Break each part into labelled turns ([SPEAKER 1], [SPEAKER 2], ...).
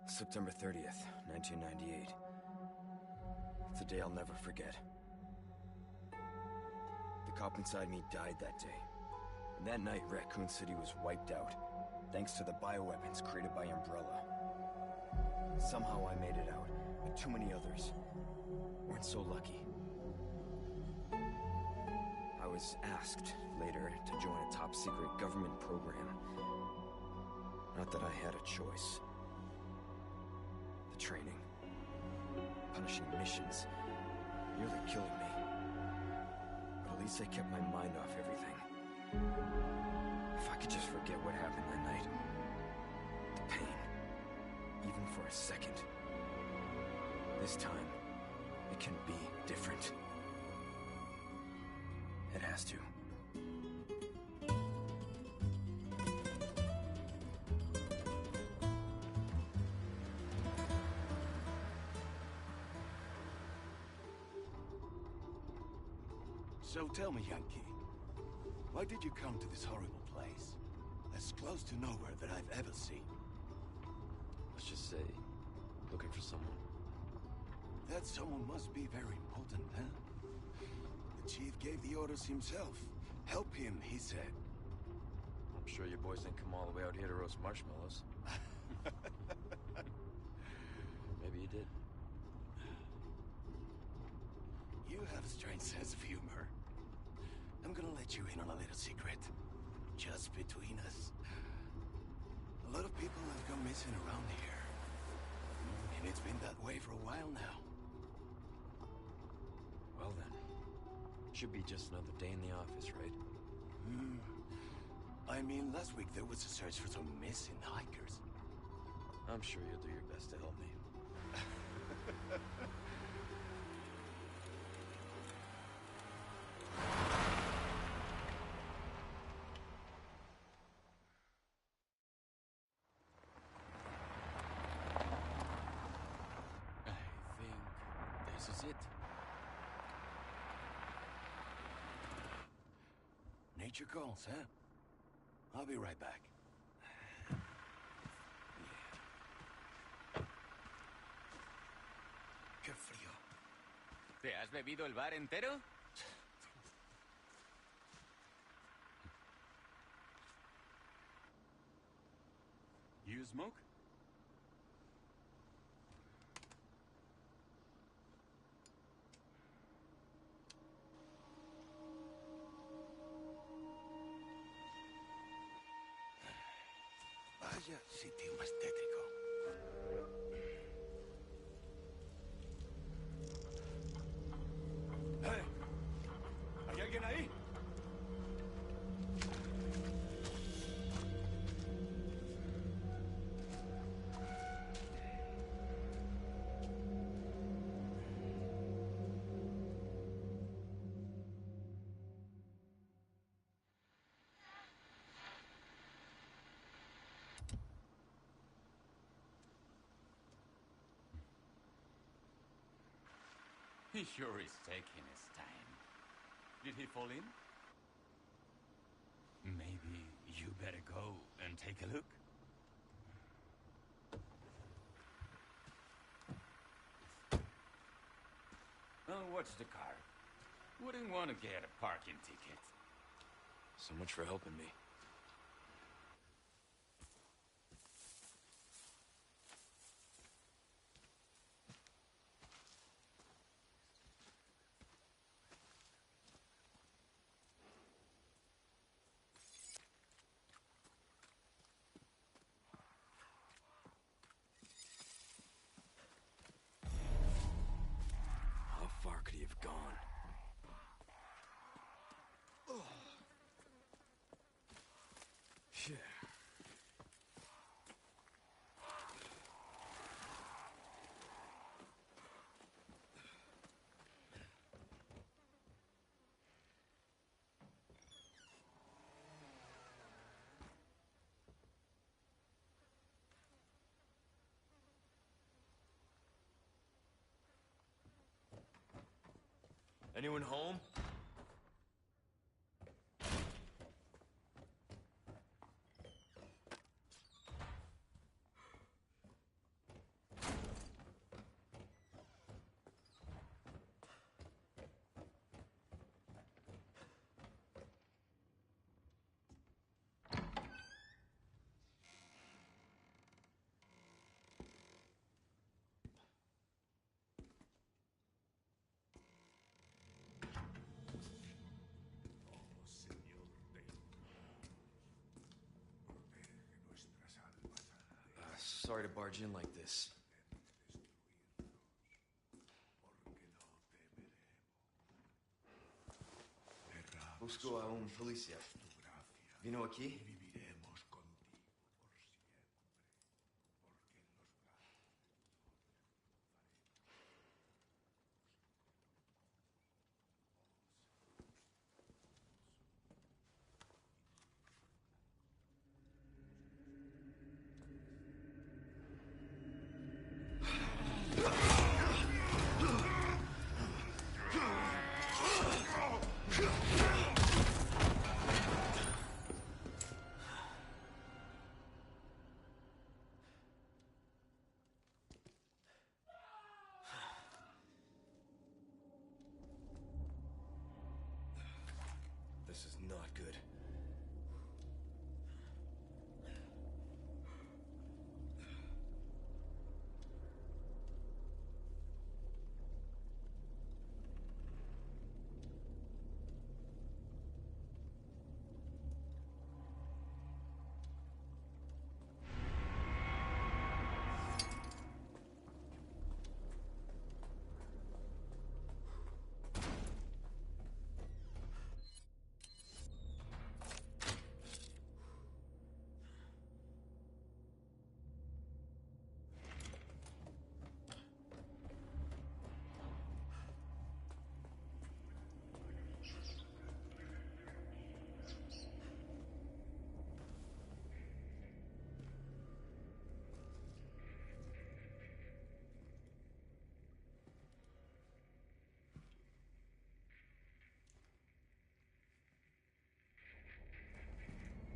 [SPEAKER 1] September 30th, 1998. It's a day I'll never forget. The cop inside me died that day. And that night, Raccoon City was wiped out, thanks to the bioweapons created by Umbrella. Somehow I made it out, but too many others weren't so lucky. I was asked later to join a top-secret government program. Not that I had a choice. The training, punishing missions, nearly killed me. But at least I kept my mind off everything. If I could just forget what happened that night. The pain, even for a second. This time, it can be different. It has to.
[SPEAKER 2] So tell me, Yankee, why did you come to this horrible place? As close to nowhere that I've ever seen.
[SPEAKER 1] Let's just say, looking for someone.
[SPEAKER 2] That someone must be very important, huh? The chief gave the orders himself. Help him, he said.
[SPEAKER 1] I'm sure your boys didn't come all the way out here to roast marshmallows. Maybe you did.
[SPEAKER 2] You have a strange sense of humor. I'm gonna let you in on a little secret. Just between us. A lot of people have gone missing around here. And it's been that way for a while now.
[SPEAKER 1] Well then, should be just another day in the office, right?
[SPEAKER 2] I mean, last week there was a search for some missing hikers.
[SPEAKER 1] I'm sure you'll do your best to help me.
[SPEAKER 3] This is it.
[SPEAKER 2] Nature calls, huh? I'll be right back. Qué frío.
[SPEAKER 3] ¿Te has bebido el bar entero? You smoke?
[SPEAKER 2] Vaya sitio más tétrico. ¡Hey! ¿Hay alguien ahí?
[SPEAKER 3] He sure is taking his time. Did he fall in? Maybe you better go and take a look. Oh, what's the car? Wouldn't want to get a parking ticket.
[SPEAKER 1] So much for helping me. How far could he have gone? Oh. Shit. Anyone home? Sorry to barge in like this. Busco a un policía. ¿Vino aquí? This is not good.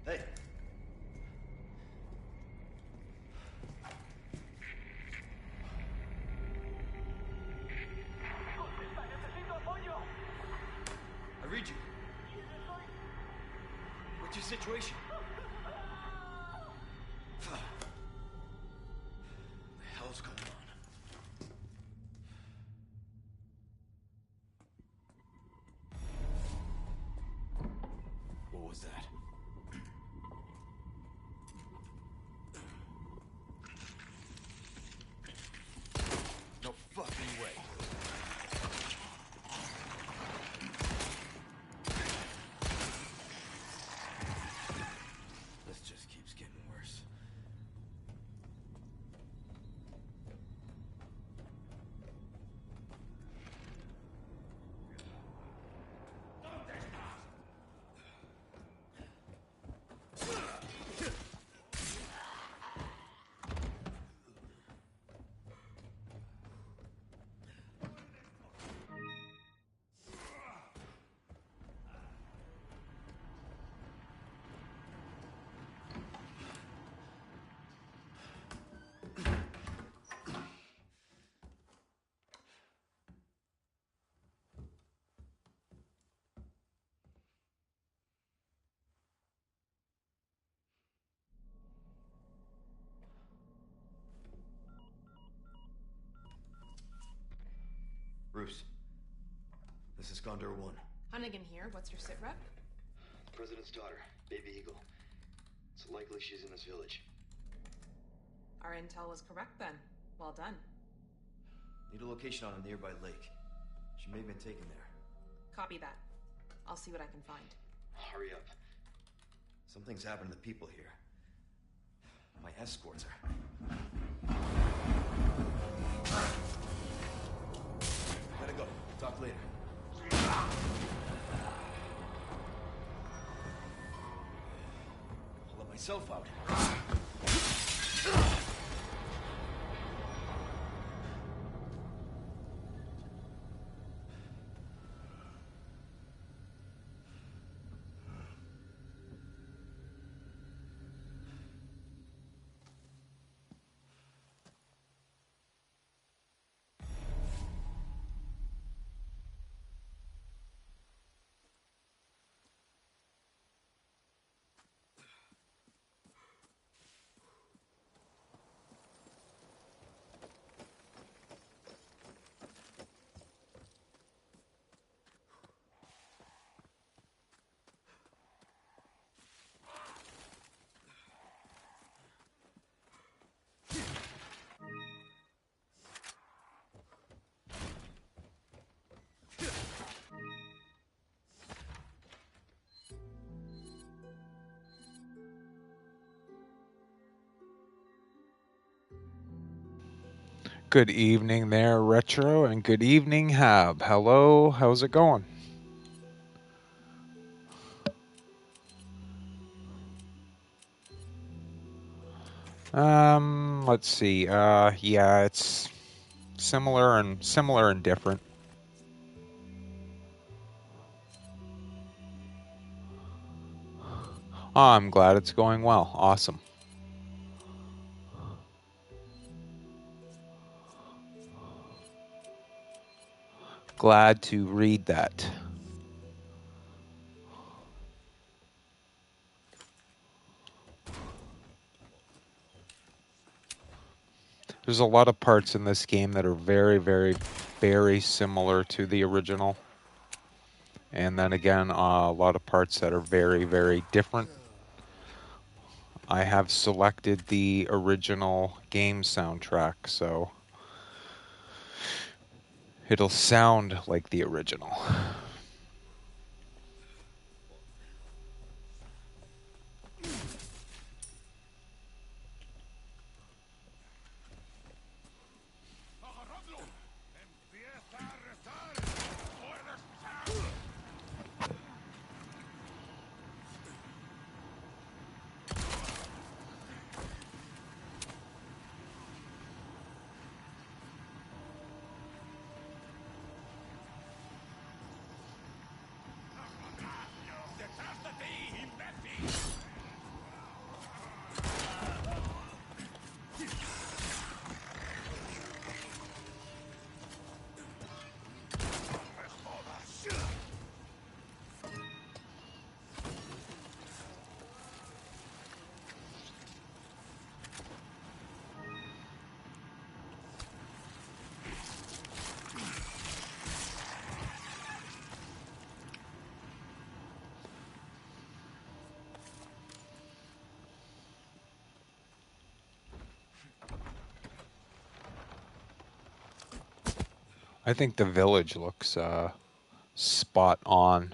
[SPEAKER 1] Hey! I read you. What's your situation? What the hell's going on? What was that? No fucking way. This just keeps getting worse. Bruce, this is Condor 1.
[SPEAKER 4] Hunnigan here. What's your sit rep?
[SPEAKER 1] The President's daughter, Baby Eagle. It's likely she's in this village.
[SPEAKER 4] Our intel was correct then. Well done.
[SPEAKER 1] Need a location on a nearby lake. She may have been taken there.
[SPEAKER 4] Copy that. I'll see what I can find.
[SPEAKER 1] Hurry up. Something's happened to the people here. My escorts are... Gotta go. Talk later. I'll let myself out.
[SPEAKER 5] Good evening there, Retro, and good evening, Hab. Hello, how's it going? Let's see. Yeah, it's similar and different. Oh, I'm glad it's going well. Awesome. Glad to read that. There's a lot of parts in this game that are very, very, very similar to the original. And then again, a lot of parts that are very, very different. I have selected the original game soundtrack, so it'll sound like the original. I think the village looks spot on.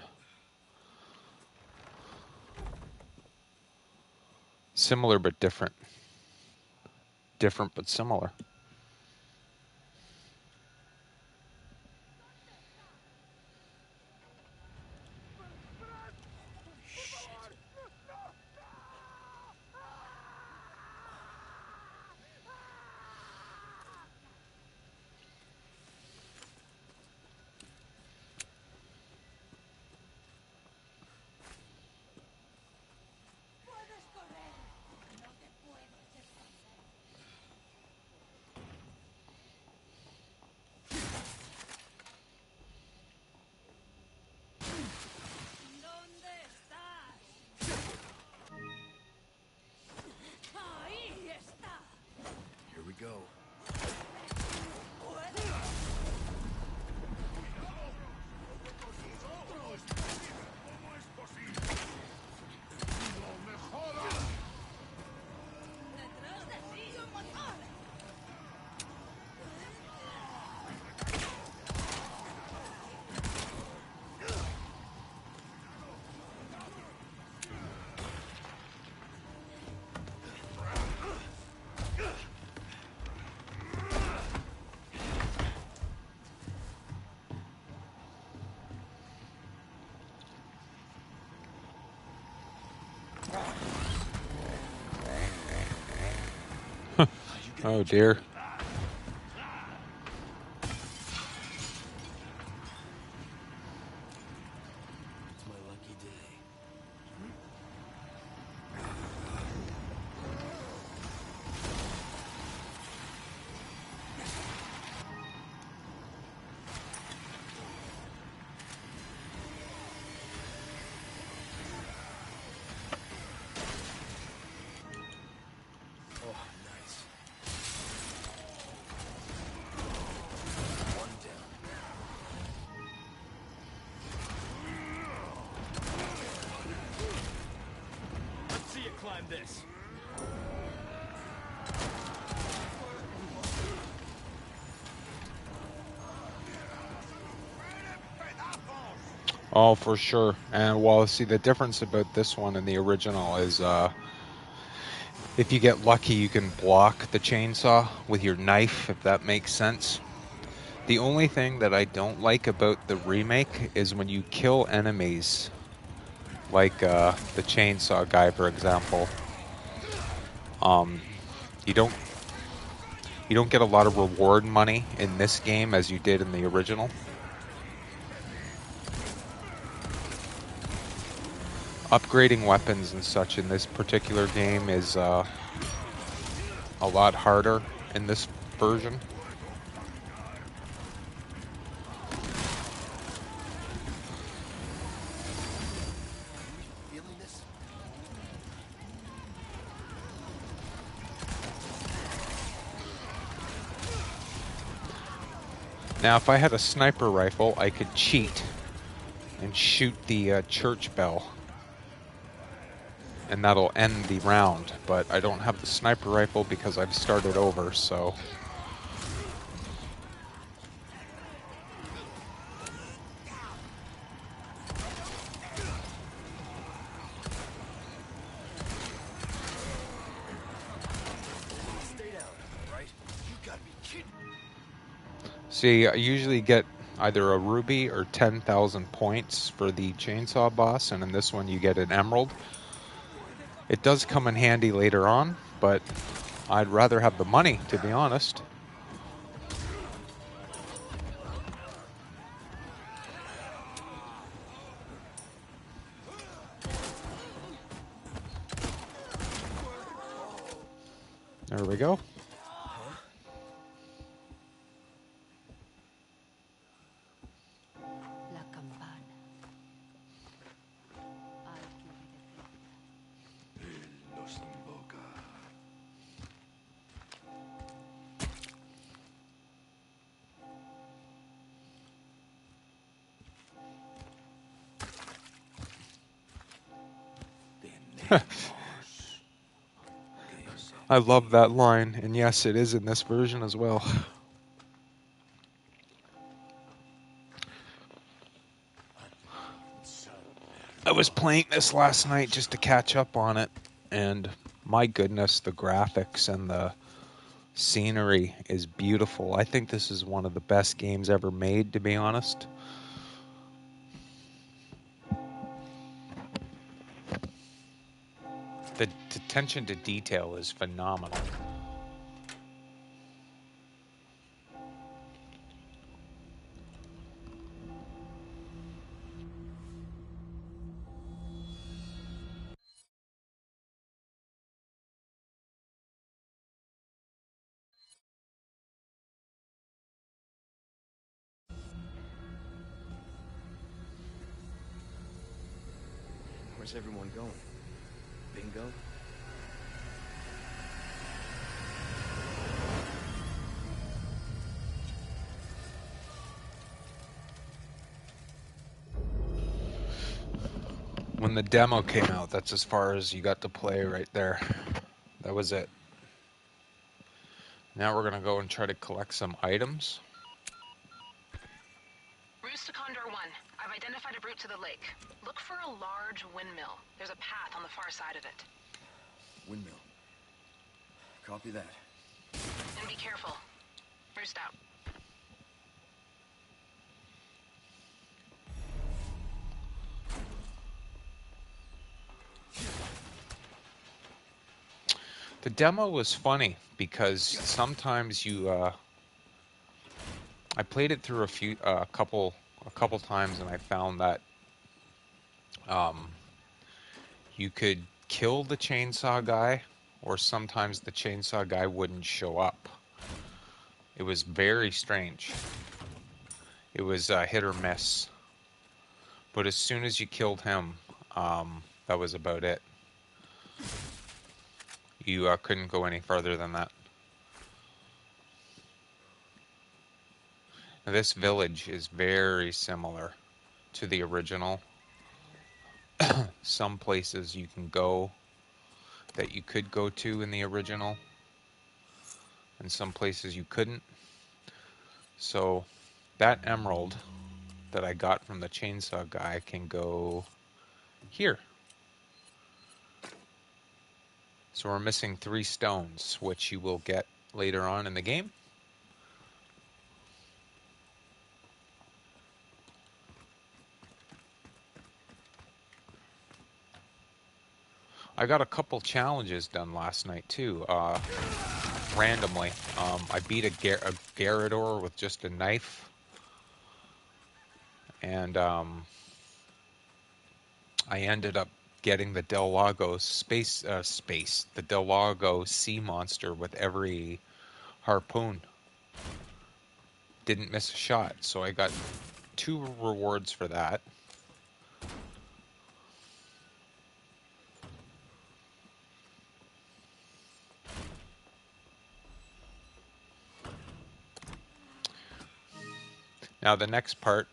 [SPEAKER 5] Similar but different. Different but similar.
[SPEAKER 2] Here we go.
[SPEAKER 5] Oh dear.
[SPEAKER 2] It's my lucky day. Oh, nice. One down.
[SPEAKER 3] Let's see you climb this.
[SPEAKER 5] Oh, for sure. And well, see, the difference about this one and the original is If you get lucky, you can block the chainsaw with your knife, if that makes sense. The only thing that I don't like about the remake is when you kill enemies, like the chainsaw guy, for example, you don't get a lot of reward money in this game as you did in the original. Upgrading weapons and such in this particular game is a lot harder in this version.
[SPEAKER 2] Feeling this?
[SPEAKER 5] Now, if I had a sniper rifle, I could cheat and shoot the church bell, and that'll end the round. But I don't have the sniper rifle because I've started over, so...
[SPEAKER 2] Stay down, right? You gotta be kidding.
[SPEAKER 5] See, I usually get either a ruby or 10,000 points for the chainsaw boss, and in this one you get an emerald. It does come in handy later on, but I'd rather have the money, to be honest. There we go.
[SPEAKER 6] La campana. Al chiudere
[SPEAKER 2] Los invoca.
[SPEAKER 5] I love that line, and yes, it is in this version as well. I was playing this last night just to catch up on it, and my goodness, the graphics and the scenery is beautiful. I think this is one of the best games ever made, to be honest. The attention to detail is phenomenal.
[SPEAKER 1] Where's everyone going? Bingo?
[SPEAKER 5] When the demo came out, that's as far as you got to play right there. That was it. Now we're going to go and try to collect some items.
[SPEAKER 4] Routes to Condor 1. I've identified a route to the lake. Look for a large windmill. There's a path on the far side of it.
[SPEAKER 1] Windmill. Copy that.
[SPEAKER 4] And be careful. Roost out.
[SPEAKER 5] The demo was funny because sometimes you, I played it through a couple times, and I found that you could kill the chainsaw guy, or sometimes the chainsaw guy wouldn't show up. It was very strange. It was hit or miss. But as soon as you killed him, that was about it. You couldn't go any further than that. Now, this village is very similar to the original. Some places you can go that you could go to in the original, and some places you couldn't. So that emerald that I got from the chainsaw guy can go here. So we're missing 3 stones, which you will get later on in the game. I got a couple challenges done last night too, randomly. I beat a Garrador with just a knife, and I ended up getting the Del Lago the Del Lago sea monster with every harpoon. Didn't miss a shot, so I got 2 rewards for that. Now the next part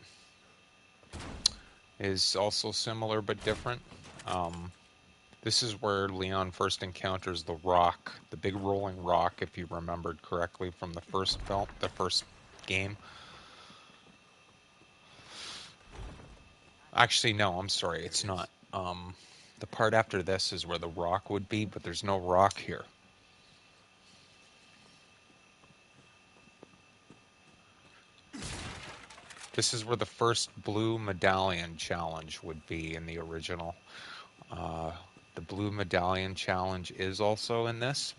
[SPEAKER 5] is also similar but different. This is where Leon first encounters the rock, the big rolling rock, if you remembered correctly from the first film, the first game. Actually, no, I'm sorry, it's not. The part after this is where the rock would be, but there's no rock here. This is where the first blue medallion challenge would be in the original. The blue medallion challenge is also in this.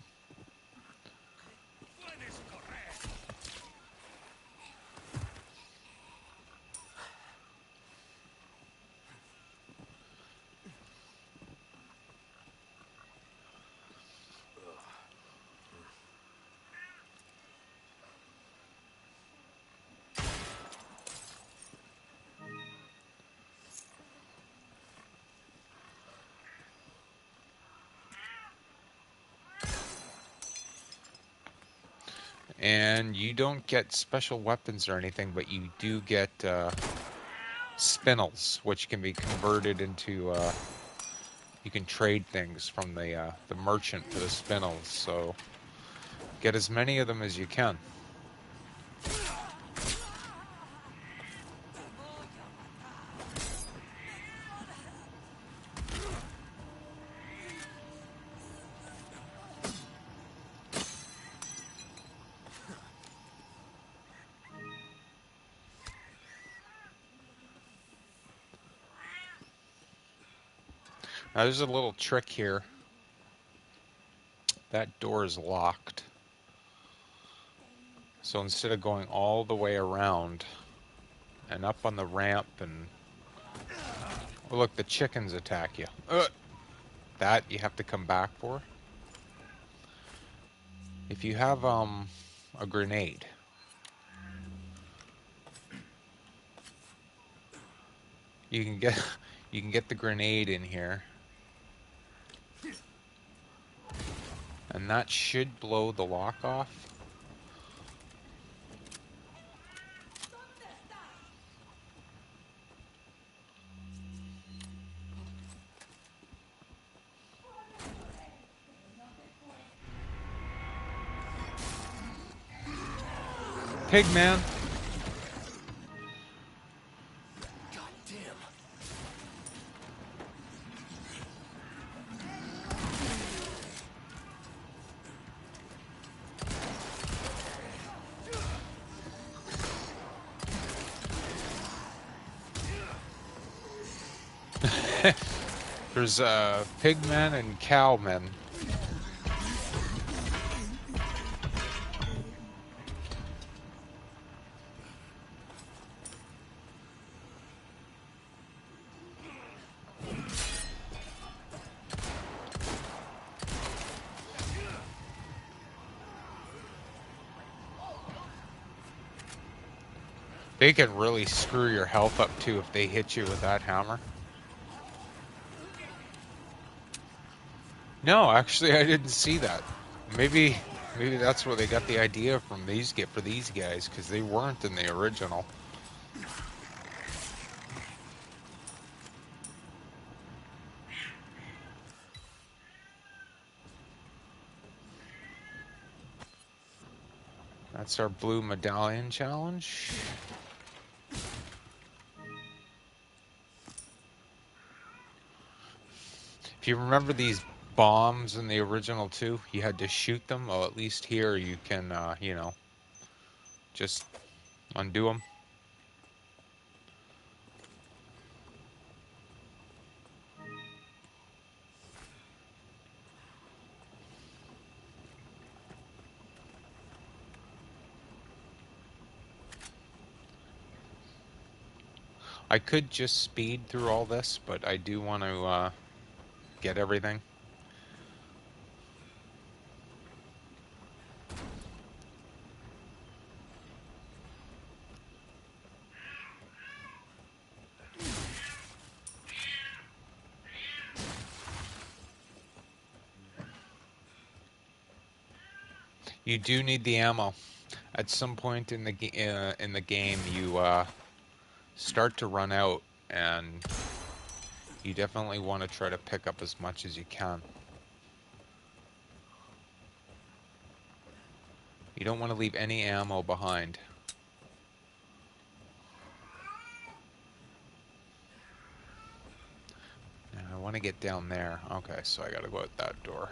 [SPEAKER 5] And you don't get special weapons or anything, but you do get spinels, which can be converted into. You can trade things from the merchant to the spinels. So get as many of them as you can. Now there's a little trick here. That door is locked. So instead of going all the way around and up on the ramp and... Oh, look, the chickens attack you. That you have to come back for. If you have a grenade, you can get the grenade in here. And that should blow the lock off. Pigman. There's pigmen and cowmen. They can really screw your health up too if they hit you with that hammer. No, actually, I didn't see that. Maybe that's where they got the idea from for these guys, because they weren't in the original. That's our blue medallion challenge. If you remember these bombs in the original too. You had to shoot them. Well, at least here you can, you know, just undo them. I could just speed through all this, but I do want to get everything. You do need the ammo. At some point in the game, you start to run out, and you definitely want to try to pick up as much as you can. You don't want to leave any ammo behind. Now, I want to get down there. Okay, so I got to go out that door.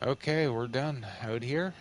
[SPEAKER 5] Okay, we're done out here.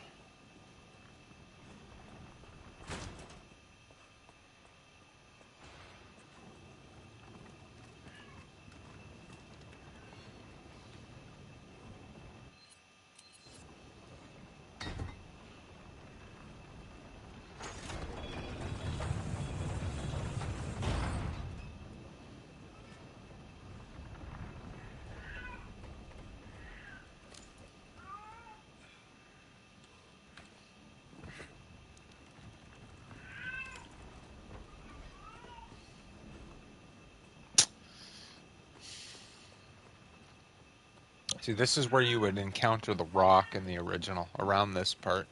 [SPEAKER 5] See, this is where you would encounter the rock in the original, around this part.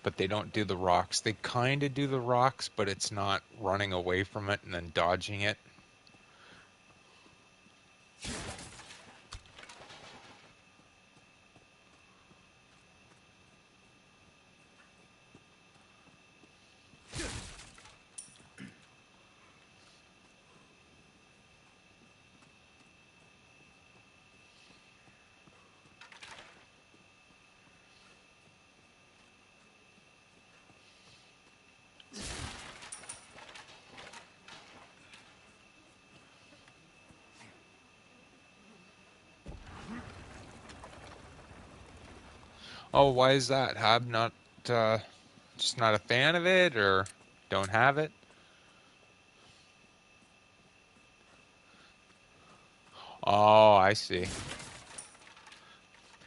[SPEAKER 5] But they don't do the rocks. They kind of do the rocks, but it's not running away from it and then dodging it. Oh, why is that? Hab not, just not a fan of it, or don't have it? Oh, I see.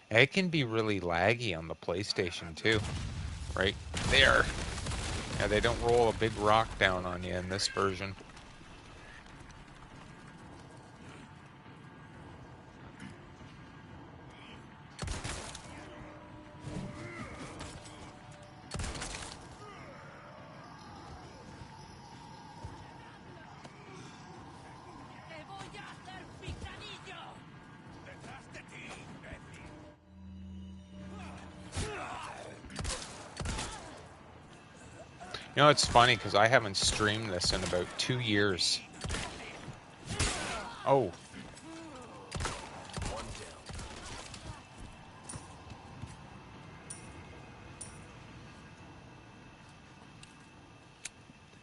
[SPEAKER 5] It can be really laggy on the PlayStation too. Right there. Yeah, they don't roll a big rock down on you in this version. You know, it's funny because I haven't streamed this in about 2 years. Oh.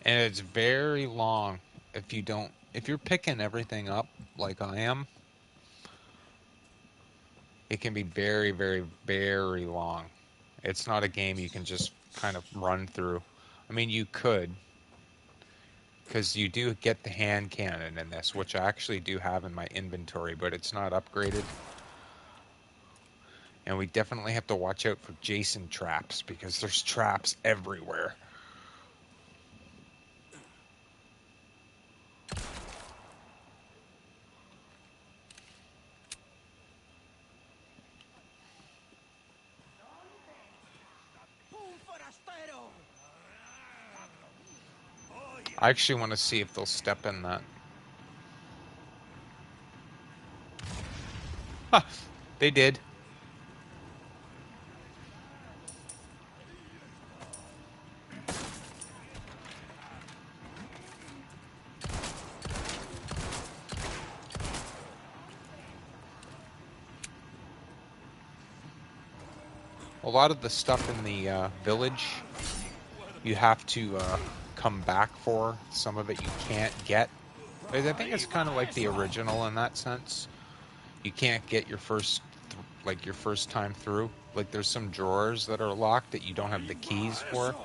[SPEAKER 5] And it's very long if you're picking everything up like I am, it can be very, very, very long. It's not a game you can just kind of run through. I mean, you could, because you do get the hand cannon in this, which I actually do have in my inventory, but it's not upgraded. And we definitely have to watch out for Jason traps, because there's traps everywhere. I actually want to see if they'll step in that. Huh, they did. A lot of the stuff in the village, you have to come back for. Some of it you can't get. I think it's kind of like the original in that sense. You can't get your first time through. Like there's some drawers that are locked that you don't have the keys for.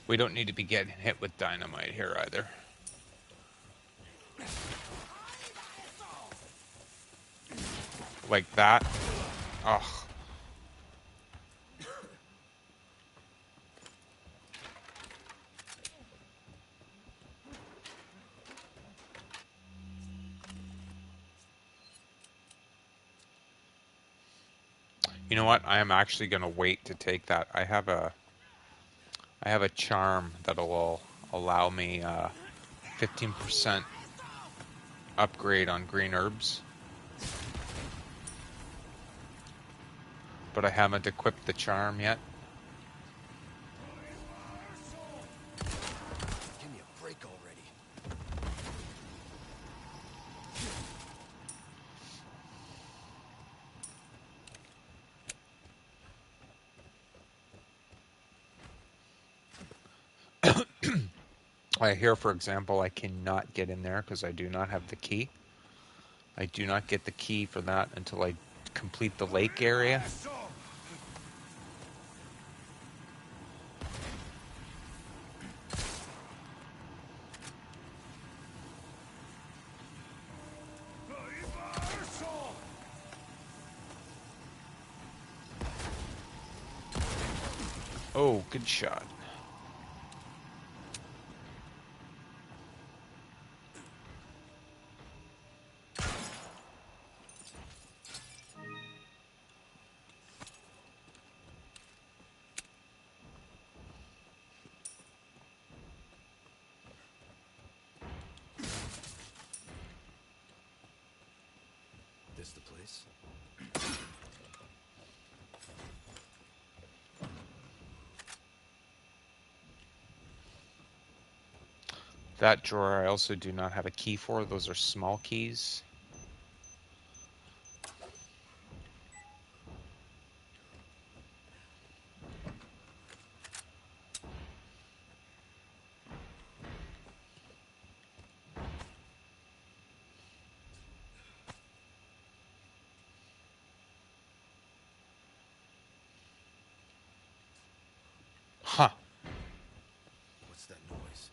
[SPEAKER 5] We don't need to be getting hit with dynamite here either. Like that. Ugh. You know what? I am actually going to wait to take that. I have a charm that'll allow me 15% upgrade on green herbs. But I haven't equipped the charm yet.
[SPEAKER 1] Give me a break already.
[SPEAKER 5] Here, for example, I cannot get in there because I do not have the key. I do not get the key for that until I complete the lake area. Oh, good shot.
[SPEAKER 1] This the place?
[SPEAKER 5] That drawer I also do not have a key for. Those are small keys. Huh.
[SPEAKER 1] What's that noise?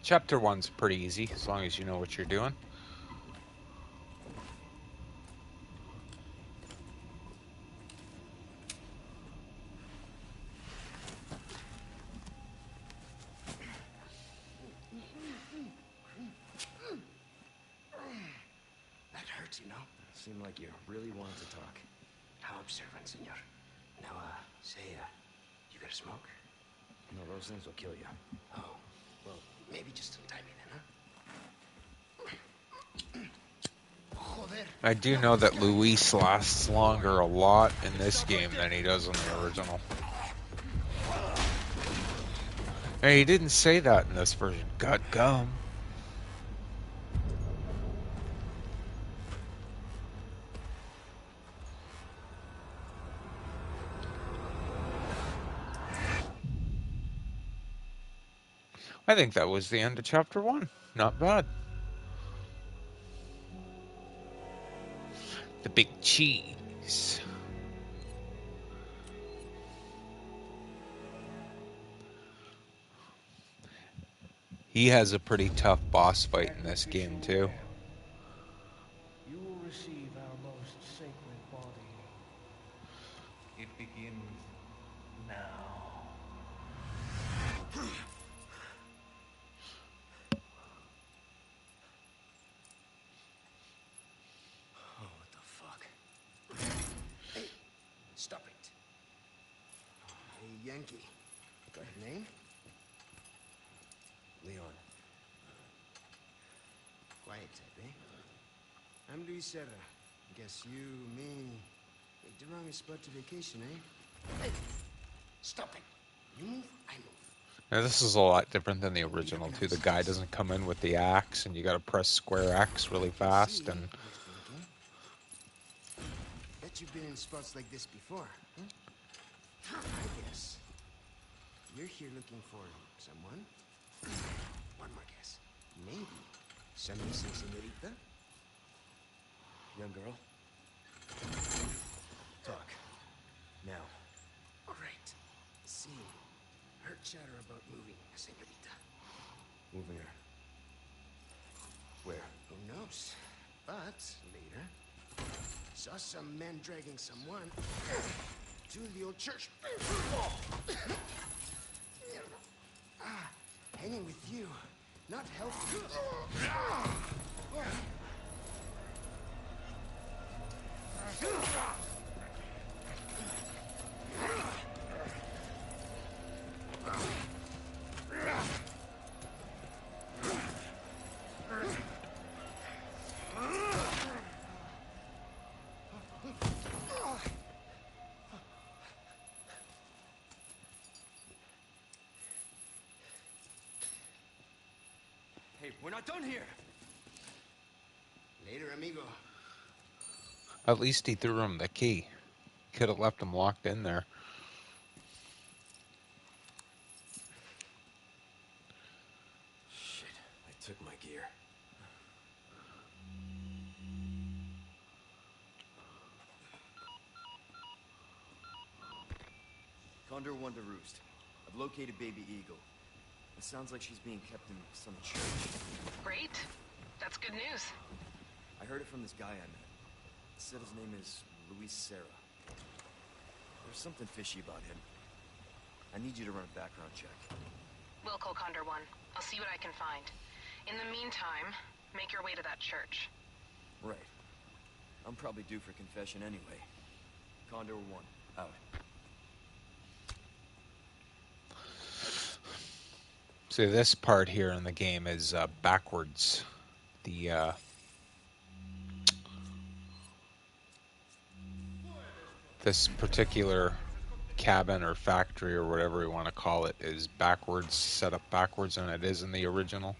[SPEAKER 5] Chapter 1's pretty easy, as long as you know what you're doing.
[SPEAKER 1] That hurts, you know? Seemed like you really wanted to talk.
[SPEAKER 2] How observant, senor. Now, say, you got a smoke?
[SPEAKER 1] No, those things will kill you.
[SPEAKER 2] Oh, well, maybe just untie me then, huh? Joder.
[SPEAKER 5] I do know that Luis lasts longer a lot in this game than he does in the original. And he didn't say that in this version. God gum. I think that was the end of chapter 1. Not bad. The big cheese. He has a pretty tough boss fight in this game too.
[SPEAKER 6] You will receive our most sacred body. It begins now.
[SPEAKER 2] Oh, what the fuck? Hey, stop it. Hey, Yankee. Got your name?
[SPEAKER 1] Leon.
[SPEAKER 2] Quiet type, eh? I'm Luis Serra. Guess you, me, picked the wrongest spot to vacation, eh? Hey, stop it. You move, I move.
[SPEAKER 5] Now this is a lot different than the original too. The guy doesn't come in with the axe and you gotta press square X really fast and
[SPEAKER 2] You're thinking. Bet you've been in spots like this before, huh? I guess. You're here looking for someone? One more guess. Maybe some missing señorita?
[SPEAKER 1] Young girl. Talk. Now.
[SPEAKER 2] Great. See, heard chatter about moving a señorita.
[SPEAKER 1] Moving her. Where?
[SPEAKER 2] Who knows? But later, saw some men dragging someone to the old church. Hanging with you, not helping.
[SPEAKER 1] Hey, we're not done here!
[SPEAKER 2] Later, amigo.
[SPEAKER 5] at least he threw him the key. Could have left him locked in there.
[SPEAKER 1] Shit, I took my gear. Condor 1 to Roost. I've located Baby Eagle. It sounds like she's being kept in some church.
[SPEAKER 4] Great. That's good news.
[SPEAKER 1] I heard it from this guy I met. He said his name is Luis Serra. There's something fishy about him. I need you to run a background check.
[SPEAKER 4] Will call Condor 1. I'll see what I can find. In the meantime, make your way to that church.
[SPEAKER 1] Right. I'm probably due for confession anyway. Condor 1, out.
[SPEAKER 5] See, this part here in the game is backwards. The this particular cabin or factory or whatever you want to call it is backwards, set up backwards than it is in the original.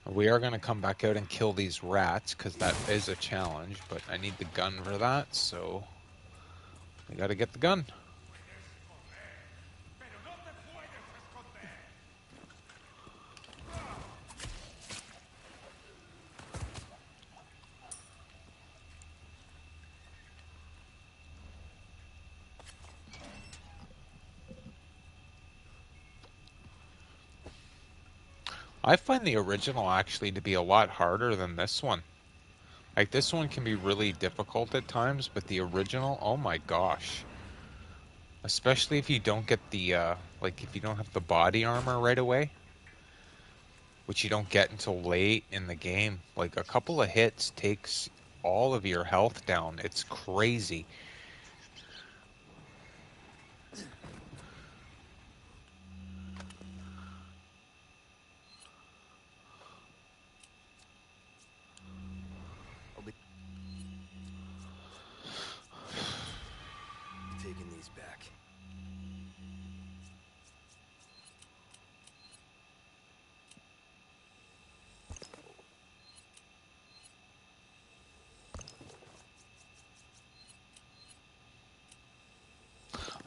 [SPEAKER 5] We are going to come back out and kill these rats, because that is a challenge, but I need the gun for that, so I got to get the gun. I find the original actually to be a lot harder than this one. Like, this one can be really difficult at times, but the original, oh my gosh. Especially if you don't get the, like, if you don't have the body armor right away, which you don't get until late in the game. Like, a couple of hits takes all of your health down. It's crazy.
[SPEAKER 1] I'll be taking these back.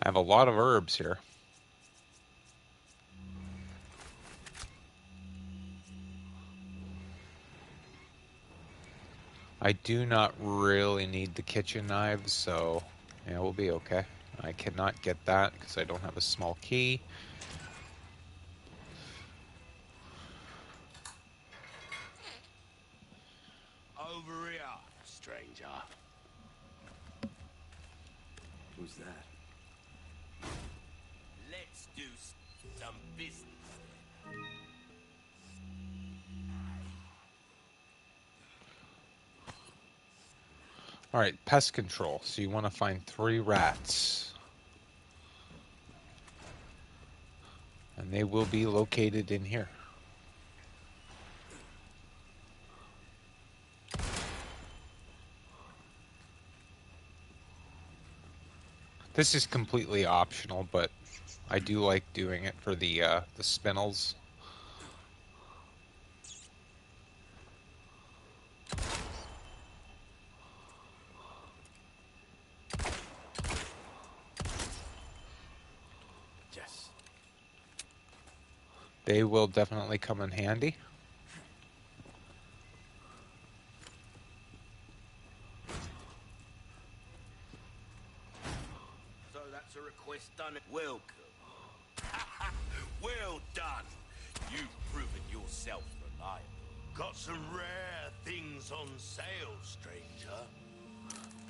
[SPEAKER 5] I have a lot of herbs here. I do not really need the kitchen knives, so yeah, we'll be okay. I cannot get that because I don't have a small key.
[SPEAKER 2] Over here, stranger.
[SPEAKER 1] Who's that?
[SPEAKER 2] Let's do some business.
[SPEAKER 5] All right, pest control. So you want to find 3 rats. And they will be located in here. This is completely optional, but I do like doing it for the spinels.
[SPEAKER 2] Yes.
[SPEAKER 5] They will definitely come in handy.
[SPEAKER 2] So that's a request done. Welcome. Well done. You've proven yourself reliable. Got some rare things on sale, stranger.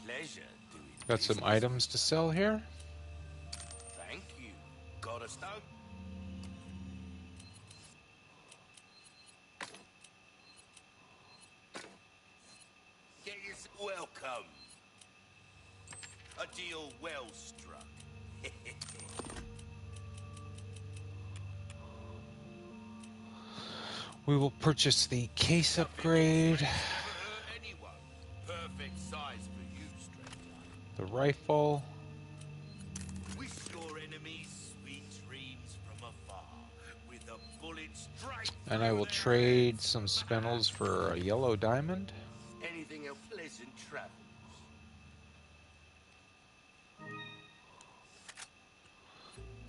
[SPEAKER 2] Pleasure doing
[SPEAKER 5] Got some
[SPEAKER 2] business.
[SPEAKER 5] items to sell here.
[SPEAKER 2] Thank you. Got a stone? Get yourself welcome. A deal well struck.
[SPEAKER 5] We will purchase the case upgrade,
[SPEAKER 2] Never hurt anyone. Perfect size for you, stranger.
[SPEAKER 5] the rifle,
[SPEAKER 2] Wish your enemies sweet dreams from afar, with a bullet straight
[SPEAKER 5] and I will
[SPEAKER 2] through their
[SPEAKER 5] trade
[SPEAKER 2] heads.
[SPEAKER 5] some spinels for a yellow diamond.
[SPEAKER 2] Anything a pleasant travels.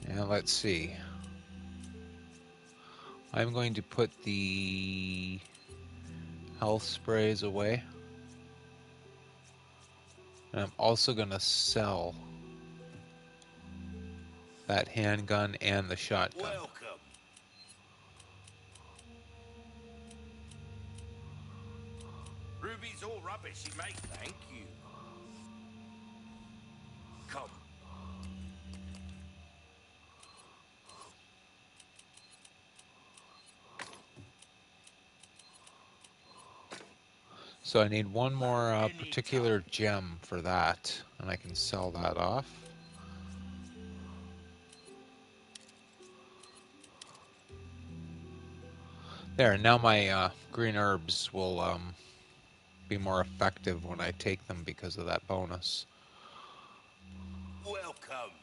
[SPEAKER 5] And let's see. I'm going to put the health sprays away. And I'm also going to sell that handgun and the shotgun.
[SPEAKER 2] Welcome. Ruby's all rubbish, mate. Thank you. Come.
[SPEAKER 5] So I need one more particular gem for that, and I can sell that off. There, now my green herbs will be more effective when I take them because of that bonus.
[SPEAKER 2] Welcome.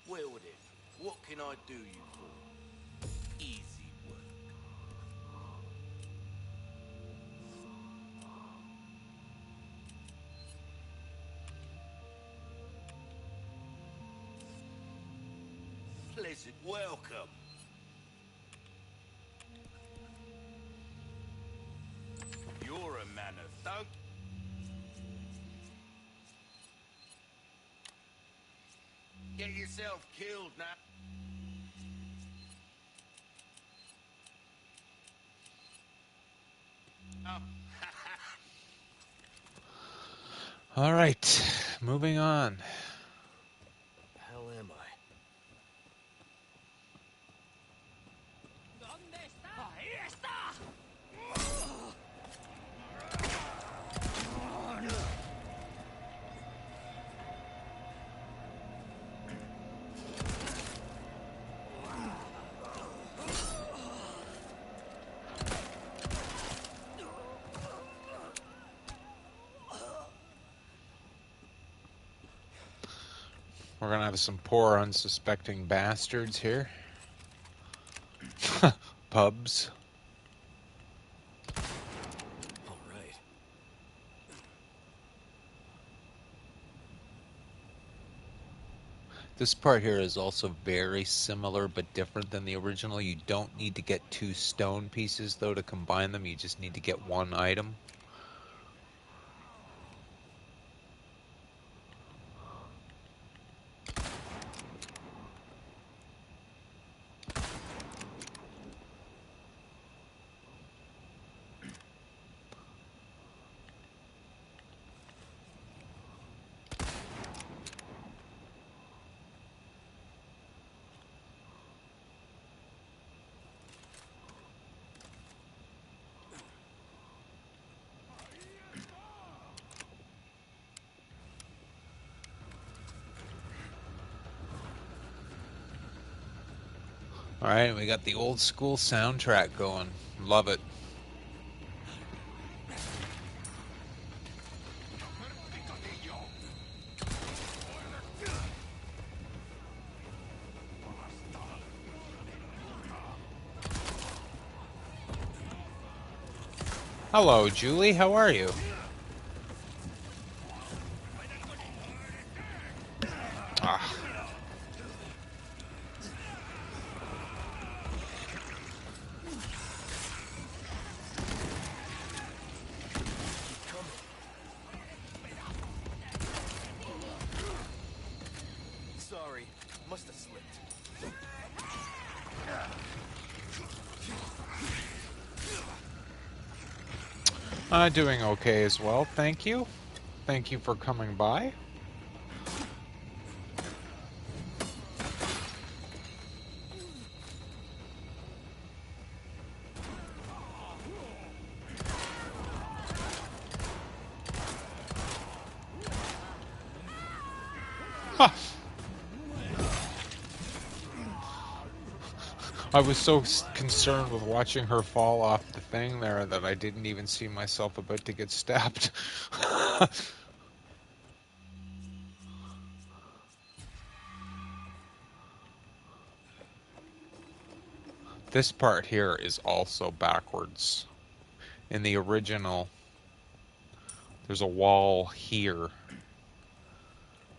[SPEAKER 2] Well then, what can I do you for? Easy work. Pleasant welcome. You're a man of don't. Get yourself killed now.
[SPEAKER 5] All right, moving on.
[SPEAKER 1] The hell am I?
[SPEAKER 5] We're gonna have some poor unsuspecting bastards here. Pubs.
[SPEAKER 1] All right.
[SPEAKER 5] This part here is also very similar but different than the original. You don't need to get 2 stone pieces though to combine them. You just need to get 1 item. Alright, we got the old school soundtrack going. Love it. Hello, Julie. How are you? Ah.
[SPEAKER 1] Sorry, must have slipped.
[SPEAKER 5] Doing okay as well, thank you. Thank you for coming by. Huh. I was so concerned with watching her fall off the thing there that I didn't even see myself about to get stabbed. This part here is also backwards. In the original, there's a wall here,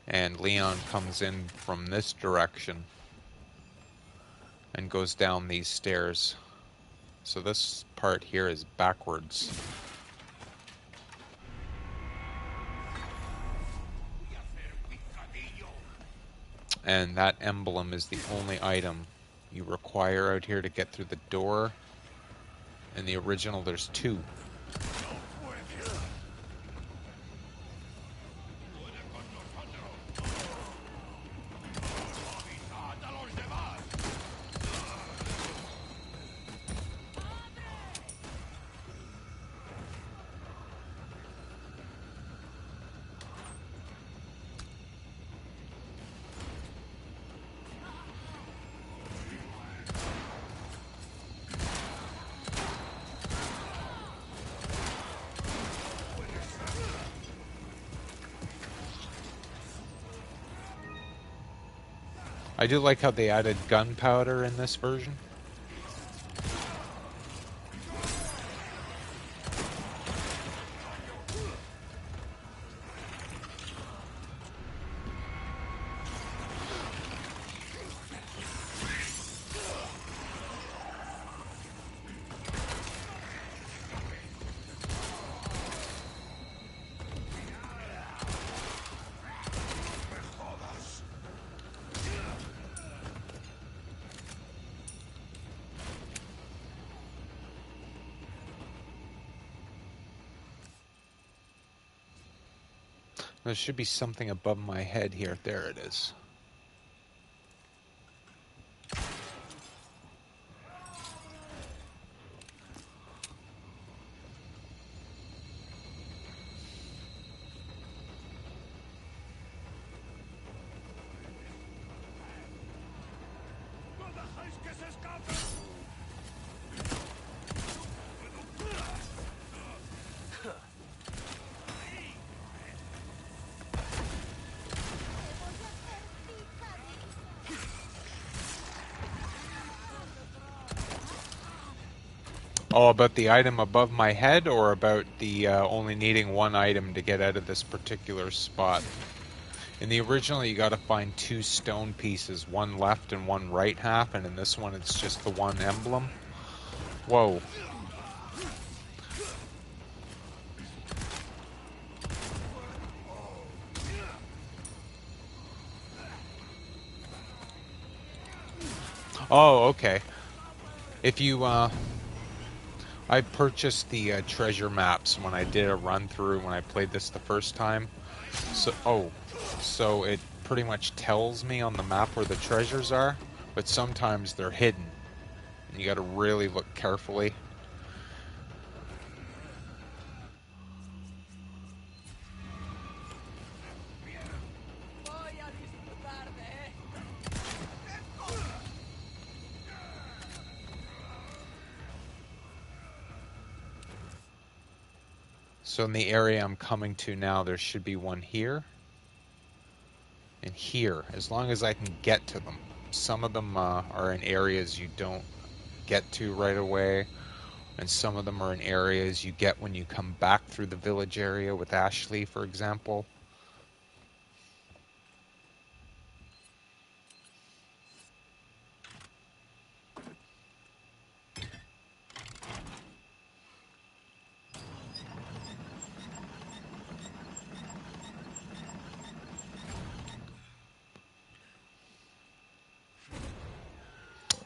[SPEAKER 5] and Leon comes in from this direction and goes down these stairs. So this part here is backwards. And that emblem is the only item you require out here to get through the door. In the original, there's 2. I do like how they added gunpowder in this version. There should be something above my head here. There it is. Oh, about the item above my head, or about the only needing one item to get out of this particular spot? In the original, you got to find 2 stone pieces, one left and one right half, and in this one, it's just the one emblem. Whoa. Oh, okay. If you, I purchased the treasure maps when I did a run through when I played this the first time. So it pretty much tells me on the map where the treasures are, but sometimes they're hidden, and you got to really look carefully. So in the area I'm coming to now, there should be one here and here, as long as I can get to them. Some of them are in areas you don't get to right away, and some of them are in areas you get when you come back through the village area with Ashley, for example.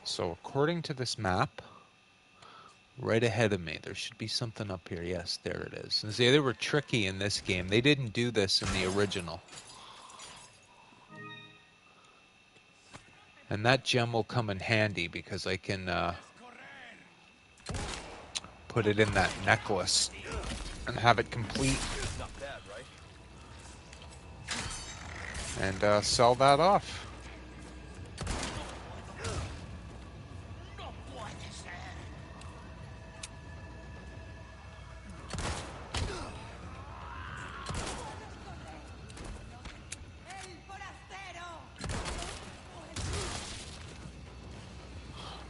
[SPEAKER 5] So according to this map, right ahead of me, there should be something up here. Yes, there it is. And see, they were tricky in this game. They didn't do this in the original. And that gem will come in handy because I can put it in that necklace and have it complete.
[SPEAKER 1] Not bad, right?
[SPEAKER 5] And sell that off.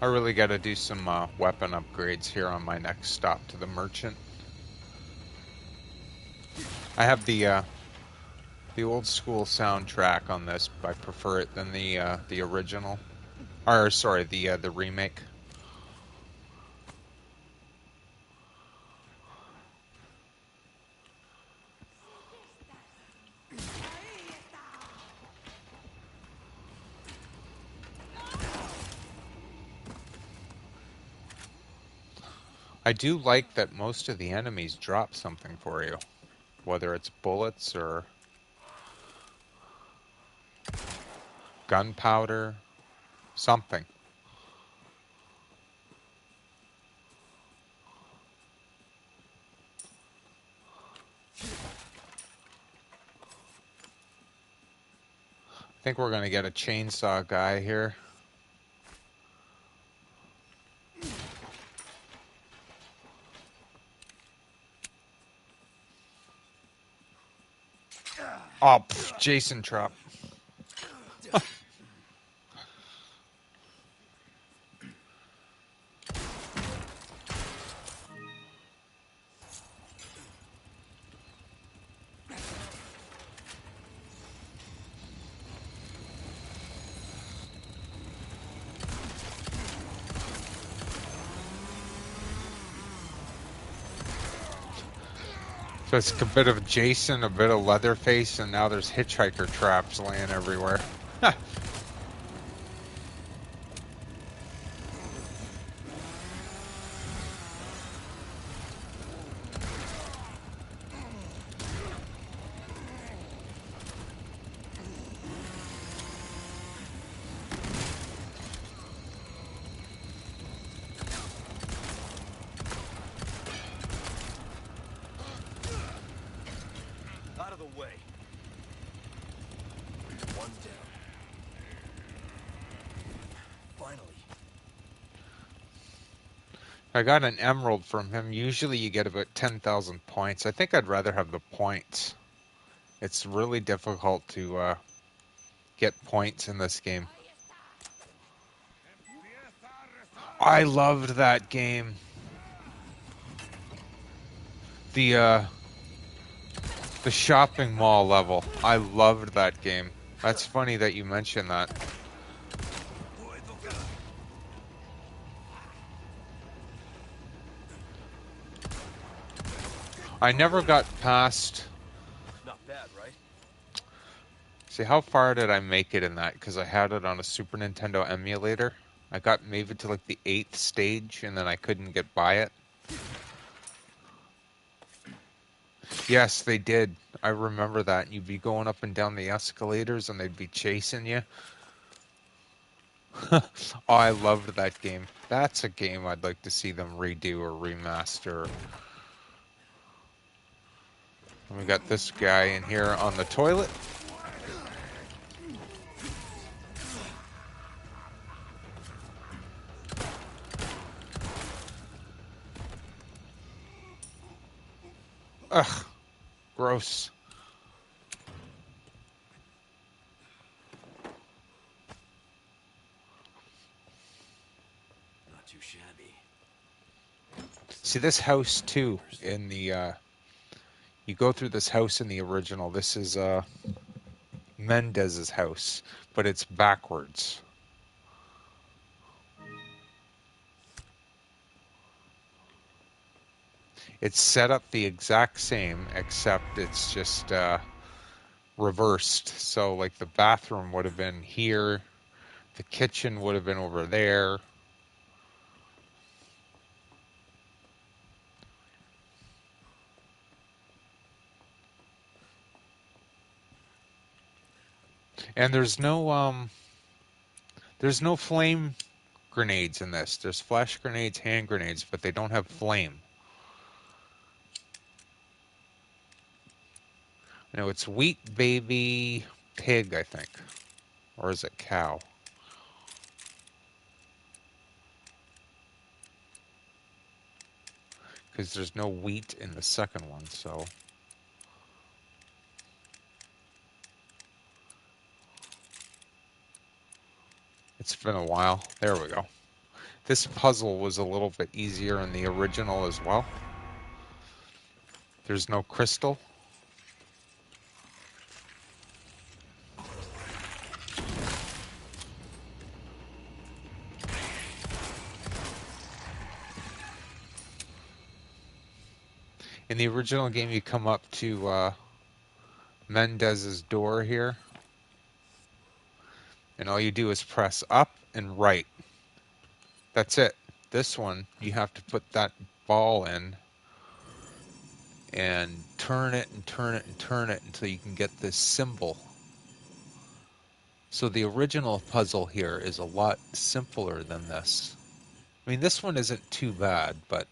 [SPEAKER 5] I really got to do some weapon upgrades here on my next stop to the merchant. I have the old school soundtrack on this. I prefer it than the original, or sorry, the remake. I do like that most of the enemies drop something for you, whether it's bullets or gunpowder, something. I think we're going to get a chainsaw guy here. Oh, Jason trap. So it's a bit of Jason, a bit of Leatherface, and now there's hitchhiker traps laying everywhere. I got an emerald from him. Usually you get about 10,000 points. I think I'd rather have the points. It's really difficult to get points in this game. I loved that game. The shopping mall level. I loved that game. That's funny that you mentioned that. I never got past...
[SPEAKER 1] Not bad, right?
[SPEAKER 5] See, how far did I make it in that? Because I had it on a Super Nintendo emulator. I got maybe to like the 8th stage, and then I couldn't get by it. Yes, they did. I remember that. You'd be going up and down the escalators, and they'd be chasing you. Oh, I loved that game. That's a game I'd like to see them redo or remaster. And we got this guy in here on the toilet. Ugh, gross.
[SPEAKER 1] Not too shabby.
[SPEAKER 5] See, this house too in the you go through this house in the original. This is Mendez's house, but it's backwards. It's set up the exact same, except it's just reversed. So like the bathroom would have been here, the kitchen would have been over there. And there's no flame grenades in this. There's flash grenades, hand grenades, but they don't have flame. No, it's wheat, baby, pig, I think. Or is it cow? Because there's no wheat in the second one, so... It's been a while. There we go. This puzzle was a little bit easier in the original as well. There's no crystal. In the original game, you come up to Mendez's door here, and all you do is press up and right. That's it. This one, you have to put that ball in and turn it and turn it and turn it until you can get this symbol. So the original puzzle here is a lot simpler than this. I mean, this one isn't too bad, but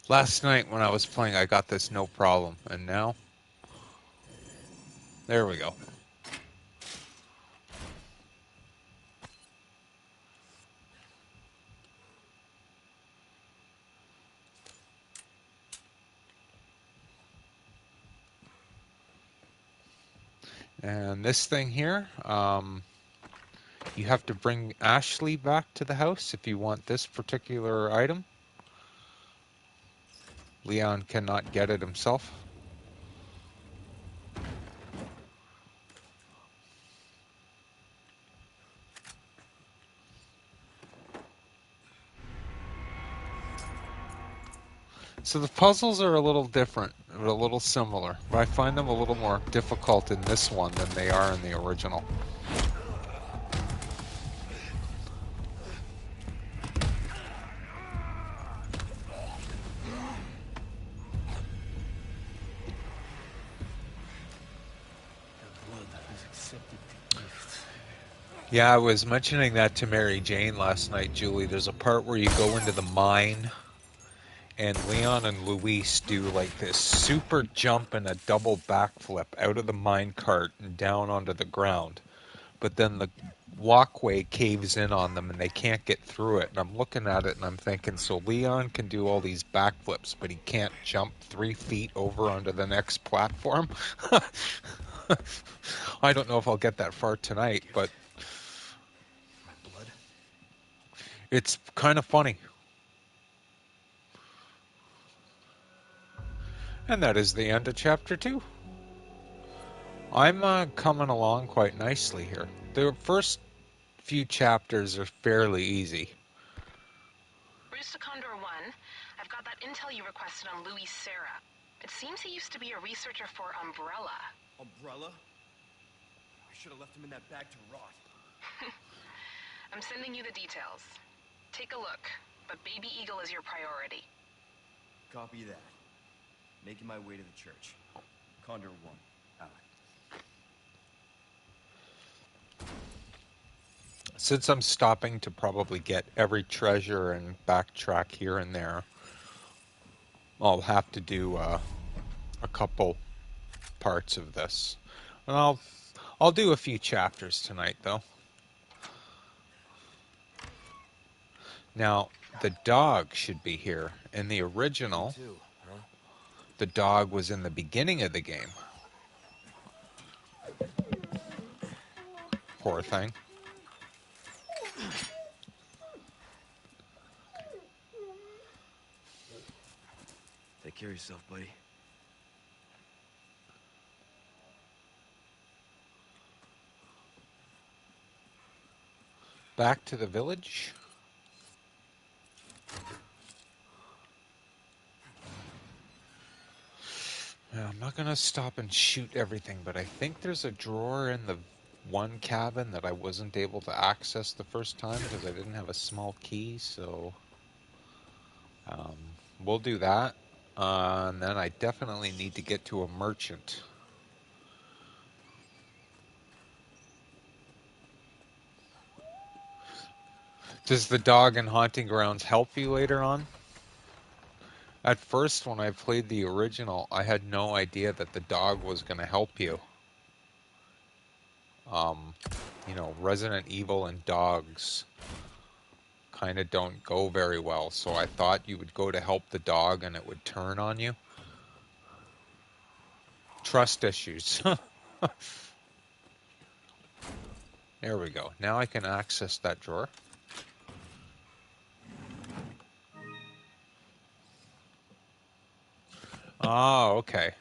[SPEAKER 5] last night when I was playing, I got this no problem, and now, there we go. And this thing here, you have to bring Ashley back to the house if you want this particular item. Leon cannot get it himself. So the puzzles are a little different, but a little similar. But I find them a little more difficult in this one than they are in the original. Yeah, I was mentioning that to Mary Jane last night, Julie. There's a part where you go into the mine, and Leon and Luis do like this super jump and a double backflip out of the mine cart and down onto the ground. But then the walkway caves in on them and they can't get through it. And I'm looking at it and I'm thinking, so Leon can do all these backflips, but he can't jump 3 feet over onto the next platform? I don't know if I'll get that far tonight, but
[SPEAKER 1] My blood?
[SPEAKER 5] it's kind of funny. And that is the end of Chapter 2. I'm coming along quite nicely here. The first few chapters are fairly easy.
[SPEAKER 4] Bruce to Condor 1, I've got that intel you requested on Louis Serra. It seems he used to be a researcher for Umbrella.
[SPEAKER 1] Umbrella? I should have left him in that bag to rot.
[SPEAKER 4] I'm sending you the details. Take a look, but Baby Eagle is your priority.
[SPEAKER 1] Copy that. Making my way to the church. Condor 1, out.
[SPEAKER 5] Since I'm stopping to probably get every treasure and backtrack here and there, I'll have to do a couple parts of this. And I'll do a few chapters tonight, though. Now, the dog should be here. In the original,
[SPEAKER 1] Too, huh?
[SPEAKER 5] the dog was in the beginning of the game. Poor thing.
[SPEAKER 1] Take care of yourself, buddy.
[SPEAKER 5] Back to the village. Now, I'm not going to stop and shoot everything, but I think there's a drawer in the one cabin that I wasn't able to access the first time because I didn't have a small key, so we'll do that. And then I definitely need to get to a merchant. Does the dog in Haunting Grounds help you later on? At first, when I played the original, I had no idea that the dog was going to help you. You know, Resident Evil and dogs kind of don't go very well, so I thought you would go to help the dog and it would turn on you. Trust issues. There we go. Now I can access that drawer. Oh, okay.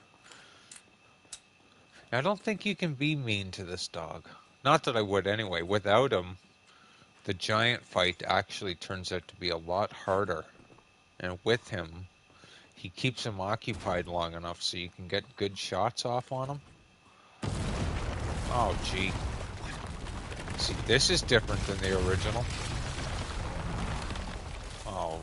[SPEAKER 5] I don't think you can be mean to this dog. Not that I would anyway. Without him, the giant fight actually turns out to be a lot harder. And with him, he keeps him occupied long enough so you can get good shots off on him. Oh, gee. See, this is different than the original. Oh.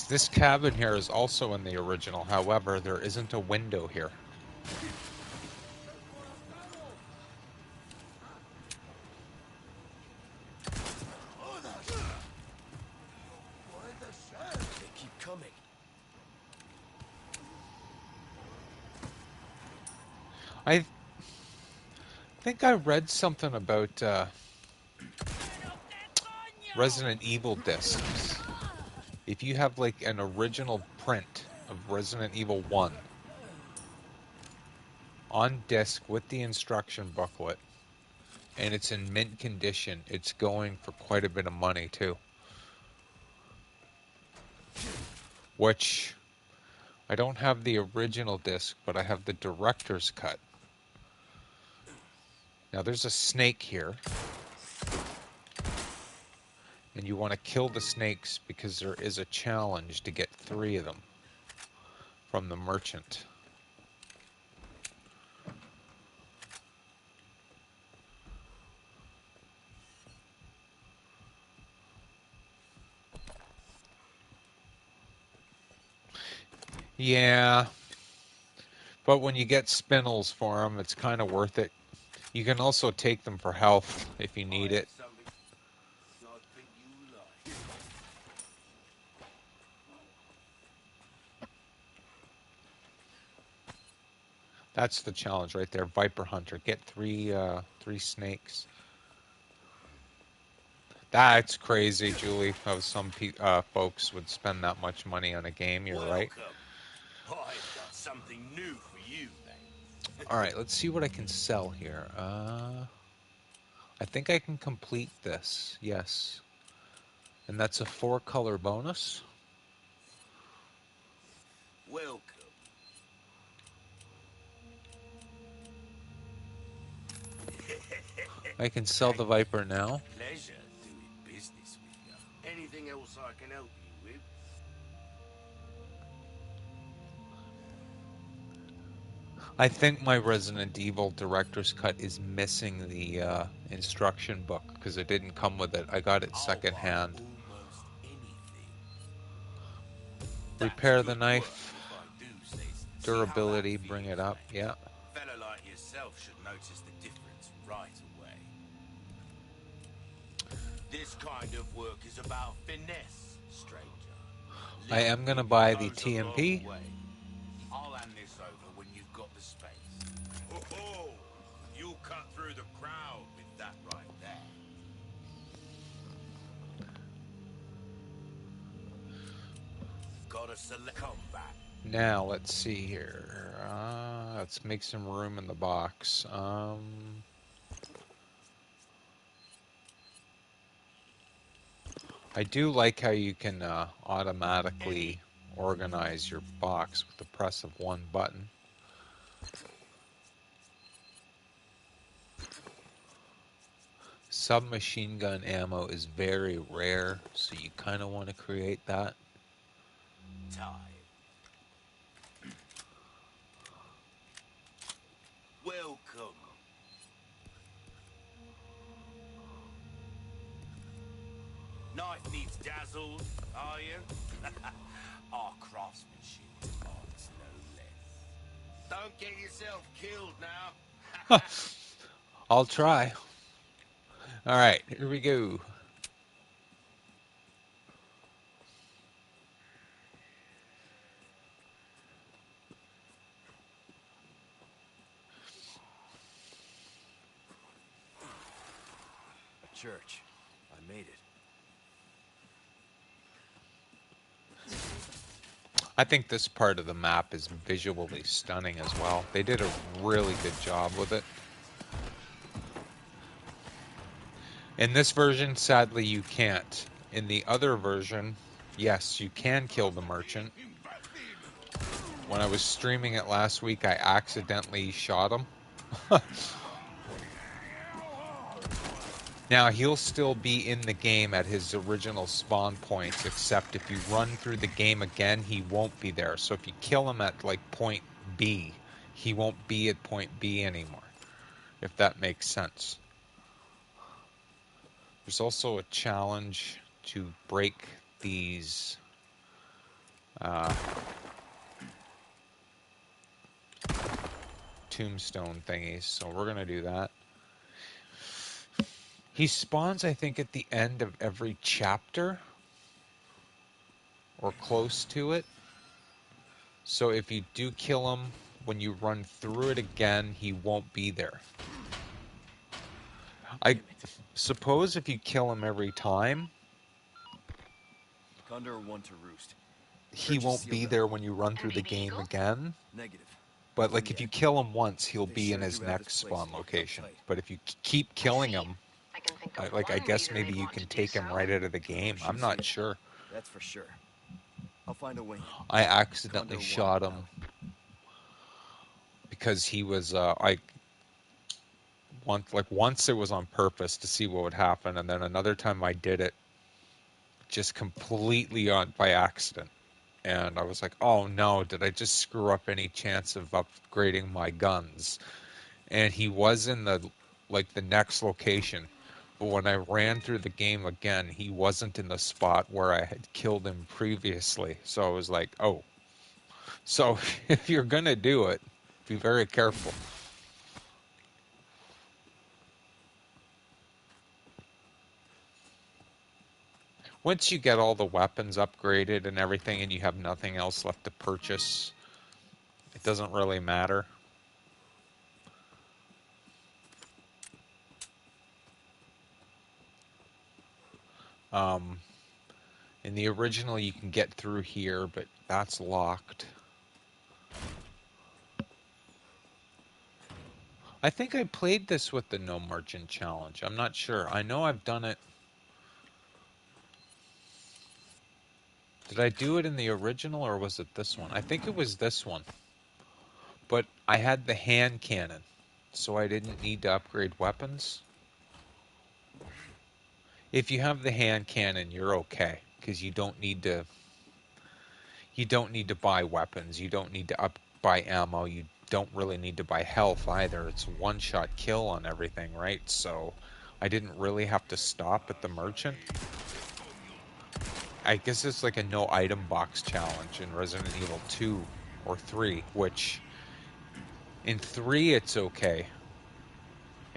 [SPEAKER 5] This cabin here is also in the original. However, there isn't a window here.
[SPEAKER 1] They keep coming.
[SPEAKER 5] I think I read something about Resident Evil discs. If you have like an original print of Resident Evil 1 on disc with the instruction booklet and it's in mint condition, it's going for quite a bit of money too. Which I don't have the original disc, but I have the director's cut. Now there's a snake here. And you want to kill the snakes because there is a challenge to get 3 of them. from the merchant. Yeah, but when you get spinels for them, it's kind of worth it. You can also take them for health if you need it. That's the challenge right there. Viper Hunter. Get three snakes. That's crazy, Julie, how some folks would spend that much money on a game. You're right.
[SPEAKER 2] I've got something new for you, mate.
[SPEAKER 5] All right, let's see what I can sell here. I think I can complete this. Yes. And that's a 4-color bonus.
[SPEAKER 2] Welcome.
[SPEAKER 5] I can sell the Viper now.
[SPEAKER 2] Pleasure doing business with you. Anything else I can help you with?
[SPEAKER 5] I think my Resident Evil Director's Cut is missing the instruction book because it didn't come with it. I got it secondhand.
[SPEAKER 2] Almost anything.
[SPEAKER 5] Repair the
[SPEAKER 2] That's good
[SPEAKER 5] knife.
[SPEAKER 2] work, if I do say so.
[SPEAKER 5] Durability,
[SPEAKER 2] See how that
[SPEAKER 5] bring it
[SPEAKER 2] feels,
[SPEAKER 5] up.
[SPEAKER 2] mate?
[SPEAKER 5] Yeah.
[SPEAKER 2] A fella like yourself should notice the difference right away. This kind of work is about finesse, stranger.
[SPEAKER 5] I am going to
[SPEAKER 2] Little
[SPEAKER 5] buy the
[SPEAKER 2] goes a long
[SPEAKER 5] TMP.
[SPEAKER 2] way. I'll hand this over when you've got the space. Oh, you'll cut through the crowd with that right there. Gotta select combat.
[SPEAKER 5] Now, let's see here. Let's make some room in the box. I do like how you can automatically organize your box with the press of one button. Submachine gun ammo is very rare, so you kind of want to create that.
[SPEAKER 2] Time. Welcome. Knife needs dazzled, are you? Our craftsmanship demands no less. Don't get yourself killed now.
[SPEAKER 5] I'll try. All right, here we go.
[SPEAKER 1] A church. I made it.
[SPEAKER 5] I think this part of the map is visually stunning as well. They did a really good job with it. In this version, sadly, you can't. In the other version, yes, you can kill the merchant. When I was streaming it last week, I accidentally shot him. Now, he'll still be in the game at his original spawn points, except if you run through the game again, he won't be there. So if you kill him at, like, point B, he won't be at point B anymore, if that makes sense. There's also a challenge to break these tombstone thingies, so we're going to do that. He spawns, I think, at the end of every chapter, or close to it. So if you do kill him, when you run through it again, he won't be there. I suppose if you kill him every time,
[SPEAKER 1] Condor 1 to Roost.
[SPEAKER 5] he won't be there when you run through the
[SPEAKER 4] Baby
[SPEAKER 5] game
[SPEAKER 4] Eagle?
[SPEAKER 5] again.
[SPEAKER 1] Negative.
[SPEAKER 5] But like if you kill him once, he'll
[SPEAKER 1] They
[SPEAKER 5] be in
[SPEAKER 1] sure
[SPEAKER 5] his
[SPEAKER 1] do have
[SPEAKER 5] next
[SPEAKER 1] this place
[SPEAKER 5] spawn
[SPEAKER 1] locked up
[SPEAKER 5] location.
[SPEAKER 1] tight.
[SPEAKER 5] But if you keep killing
[SPEAKER 4] see.
[SPEAKER 5] him,
[SPEAKER 4] I can think of
[SPEAKER 5] I
[SPEAKER 4] one
[SPEAKER 5] guess
[SPEAKER 4] reason
[SPEAKER 5] maybe
[SPEAKER 4] they'd
[SPEAKER 5] you
[SPEAKER 4] want
[SPEAKER 5] can
[SPEAKER 4] to do
[SPEAKER 5] take him
[SPEAKER 4] so.
[SPEAKER 5] right out of the game. I'm not
[SPEAKER 1] Should see it.
[SPEAKER 5] sure.
[SPEAKER 1] That's for sure. I'll find a way.
[SPEAKER 5] I accidentally
[SPEAKER 1] Condor 1
[SPEAKER 5] shot him
[SPEAKER 1] out.
[SPEAKER 5] because he was once it was on purpose to see what would happen, and then another time I did it just completely by accident, and I was like, oh no, did I just screw up any chance of upgrading my guns? And he was in the next location. But when I ran through the game again, he wasn't in the spot where I had killed him previously. So I was like, oh. So if you're going to do it, be very careful. Once you get all the weapons upgraded and everything and you have nothing else left to purchase, it doesn't really matter. In the original, you can get through here, but that's locked. I think I played this with the No Margin Challenge. I'm not sure. I know I've done it. Did I do it in the original, or was it this one? I think it was this one. But I had the hand cannon, so I didn't need to upgrade weapons. If you have the hand cannon, you're okay, because you don't need to buy weapons. You don't need to buy ammo. You don't really need to buy health either. It's one-shot kill on everything, right? So I didn't really have to stop at the merchant. I guess it's like a no item box challenge in Resident Evil 2 or 3, which in 3 it's okay.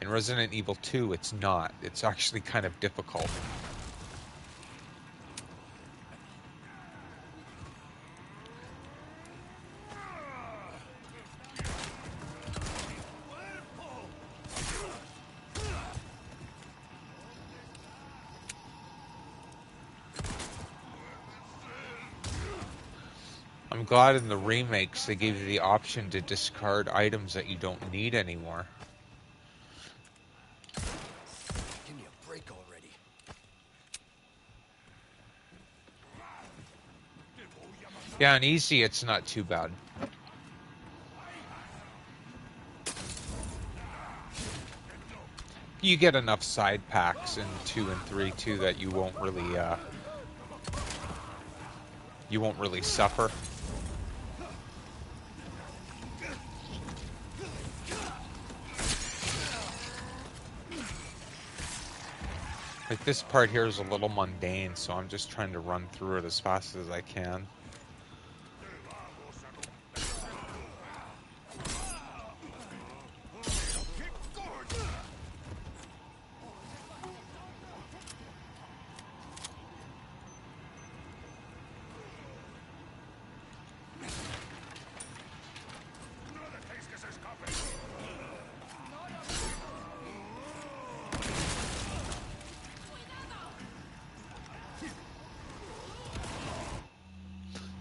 [SPEAKER 5] In Resident Evil 2 it's not. It's actually kind of difficult. I'm glad in the remakes they gave you the option to discard items that you don't need anymore.
[SPEAKER 1] Give me a break already.
[SPEAKER 5] Yeah, on easy it's not too bad. You get enough side packs in 2 and 3 too that you won't really suffer. Like this part here is a little mundane, so I'm just trying to run through it as fast as I can.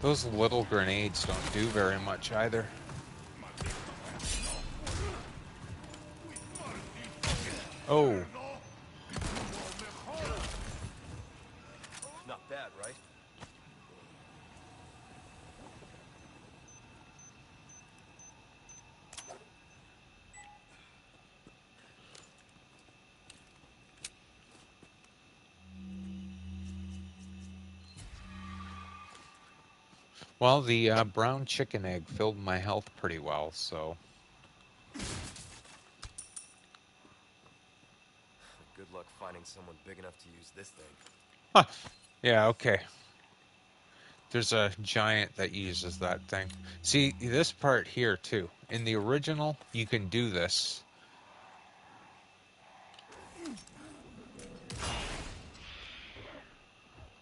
[SPEAKER 5] Those little grenades don't do very much either. Oh.
[SPEAKER 1] Not bad, right?
[SPEAKER 5] Well, the brown chicken egg filled my health pretty well, so...
[SPEAKER 1] Good luck finding someone big enough to use this thing.
[SPEAKER 5] Huh. Yeah, okay. There's a giant that uses that thing. See, this part here, too. In the original, you can do this.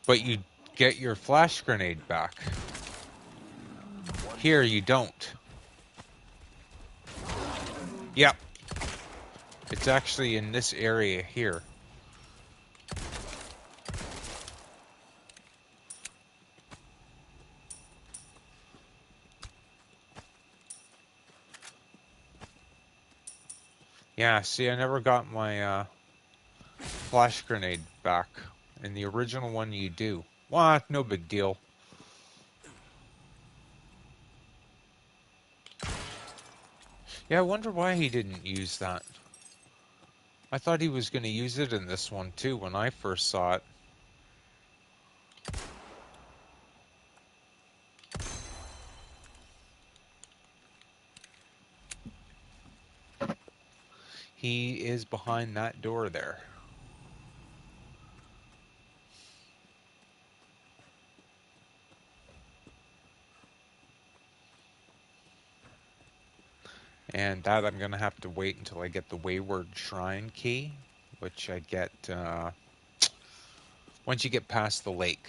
[SPEAKER 5] But you get your flash grenade back. Here, you don't. Yep. It's actually in this area here. Yeah, see, I never got my flash grenade back. In the original one, you do. What? No big deal. Yeah, I wonder why he didn't use that. I thought he was going to use it in this one, too, when I first saw it. He is behind that door there. And that I'm going to have to wait until I get the Wayward Shrine key, which I get once you get past the lake.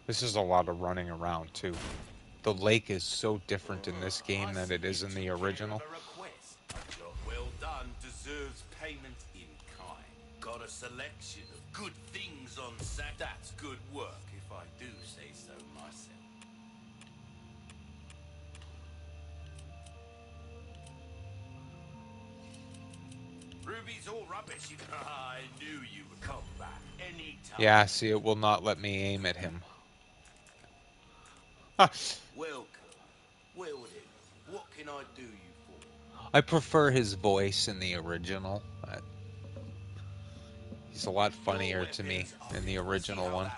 [SPEAKER 5] This is a lot of running around, too. The lake is so different in this game than it is in the original.
[SPEAKER 2] Job well done deserves payment in kind. Got a selection of good things on sack. That's good work, if I do say so myself. Ruby's all rubbish. I knew you would come back anytime.
[SPEAKER 5] Yeah, see, it will not let me aim at him.
[SPEAKER 2] Welcome. Well then, what can I do you for?
[SPEAKER 5] I prefer his voice in the original. He's a lot funnier to me in the original one.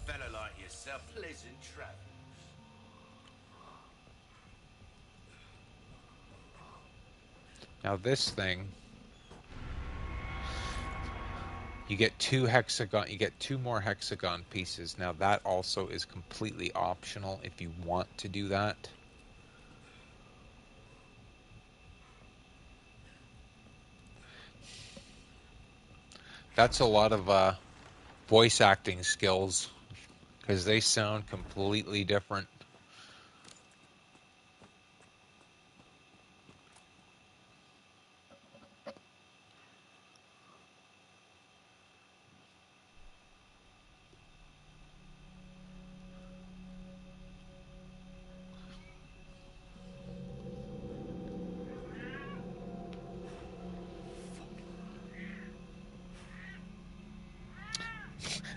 [SPEAKER 2] Fella like yourself, pleasant travels.
[SPEAKER 5] Now this thing, you get two more hexagon pieces. Now that also is completely optional if you want to do that. That's a lot of voice acting skills, because they sound completely different.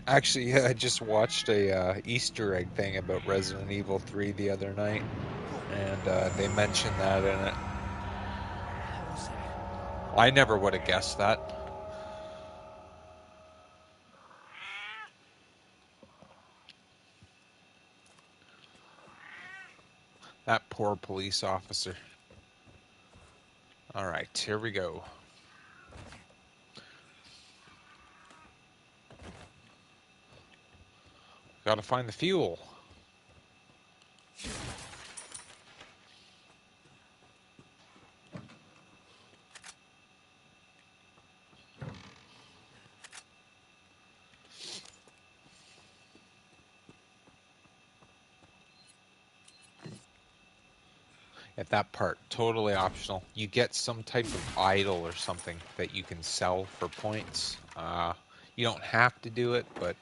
[SPEAKER 5] Actually, I just watched a Easter egg thing about Resident Evil 3 the other night, and they mentioned that in it. I never would have guessed that. That poor police officer. Alright, here we go. Gotta find the fuel. At that part, totally optional. You get some type of idol or something that you can sell for points. You don't have to do it, but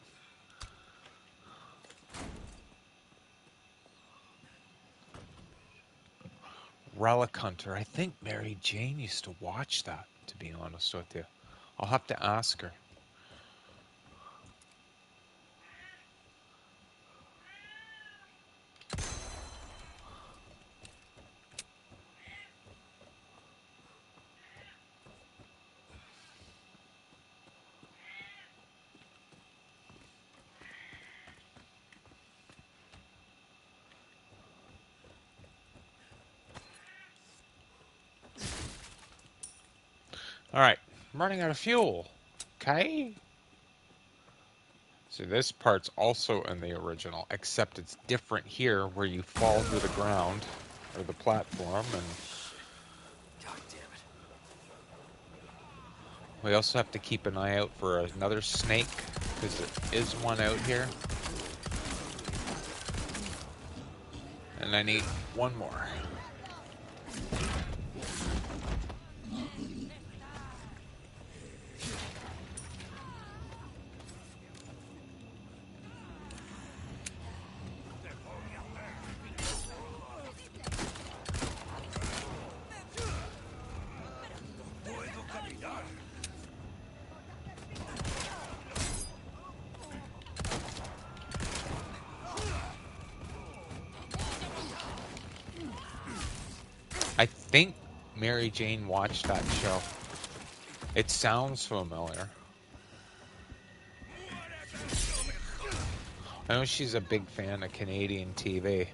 [SPEAKER 5] Relic Hunter. I think Mary Jane used to watch that, to be honest with you. I'll have to ask her. Alright, I'm running out of fuel. Okay? So this part's also in the original, except it's different here where you fall through the ground, or the platform, and
[SPEAKER 1] God damn it.
[SPEAKER 5] we also have to keep an eye out for another snake, because there is one out here. And I need one more. I think Mary Jane watched that show. It sounds familiar. I know she's a big fan of Canadian TV.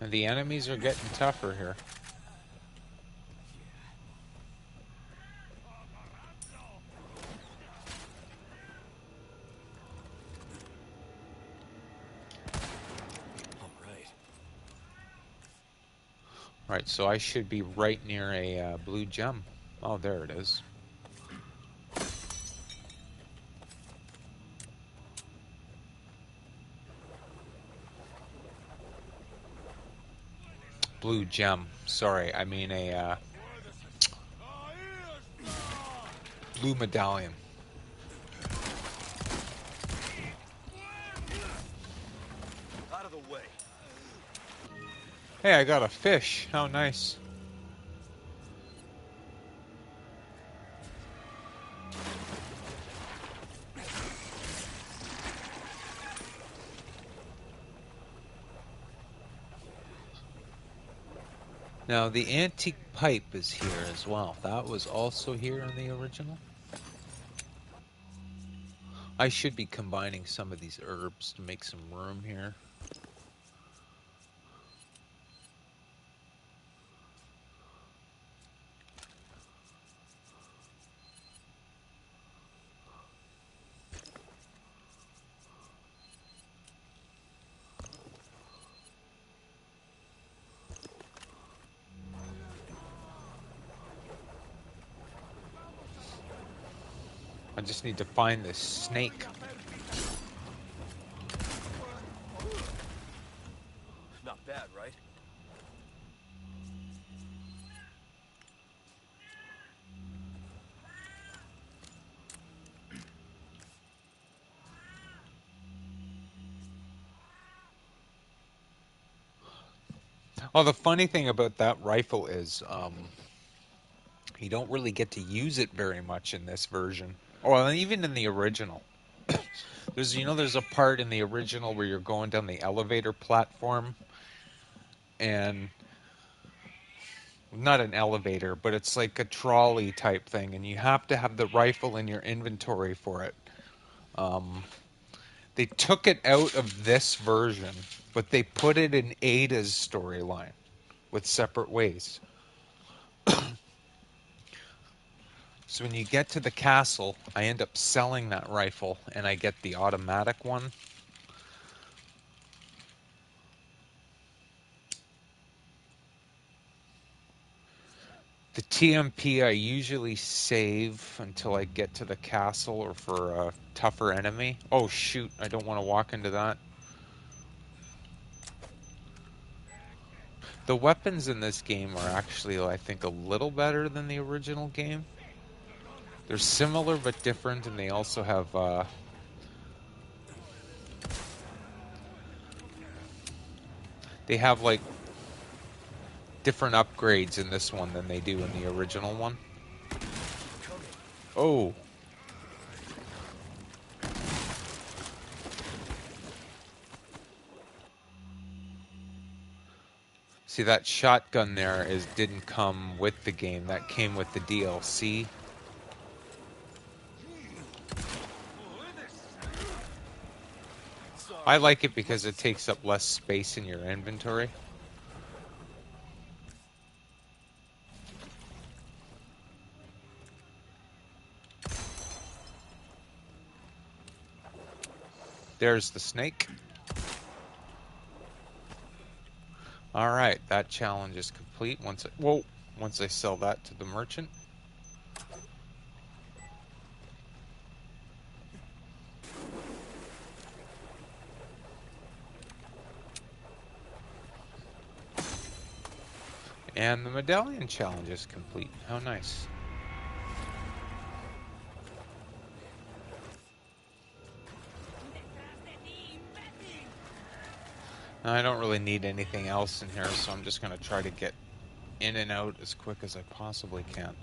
[SPEAKER 5] And the enemies are getting tougher here. Right, so I should be right near a blue gem. Oh, there it is. Blue gem. Sorry, I mean a blue medallion.
[SPEAKER 1] Out of the way.
[SPEAKER 5] Hey, I got a fish. How nice. Now, the antique pipe is here as well. That was also here in the original. I should be combining some of these herbs to make some room here. I just need to find this snake.
[SPEAKER 1] Not bad, right?
[SPEAKER 5] Oh, the funny thing about that rifle is you don't really get to use it very much in this version. Or even in the original. There's a part in the original where you're going down the elevator platform and not an elevator, but it's like a trolley type thing, and you have to have the rifle in your inventory for it. They took it out of this version, but they put it in Ada's storyline with separate ways. So when you get to the castle, I end up selling that rifle, and I get the automatic one. The TMP I usually save until I get to the castle or for a tougher enemy. Oh shoot, I don't want to walk into that. The weapons in this game are actually, I think, a little better than the original game. They're similar but different, and they also have like different upgrades in this one than they do in the original one. Oh. See, that shotgun there didn't come with the game. That came with the DLC. I like it because it takes up less space in your inventory. There's the snake. All right, that challenge is complete. Once I sell that to the merchant. And the medallion challenge is complete. How nice. Now, I don't really need anything else in here, so I'm just going to try to get in and out as quick as I possibly can.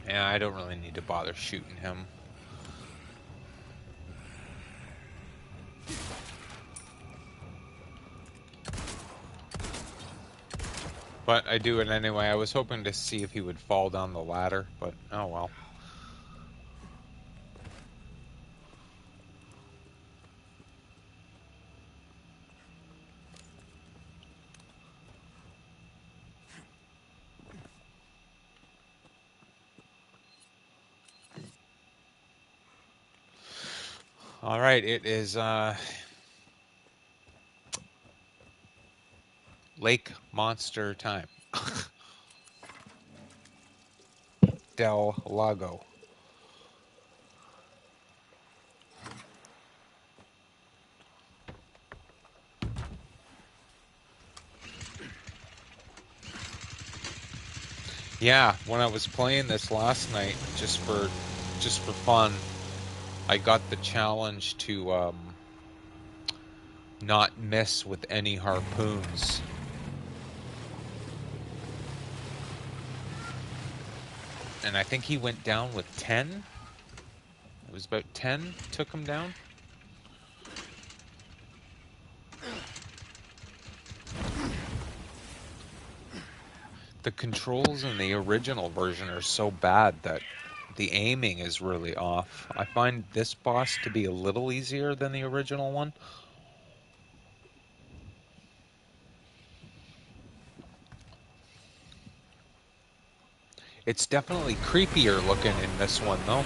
[SPEAKER 5] Yeah, I don't really need to bother shooting him. But I do it anyway. I was hoping to see if he would fall down the ladder, but oh well. All right, it is lake monster time. Del Lago. Yeah, when I was playing this last night, just for fun, I got the challenge to not miss with any harpoons. And I think he went down with 10. It was about 10 took him down. The controls in the original version are so bad that the aiming is really off. I find this boss to be a little easier than the original one. It's definitely creepier looking in this one, though.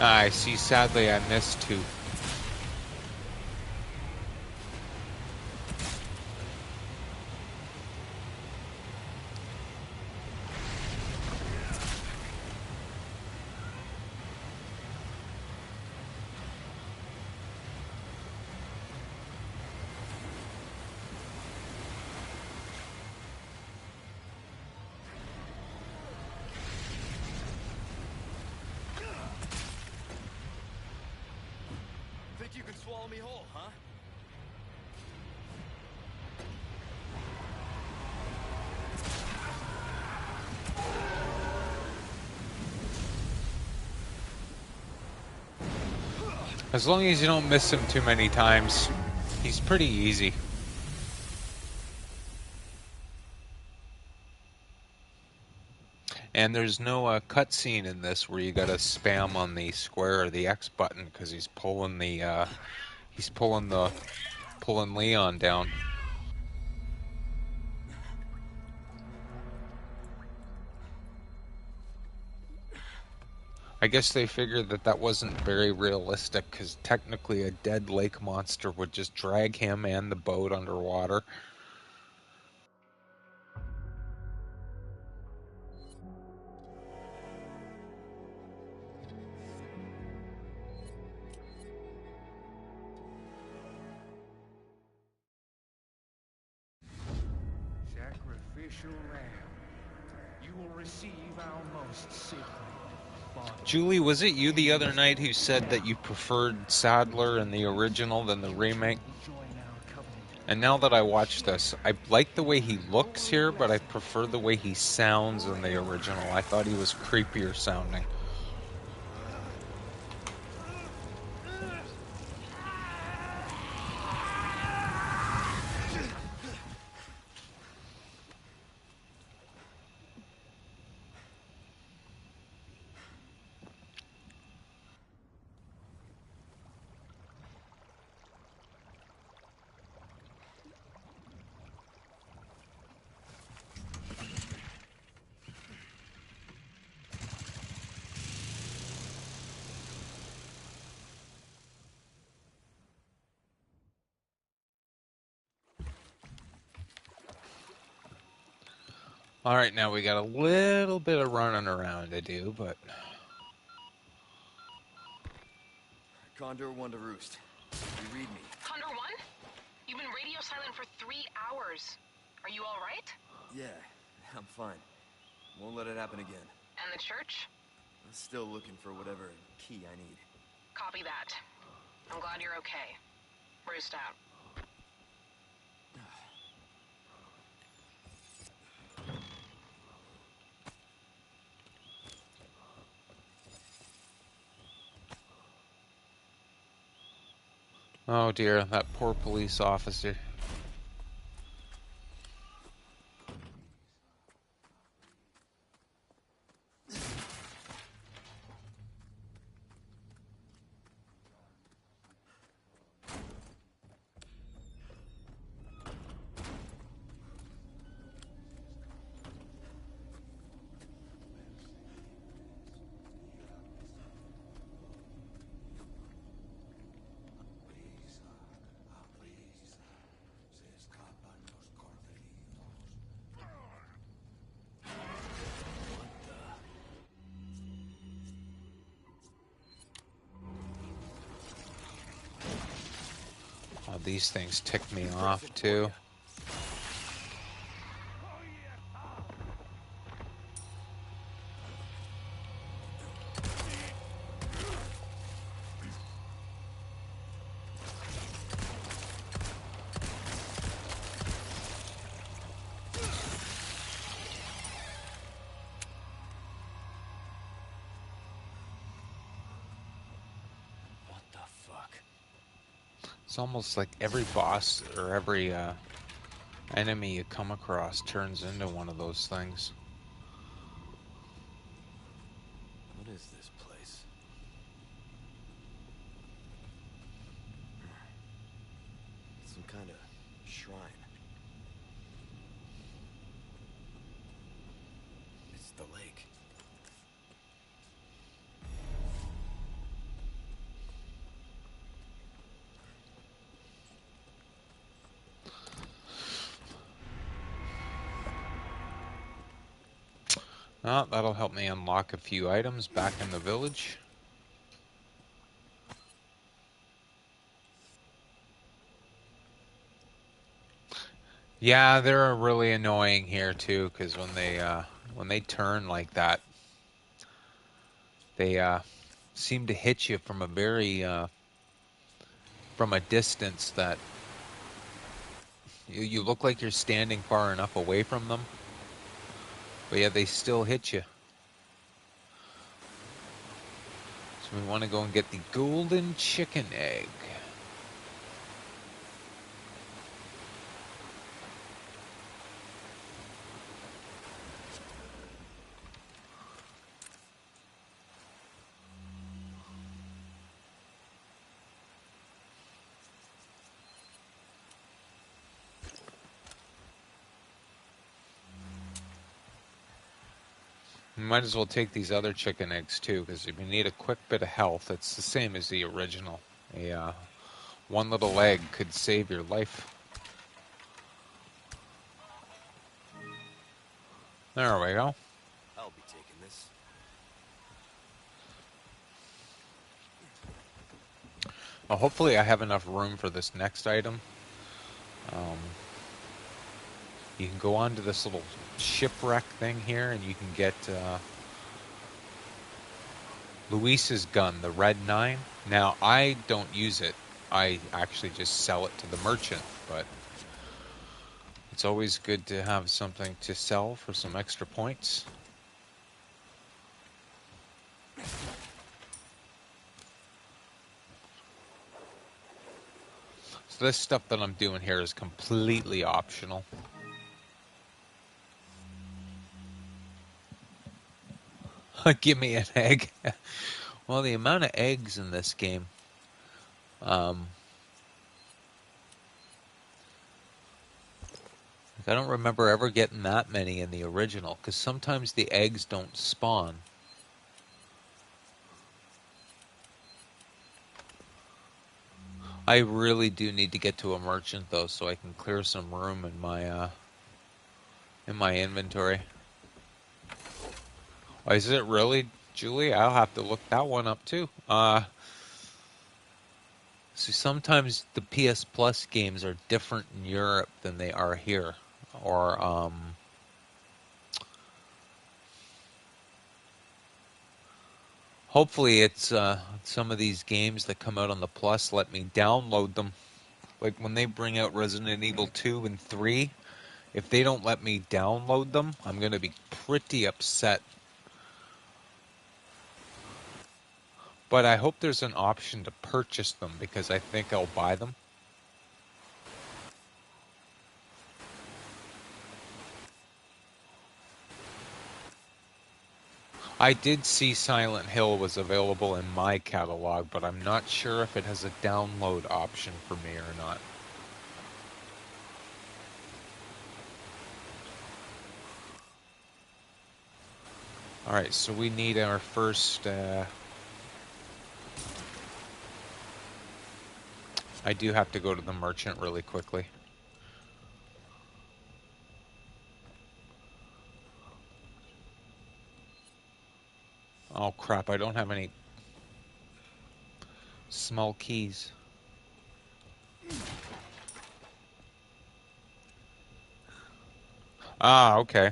[SPEAKER 5] I see, sadly, I missed 2.
[SPEAKER 2] Think you can swallow me whole, huh?
[SPEAKER 5] As long as you don't miss him too many times, he's pretty easy. And there's no cutscene in this where you gotta spam on the square or the X button because he's pulling Leon down. I guess they figured that wasn't very realistic because technically a dead lake monster would just drag him and the boat underwater.
[SPEAKER 6] Sacrificial lamb, you will receive our most sacred body.
[SPEAKER 5] Julie, was it you the other night who said that you preferred Sadler in the original than the remake? And now that I watch this, I like the way he looks here, but I prefer the way he sounds in the original. I thought he was creepier sounding. Alright, now we got a little bit of running around to do, but...
[SPEAKER 1] Condor 1 to Roost. You read me.
[SPEAKER 4] Condor 1? You've been radio silent for 3 hours. Are you all right?
[SPEAKER 1] Yeah, I'm fine. Won't let it happen again.
[SPEAKER 4] And the church?
[SPEAKER 1] I'm still looking for whatever key I need.
[SPEAKER 4] Copy that. I'm glad you're okay. Roost out.
[SPEAKER 5] Oh dear, that poor police officer. Oh, these things tick me off too.
[SPEAKER 1] What the fuck?
[SPEAKER 5] It's almost like every boss or every enemy you come across turns into one of those things.
[SPEAKER 1] What is this place? Some kind of shrine. It's the lake.
[SPEAKER 5] Oh, that'll help me unlock a few items back in the village. Yeah, they're really annoying here too, because when they turn like that, they seem to hit you from a very from a distance that you look like you're standing far enough away from them, but yeah, they still hit you. So we want to go and get the golden chicken egg. You might as well take these other chicken eggs too, because if you need a quick bit of health, it's the same as the original. One little egg could save your life. There we go.
[SPEAKER 1] I'll be taking this.
[SPEAKER 5] Well, hopefully I have enough room for this next item. You can go on to this little shipwreck thing here, and you can get Luis's gun, the Red 9. Now, I don't use it. I actually just sell it to the merchant, but it's always good to have something to sell for some extra points. So this stuff that I'm doing here is completely optional. Give me an egg. Well, the amount of eggs in this game, I don't remember ever getting that many in the original, because sometimes the eggs don't spawn. I really do need to get to a merchant though, so I can clear some room in my inventory. Oh, is it really, Julie? I'll have to look that one up too. See, sometimes the PS Plus games are different in Europe than they are here. Or, hopefully it's some of these games that come out on the Plus let me download them. Like when they bring out Resident Evil 2 and 3, if they don't let me download them, I'm going to be pretty upset. But I hope there's an option to purchase them because I think I'll buy them. I did see Silent Hill was available in my catalog, but I'm not sure if it has a download option for me or not. Alright, so we need our first... I do have to go to the merchant really quickly. Oh crap, I don't have any small keys. Ah, okay.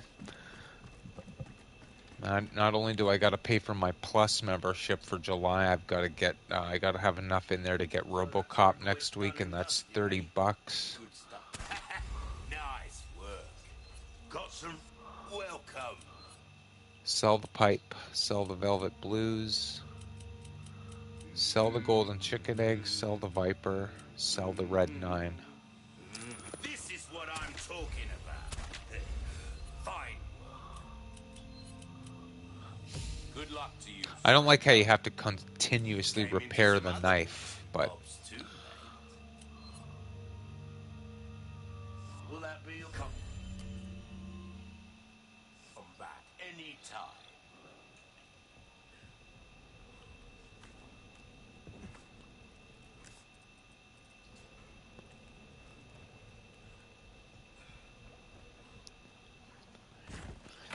[SPEAKER 5] Not only do I got to pay for my Plus membership for July, I've got to get I got to have enough in there to get RoboCop next week, and that's $30.
[SPEAKER 2] Good stuff. Nice work. Got some welcome.
[SPEAKER 5] Sell the pipe, sell the Velvet Blues, sell the golden chicken eggs, sell the Viper, sell the Red 9.
[SPEAKER 2] This is what I'm talking about. Fine. Good luck to you.
[SPEAKER 5] I don't like how you have to continuously repair the knife, but...
[SPEAKER 2] Will that be your come back any time?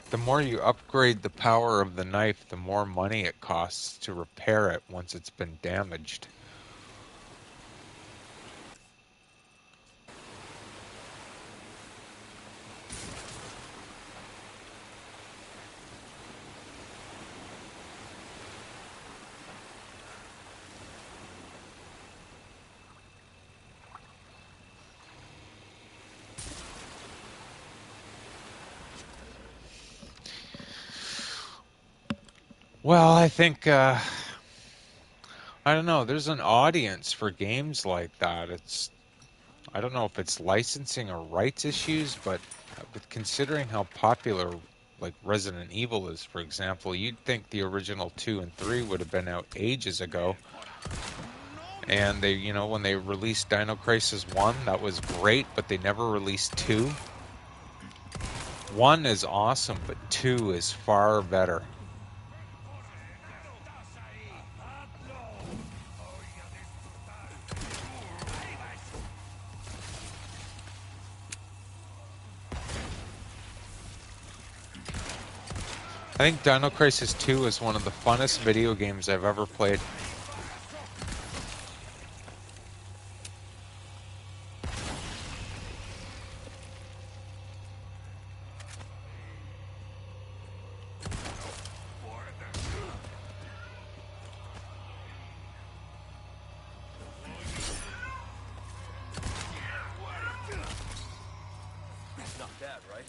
[SPEAKER 5] The more you upgrade the power of the knife, the more money it costs to repair it once it's been damaged. Well, I think, I don't know, there's an audience for games like that. I don't know if it's licensing or rights issues, but considering how popular, like, Resident Evil is, for example, you'd think the original 2 and 3 would have been out ages ago. And they, when they released Dino Crisis 1, that was great, but they never released 2. 1 is awesome, but 2 is far better. I think Dino Crisis 2 is one of the funnest video games I've ever played.
[SPEAKER 2] Not bad, right?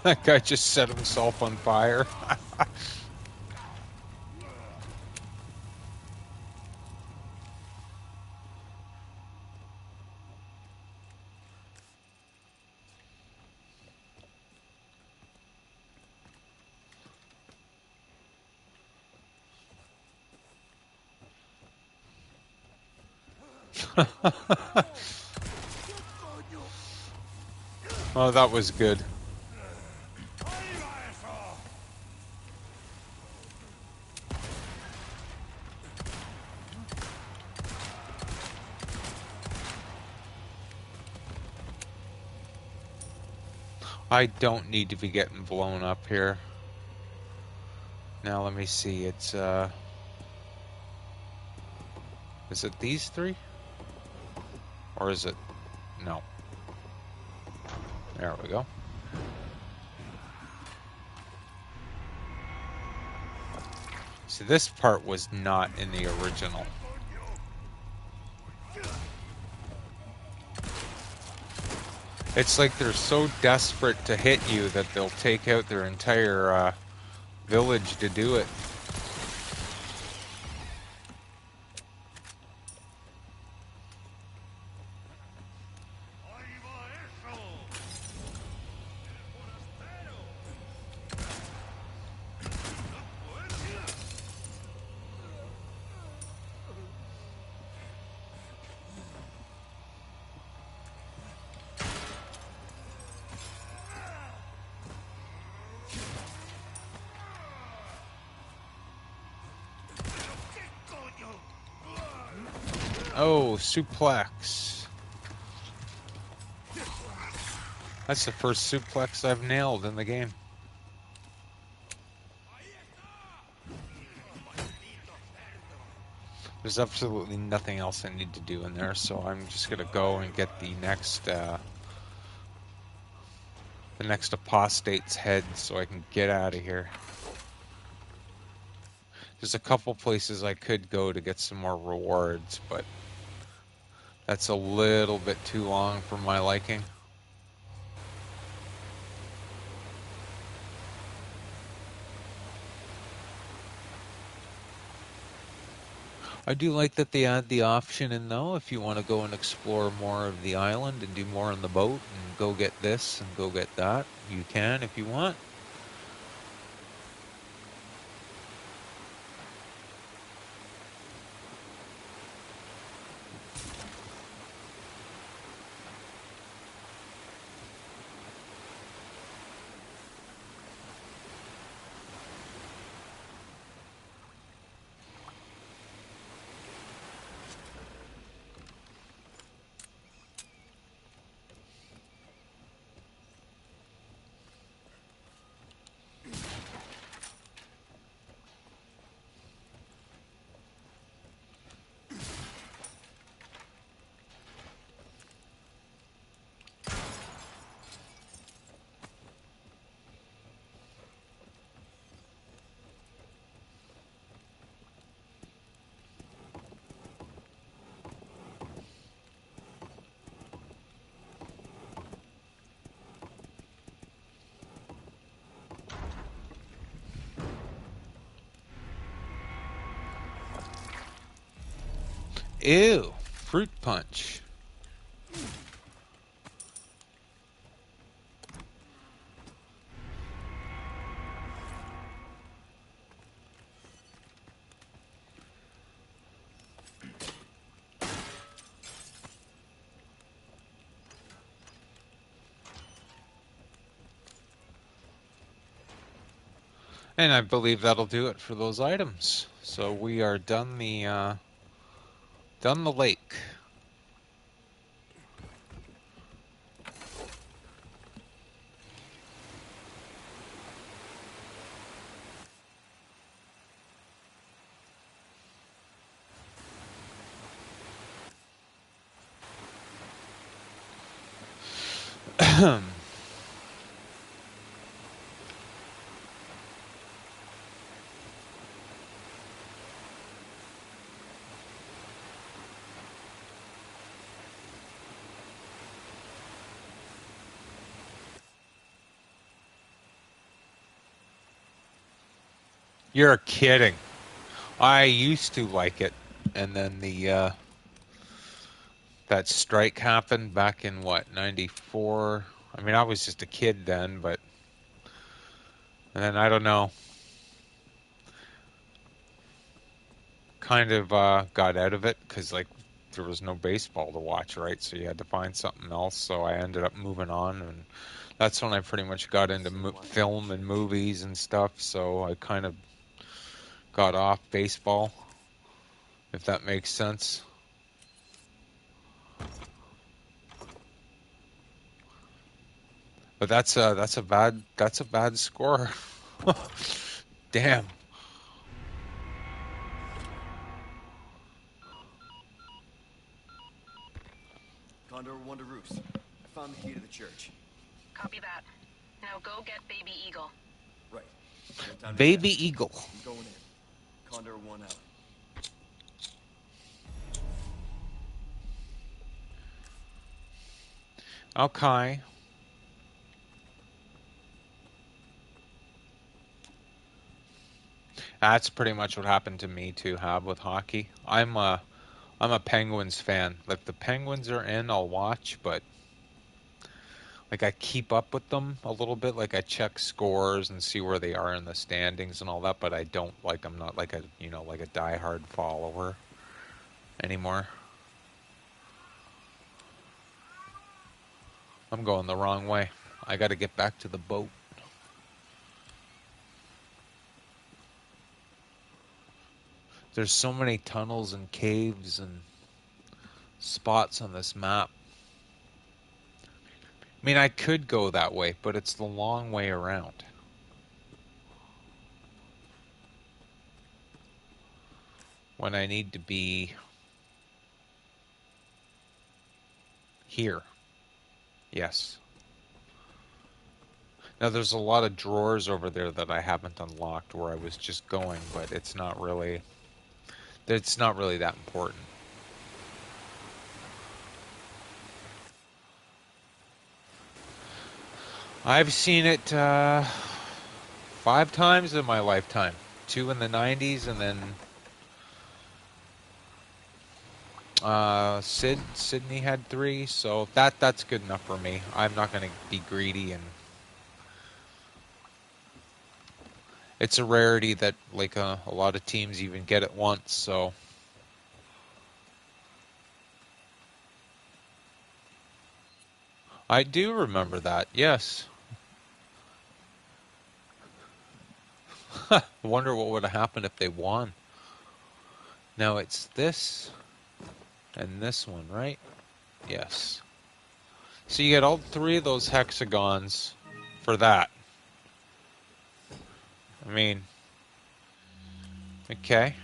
[SPEAKER 5] That guy just set himself on fire. Oh, that was good. I don't need to be getting blown up here. Now let me see, it's, is it these three? Or is it, no. There we go. See, this part was not in the original. It's like they're so desperate to hit you that they'll take out their entire village to do it. Oh, suplex. That's the first suplex I've nailed in the game. There's absolutely nothing else I need to do in there, so I'm just gonna go and get the next apostate's head so I can get out of here. There's a couple places I could go to get some more rewards, but that's a little bit too long for my liking. I do like that they add the option in, though, if you want to go and explore more of the island and do more on the boat and go get this and go get that. You can if you want. Ew, fruit punch. And I believe that'll do it for those items. So we are done the lake. You're kidding. I used to like it, and then the that strike happened back in what, 94? I mean, I was just a kid then, but and then I don't know. Kind of got out of it because like there was no baseball to watch, right? So you had to find something else. So I ended up moving on, and that's when I pretty much got into film and movies and stuff. So I kind of got off baseball, if that makes sense. But that's a bad score. Damn.
[SPEAKER 1] Condor 1 to Roost. I found the key to the church.
[SPEAKER 4] Copy that. Now go get Baby Eagle.
[SPEAKER 1] Right. No time to
[SPEAKER 5] Baby
[SPEAKER 1] check.
[SPEAKER 5] Eagle.
[SPEAKER 1] I'm going in. Condor 1 out.
[SPEAKER 5] Okay. That's pretty much what happened to me too, Hab, with hockey. I'm a Penguins fan. If the Penguins are in, I'll watch, but like I keep up with them a little bit. Like I check scores and see where they are in the standings and all that, but I don't like I'm not like a like a diehard follower anymore. I'm going the wrong way. I got to get back to the boat. There's so many tunnels and caves and spots on this map. I mean, I could go that way, but it's the long way around. When I need to be here. Yes. Now, there's a lot of drawers over there that I haven't unlocked where I was just going, but it's not really that important. I've seen it 5 times in my lifetime. 2 in the 90s, and then Sydney had 3, so that's good enough for me. I'm not going to be greedy, and it's a rarity that like a lot of teams even get it once, so I do remember that. Yes. Wonder what would have happened if they won. Now it's this and this one, right? Yes. So you get all 3 of those hexagons for that. I mean, okay.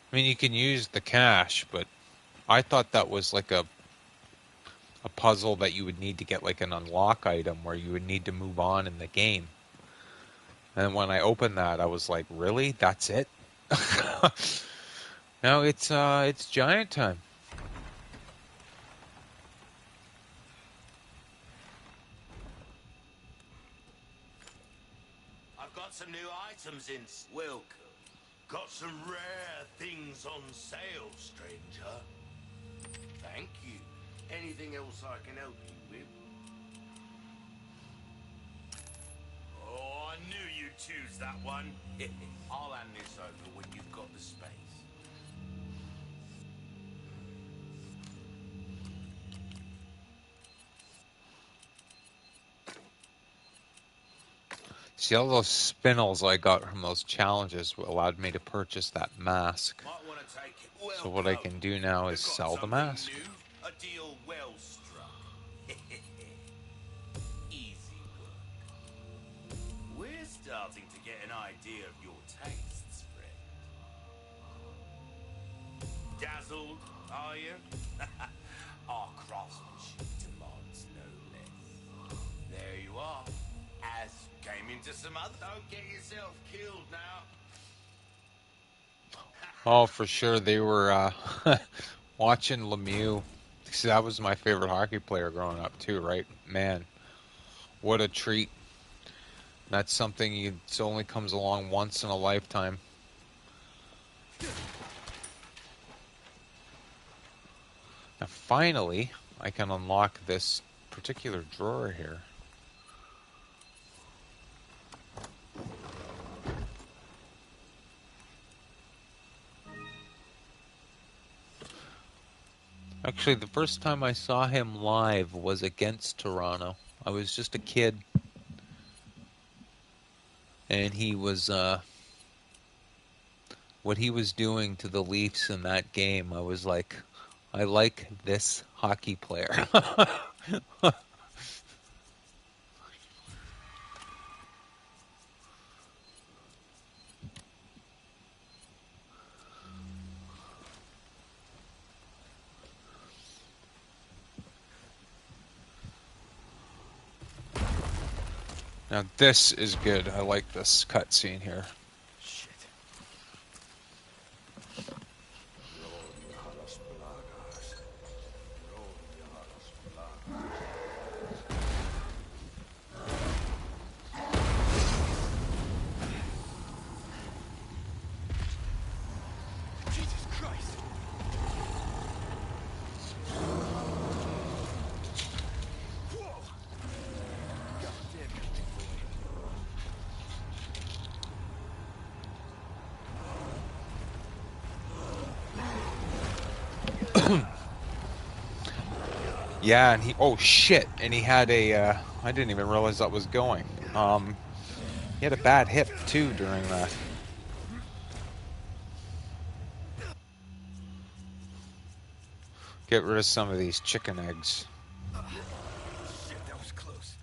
[SPEAKER 5] I mean, you can use the cash, but I thought that was like a puzzle that you would need to get like an unlock item where you would need to move on in the game. And when I opened that, I was like, really? That's it? No, it's giant time.
[SPEAKER 2] I've got some new items in. Welcome. Got some rare things on sale, stranger. Thank you. Anything else I can help you with? Oh, I knew you'd choose that one. I'll hand this over when you've got the space.
[SPEAKER 5] See, all those spinels I got from those challenges allowed me to purchase that mask.
[SPEAKER 2] Might want to take it.
[SPEAKER 5] So what I can do now is sell the mask.
[SPEAKER 2] New, a deal well struck. Easy work. We're starting to get an idea of your tastes, friend. Dazzled, are you? Our craftsmanship demands no less. There you are. As came into some other. Don't get yourself killed now.
[SPEAKER 5] Oh, for sure. They were watching Lemieux. See, that was my favorite hockey player growing up too, right? Man, what a treat. That's something it only comes along once in a lifetime. Now, finally, I can unlock this particular drawer here. Actually, the first time I saw him live was against Toronto. I was just a kid. And he was what he was doing to the Leafs in that game, I was like, I like this hockey player. Now this is good. I like this cutscene here.
[SPEAKER 1] Shit.
[SPEAKER 2] Jesus Christ! Whoa! Goddamn you, big boy.
[SPEAKER 5] Yeah, and oh shit, and he had a, I didn't even realize that was going. He had a bad hip too during that. Get rid of some of these chicken eggs.
[SPEAKER 2] Shit, that was close.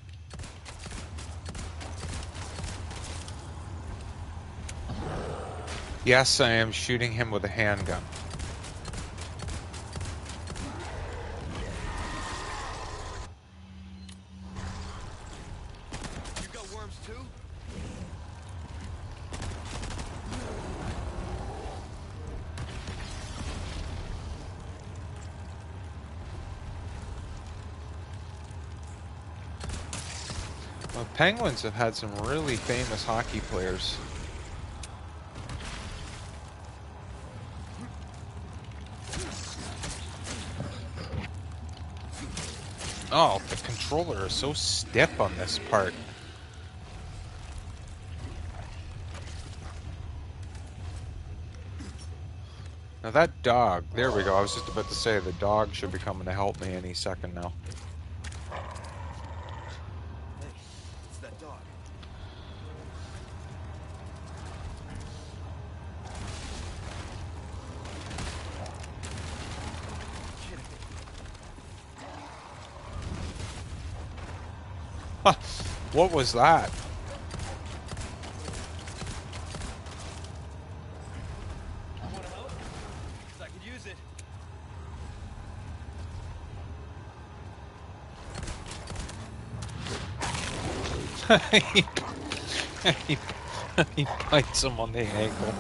[SPEAKER 5] Yes, I am shooting him with a handgun.
[SPEAKER 2] You got worms too?
[SPEAKER 5] Well, Penguins have had some really famous hockey players. Oh, the controller is so stiff on this part. Now that dog, there we go. I was just about to say the dog should be coming to help me any second now.
[SPEAKER 2] Hey, it's that dog. Kidding me.
[SPEAKER 5] Huh, what was that?
[SPEAKER 2] You wanna help? 'Cause I could use it.
[SPEAKER 5] he, he bites him on the ankle.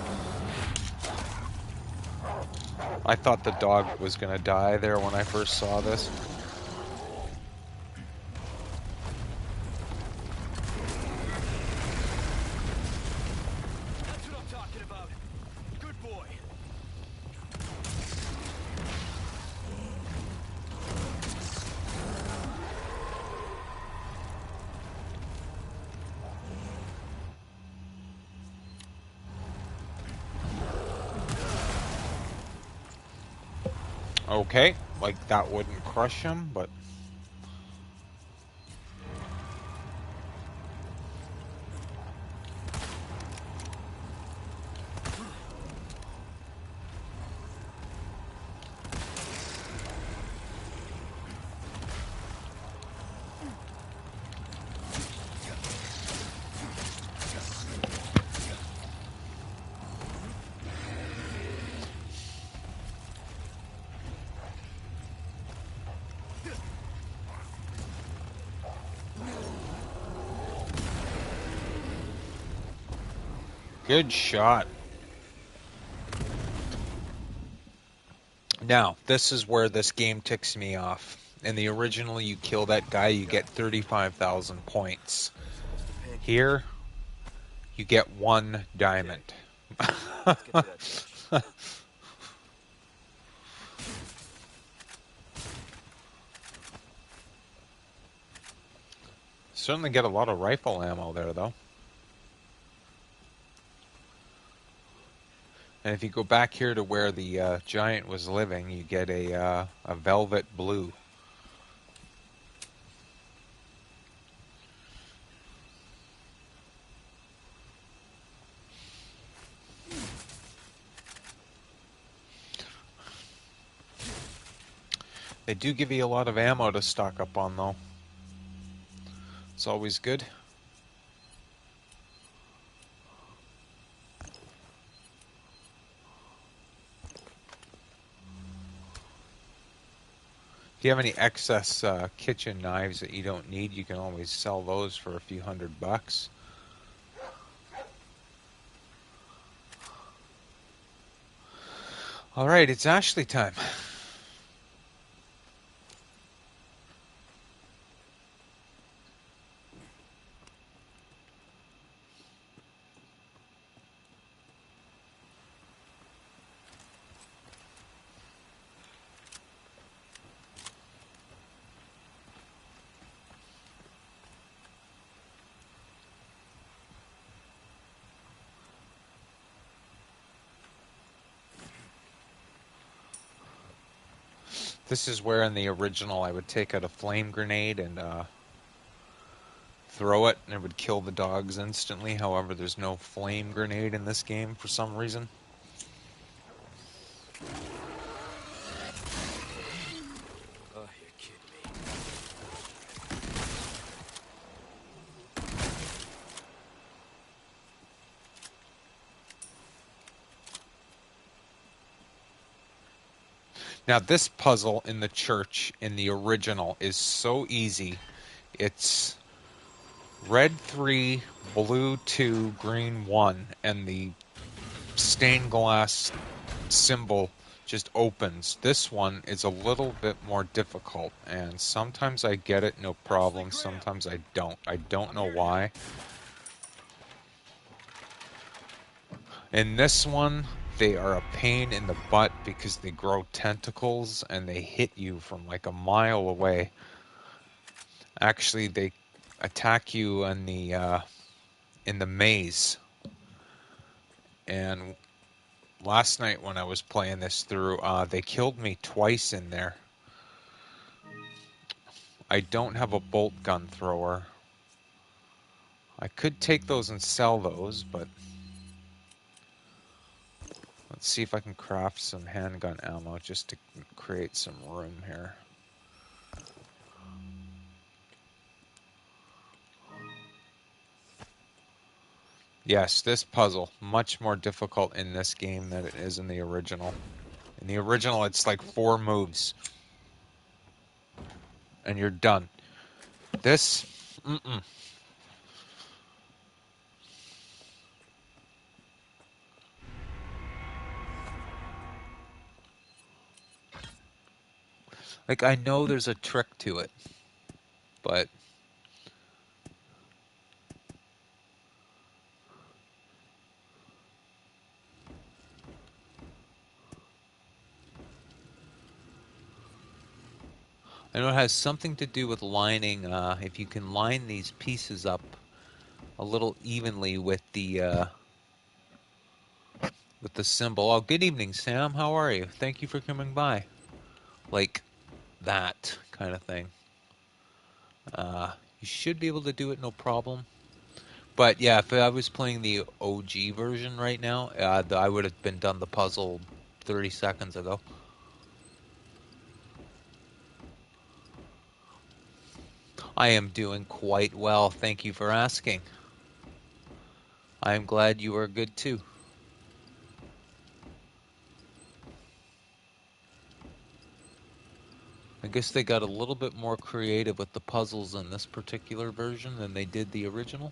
[SPEAKER 5] I thought the dog was gonna die there when I first saw this.
[SPEAKER 2] That's what I'm talking about. Good boy.
[SPEAKER 5] Okay, like that wouldn't crush him, but... Good shot. Now, this is where this game ticks me off. In the original, you kill that guy, you get 35,000 points. Here, you get 1 diamond.
[SPEAKER 2] Let's get to that bitch.
[SPEAKER 5] Certainly get a lot of rifle ammo there, though. And if you go back here to where the giant was living, you get a velvet blue. They do give you a lot of ammo to stock up on, though. It's always good. If you have any excess kitchen knives that you don't need, you can always sell those for a few $100. All right, it's Ashley time. This is where in the original I would take out a flame grenade and throw it, and it would kill the dogs instantly. However, there's no flame grenade in this game for some reason.
[SPEAKER 1] Oh, you're kidding me.
[SPEAKER 5] Now, this puzzle in the church in the original is so easy. It's red 3, blue 2, green 1, and the stained glass symbol just opens. This one is a little bit more difficult, and sometimes I get it, no problem. Sometimes I don't. I don't know why. In this one, they are a pain in the butt because they grow tentacles and they hit you from like a mile away. Actually, they attack you in the maze. And last night when I was playing this through, they killed me twice in there. I don't have a bolt gun thrower. I could take those and sell those, but let's see if I can craft some handgun ammo just to create some room here. Yes, this puzzle, much more difficult in this game than it is in the original. In the original, it's like 4 moves, and you're done. This, Like, I know there's a trick to it, but I know it has something to do with lining. If you can line these pieces up a little evenly with the symbol. Oh, good evening, Sam. How are you? Thank you for coming by. Like that kind of thing. You should be able to do it no problem. But yeah, if I was playing the OG version right now, I would have been done the puzzle 30 seconds ago. I am doing quite well. Thank you for asking. I am glad you are good too. I guess they got a little bit more creative with the puzzles in this particular version than they did the original.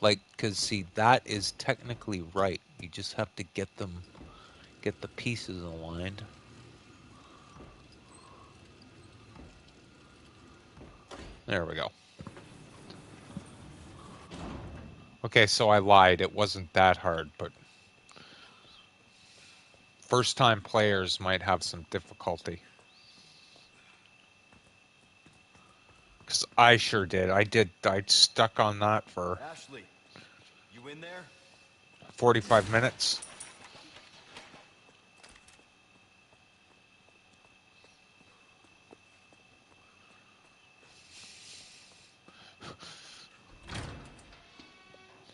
[SPEAKER 5] Like, because see, that is technically right. You just have to get the pieces aligned. There we go. Okay, so I lied. It wasn't that hard, but first-time players might have some difficulty. Because I sure did. I stuck on that for
[SPEAKER 1] Ashley, you in there?
[SPEAKER 5] 45 minutes.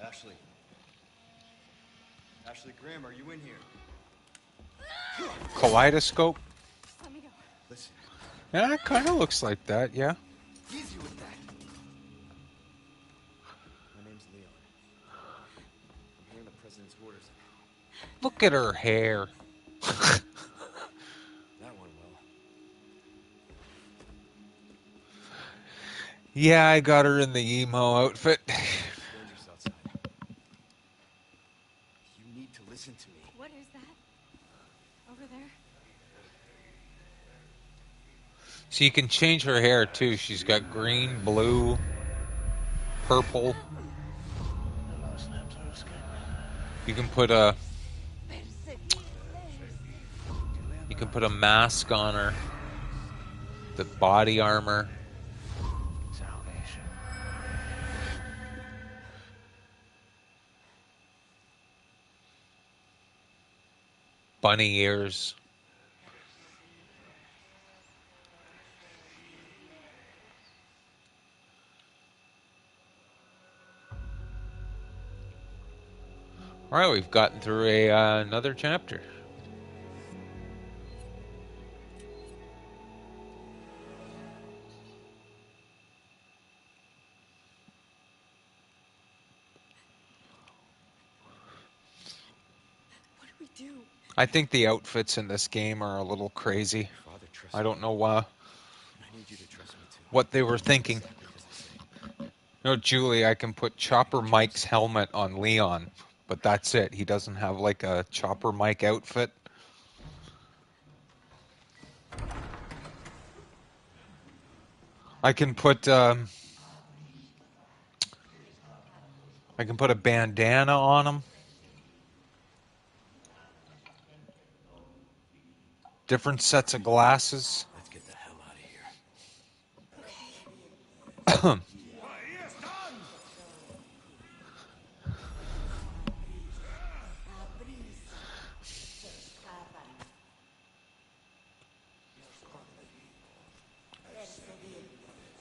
[SPEAKER 1] Ashley. Ashley Grimm, are you in here?
[SPEAKER 5] Kaleidoscope?
[SPEAKER 7] Let me go.
[SPEAKER 2] Listen,
[SPEAKER 5] Yeah, it kind of looks like that, yeah.
[SPEAKER 2] easy with that.
[SPEAKER 1] My name's Leon. I'm here on the president's orders.
[SPEAKER 5] Look at her hair.
[SPEAKER 1] That went well.
[SPEAKER 5] Yeah, I got her in the emo outfit.
[SPEAKER 1] Dangerous outside. You need to listen to me.
[SPEAKER 7] What is that? Over there?
[SPEAKER 5] So you can change her hair too. She's got green, blue, purple. You can put a mask on her. The body armor. Bunny ears. All right, we've gotten through another chapter.
[SPEAKER 7] What do we do?
[SPEAKER 5] I think the outfits in this game are a little crazy.
[SPEAKER 1] Father, trust
[SPEAKER 5] I
[SPEAKER 1] me.
[SPEAKER 5] don't know
[SPEAKER 1] I need you to trust me too.
[SPEAKER 5] what they were thinking.
[SPEAKER 1] Exactly as I say.
[SPEAKER 5] No, Julie, I can put Chopper Mike's helmet on Leon, but that's it. He doesn't have like a Chopper Mike outfit. I can put a bandana on him. Different sets of glasses.
[SPEAKER 2] Let's get the hell out of here.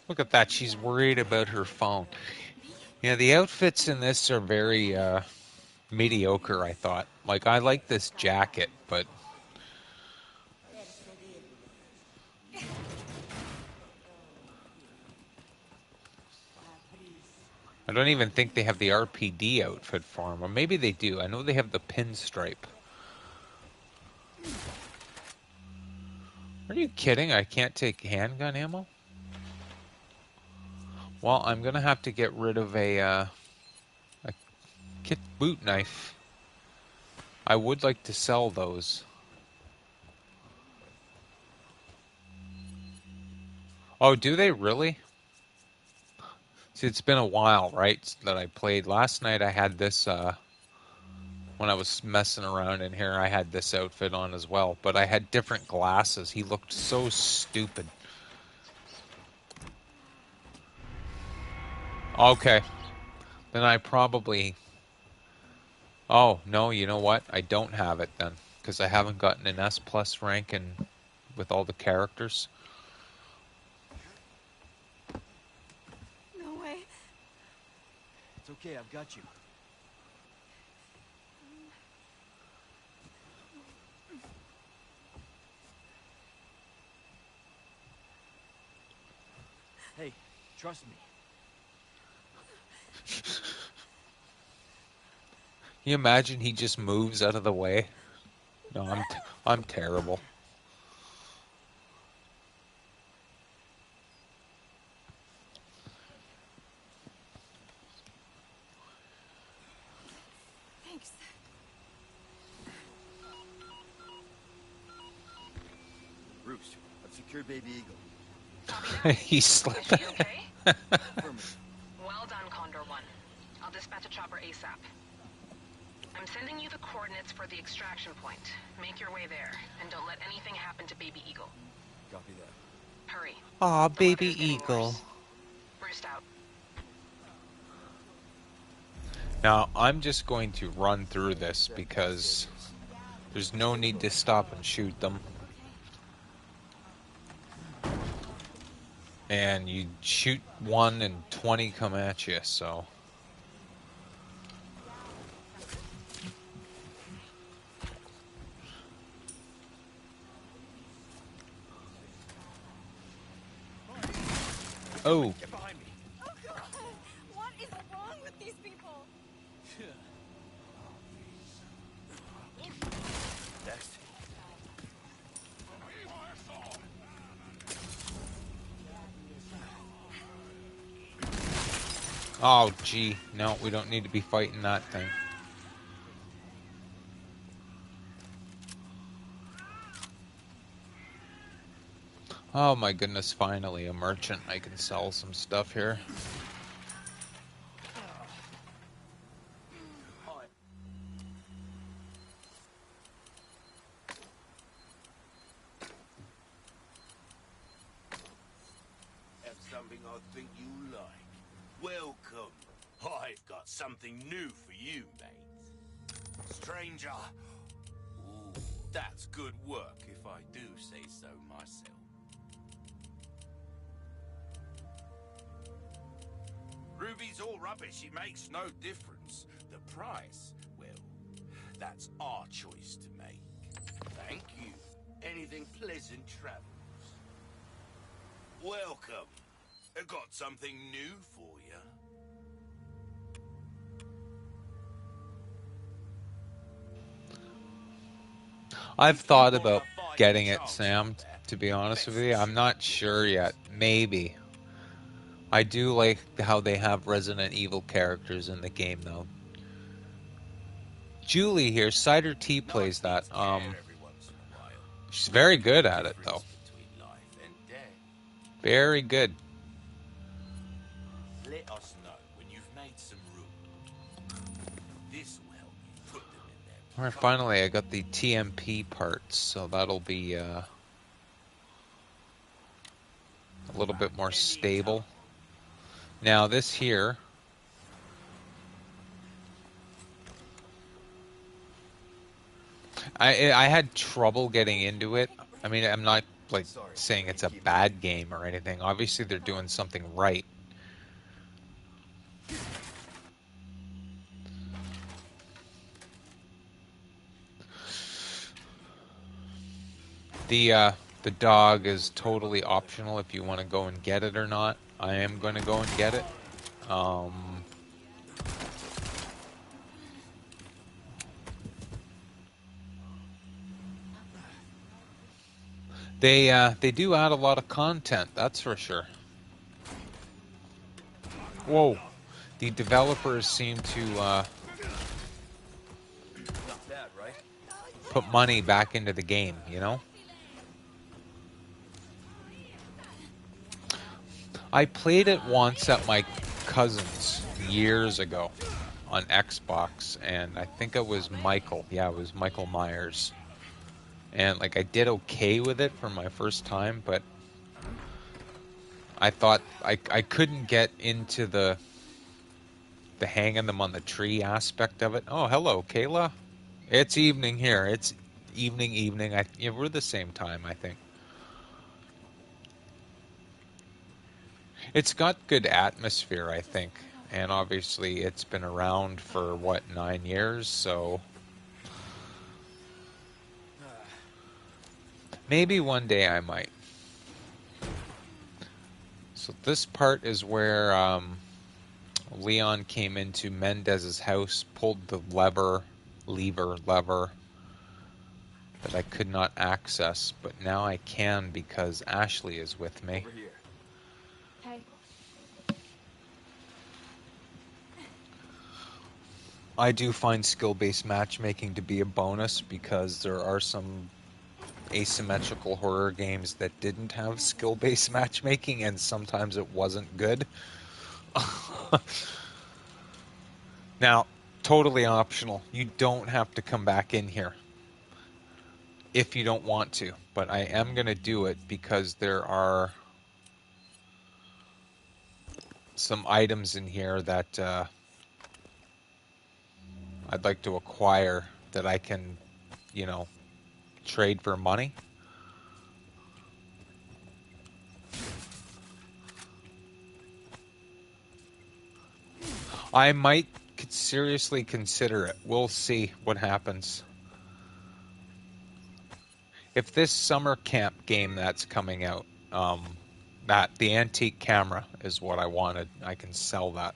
[SPEAKER 5] Look at that. She's worried about her phone. Yeah, the outfits in this are very mediocre, I thought. Like, I like this jacket, but I don't even think they have the RPD outfit for him. Or maybe they do. I know they have the pinstripe. Are you kidding? I can't take handgun ammo? Well, I'm going to have to get rid of a kit boot knife. I would like to sell those. Oh, do they really? See, it's been a while, right, that I played. Last night I had this, when I was messing around in here, I had this outfit on as well. But I had different glasses. He looked so stupid. Okay. Then I probably... Oh, no, you know what? I don't have it then. Because I haven't gotten an S+ rank with all the characters.
[SPEAKER 7] No way.
[SPEAKER 1] It's okay, I've got you. Hey, trust me.
[SPEAKER 5] Can you imagine he just moves out of the way? No, I'm terrible.
[SPEAKER 7] Thanks.
[SPEAKER 1] Roost, I've secured Baby Eagle.
[SPEAKER 5] He's slipping.
[SPEAKER 4] Is she okay?
[SPEAKER 1] Affirmative.
[SPEAKER 4] Well done, Condor 1. I'll dispatch a chopper ASAP. I'm sending you the coordinates for the extraction point. Make your way there, and don't let anything happen to Baby Eagle.
[SPEAKER 1] Copy that.
[SPEAKER 4] Hurry.
[SPEAKER 5] Aw,
[SPEAKER 4] The
[SPEAKER 5] Baby
[SPEAKER 4] weather's getting
[SPEAKER 5] Eagle.
[SPEAKER 4] worse. Roost out.
[SPEAKER 5] Now, I'm just going to run through this because there's no need to stop and shoot them. And you shoot one and 20 come at you, so... Oh.
[SPEAKER 2] Get behind me.
[SPEAKER 7] Oh God! What is wrong with these people?
[SPEAKER 2] Next.
[SPEAKER 5] Oh, gee. No, we don't need to be fighting that thing. Oh my goodness, finally a merchant. I can sell some stuff here.
[SPEAKER 2] Have something I think you like. Welcome. I've got something new for you, mate. Stranger. Ooh, that's good work, if I do say so myself. Ruby's all rubbish. It makes no difference. The price, well, that's our choice to make. Thank you. Anything pleasant travels. Welcome. I got something new for you.
[SPEAKER 5] I've thought about getting it, Sam, to be honest with you. I'm not sure yet. Maybe. I do like how they have Resident Evil characters in the game, though. Julie here, Cider T plays that. She's very good at it, though. Very good.
[SPEAKER 2] Let us know when you've made some room. This will help you put them in there.
[SPEAKER 5] Alright, finally I got the TMP parts, so that'll be a little bit more stable. Now this here, I had trouble getting into it. I mean, I'm not like saying it's a bad game or anything. Obviously they're doing something right. The dog is totally optional if you want to go and get it or not. I am going to go and get it. They do add a lot of content, that's for sure. Whoa. The developers seem to
[SPEAKER 1] Not bad, right?
[SPEAKER 5] put money back into the game, you know? I played it once at my cousin's years ago on Xbox, and I think it was Michael. Yeah, it was Michael Myers. And like I did okay with it for my first time, but I thought I couldn't get into the hanging them on the tree aspect of it. Oh, hello, Kayla. It's evening here. It's evening. Yeah, we're the same time, I think. It's got good atmosphere, I think. And obviously it's been around for, what, 9 years, so... Maybe one day I might. So this part is where Leon came into Mendez's house, pulled the lever that I could not access, but now I can because Ashley is with me.
[SPEAKER 1] Over here.
[SPEAKER 7] Hey.
[SPEAKER 5] I do find skill-based matchmaking to be a bonus because there are some asymmetrical horror games that didn't have skill-based matchmaking, and sometimes it wasn't good. Now, totally optional. You don't have to come back in here if you don't want to, but I am going to do it because there are some items in here that I'd like to acquire that I can, you know, trade for money. I might seriously consider it. We'll see what happens. If this summer camp game that's coming out The antique camera is what I wanted. I can sell that.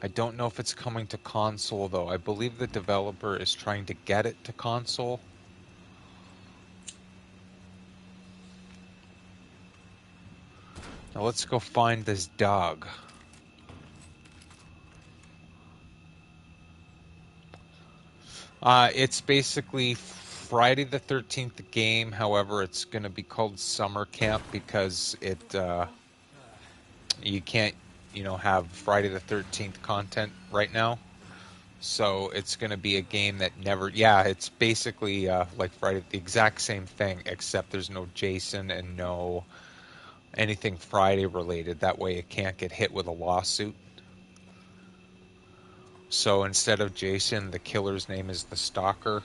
[SPEAKER 5] I don't know if it's coming to console, though. I believe the developer is trying to get it to console. Now let's go find this dog. It's basically Friday the 13th game. However, it's going to be called Summer Camp because you can't, have Friday the 13th content right now. So it's going to be a game that never, it's basically like Friday, the exact same thing, except there's no Jason and no anything Friday related. That way it can't get hit with a lawsuit. So instead of Jason, the killer's name is the Stalker.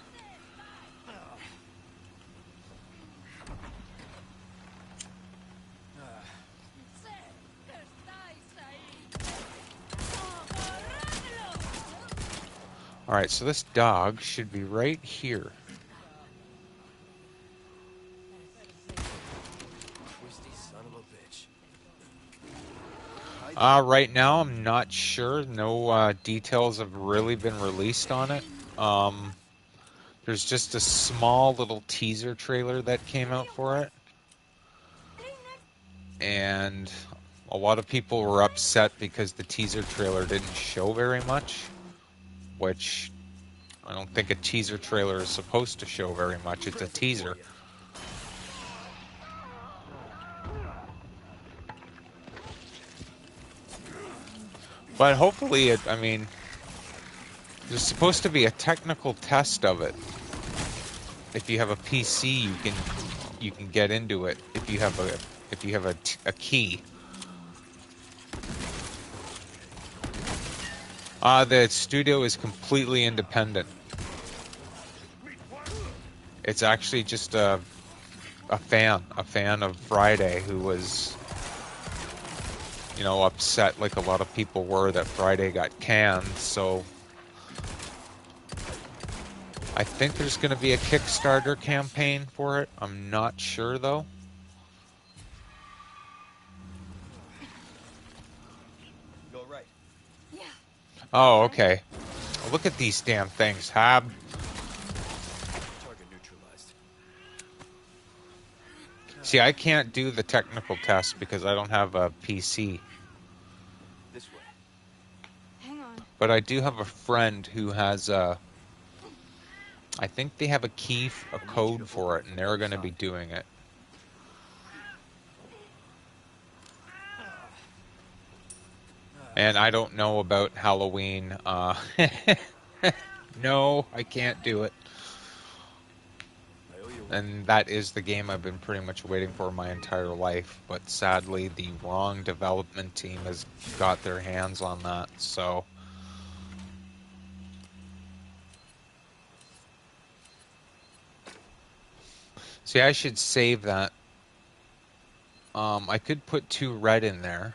[SPEAKER 5] Alright, so this dog should be right here.
[SPEAKER 2] Twisty son of a bitch.
[SPEAKER 5] Right now, I'm not sure. No details have really been released on it. There's just a small little teaser trailer that came out for it. And a lot of people were upset because the teaser trailer didn't show very much. Which I don't think a teaser trailer is supposed to show very much. It's a teaser. But hopefully there's supposed to be a technical test of it. If you have a PC, you can get into it if you have a key. The studio is completely independent. It's actually just a fan of Friday who was, upset like a lot of people were that Friday got canned. So I think there's going to be a Kickstarter campaign for it. I'm not sure though. Oh, okay. Look at these damn things, Hab.
[SPEAKER 2] Target neutralized.
[SPEAKER 5] See, I can't do the technical test because I don't have a PC.
[SPEAKER 2] This way.
[SPEAKER 7] Hang on.
[SPEAKER 5] But I do have a friend who has I think they have a code for it, and they're going to be doing it. And I don't know about Halloween. No, I can't do it. And that is the game I've been pretty much waiting for my entire life. But sadly, the wrong development team has got their hands on that. So see, I should save that. I could put 2 red in there.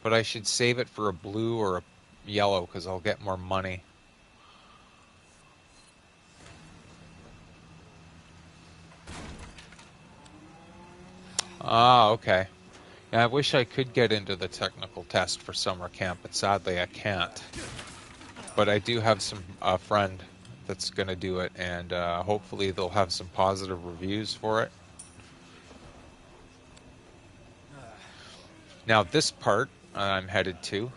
[SPEAKER 5] But I should save it for a blue or a yellow because I'll get more money. Okay. Yeah, I wish I could get into the technical test for summer camp, but sadly I can't. But I do have a friend that's going to do it, and hopefully they'll have some positive reviews for it. Now this part I'm headed to.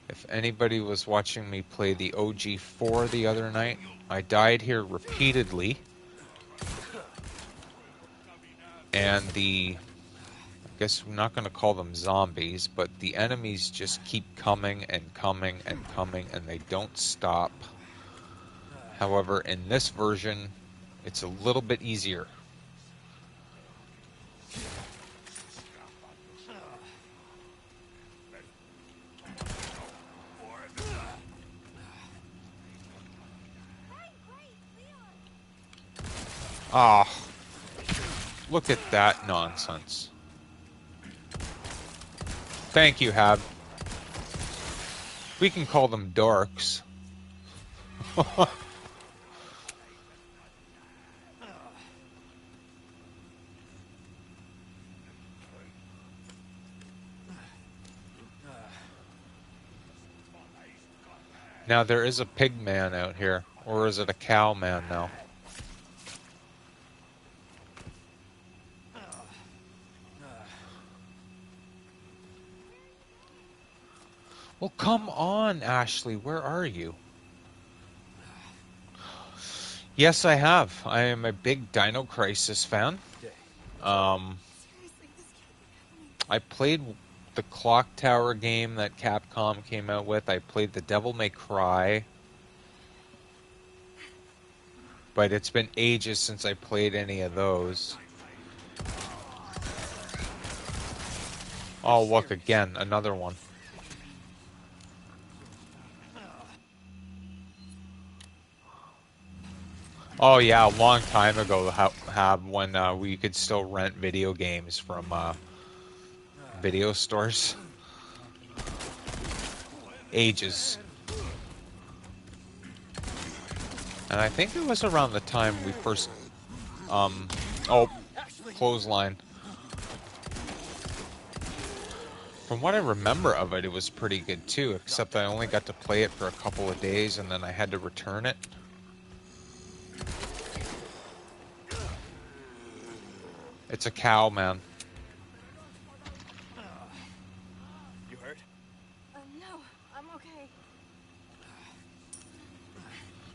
[SPEAKER 5] If anybody was watching me play the OG4 the other night, I died here repeatedly. And I guess I'm not going to call them zombies, but the enemies just keep coming and coming and coming, and they don't stop. However, in this version, it's a little bit easier. Ah, look at that nonsense. Thank you, Hab. We can call them dorks. Now there is a pig man out here, or is it a cow man now? Well, come on, Ashley, where are you? Yes, I have. I am a big Dino Crisis fan. I played the Clock Tower game that Capcom came out with. I played the Devil May Cry. But it's been ages since I played any of those. Oh, look, again, another one. Oh yeah, a long time ago, when we could still rent video games from video stores. Ages. And I think it was around the time we first, oh, clothesline. From what I remember of it, it was pretty good too, except I only got to play it for a couple of days and then I had to return it. It's a cow, man.
[SPEAKER 1] You hurt?
[SPEAKER 7] No, I'm okay.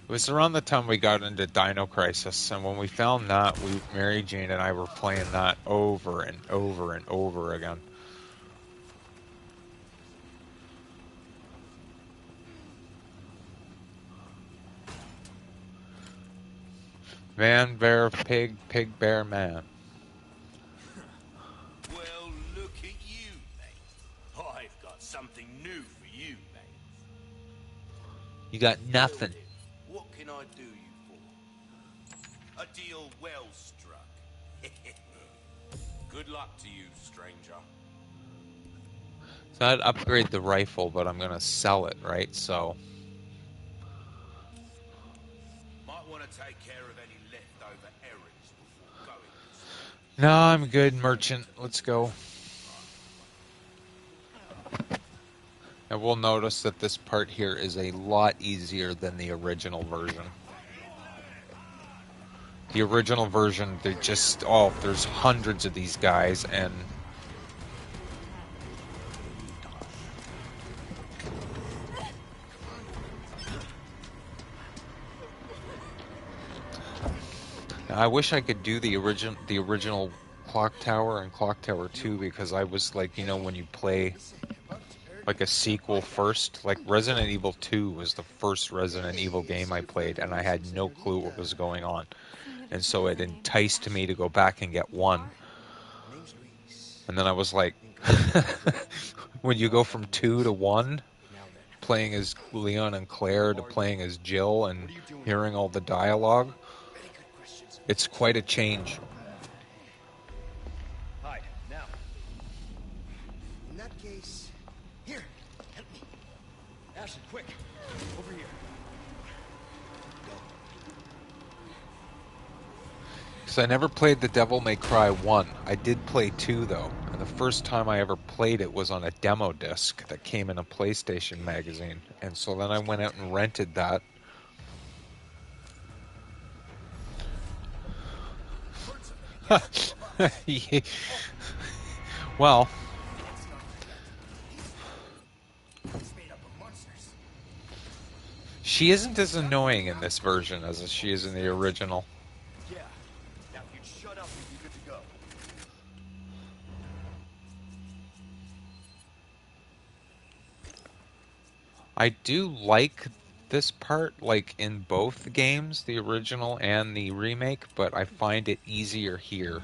[SPEAKER 5] It was around the time we got into Dino Crisis, and when we found that, Mary Jane and I were playing that over and over and over again. Man, bear, pig, pig, bear, man.
[SPEAKER 2] Well, look at you, mate. I've got something new for you, mate.
[SPEAKER 5] You got nothing.
[SPEAKER 2] What can I do you for? A deal well struck.
[SPEAKER 3] Good luck to you, stranger.
[SPEAKER 5] So I'd upgrade the rifle, but I'm gonna sell it, right? So.
[SPEAKER 2] Might want to take care of any leftover errands before going.
[SPEAKER 5] No, I'm good, merchant. Let's go. And we'll notice that this part here is a lot easier than the original version. The original version, they just, oh, there's hundreds of these guys, and I wish I could do the original Clock Tower and Clock Tower 2, because I was like, you know, when you play like a sequel first, like Resident Evil 2 was the first Resident Evil game I played, and I had no clue what was going on. And so it enticed me to go back and get 1. And then I was like, when you go from 2 to 1, playing as Leon and Claire to playing as Jill and hearing all the dialogue, it's quite a change.
[SPEAKER 1] Hide, now. In that case, here, help me. Ashley, quick, over here.
[SPEAKER 5] Because I never played the Devil May Cry 1. I did play 2, though. And the first time I ever played it was on a demo disc that came in a PlayStation magazine. And so then I went out and rented that. Yeah. Well, she isn't as annoying in this version as she is in the original.
[SPEAKER 1] Yeah. Now if you'd shut up, we'd be good to go.
[SPEAKER 5] I do like this part, like in both games, the original and the remake, but I find it easier here.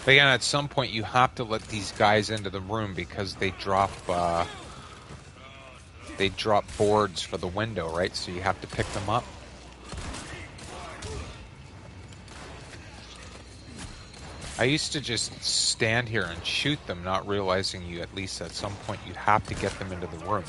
[SPEAKER 5] But again, at some point you have to let these guys into the room because they drop boards for the window, right? So you have to pick them up. I used to just stand here and shoot them, not realizing you at least at some point you'd have to get them into the room.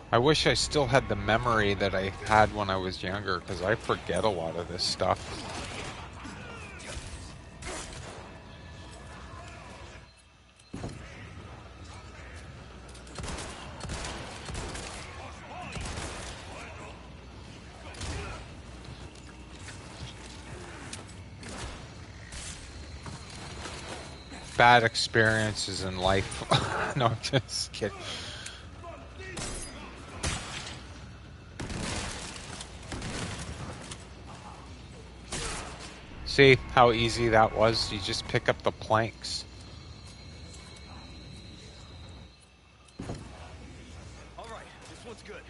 [SPEAKER 5] I wish I still had the memory that I had when I was younger, because I forget a lot of this stuff. Bad experiences in life. No, just kidding. See how easy that was? You just pick up the planks.
[SPEAKER 2] All right, this one's good.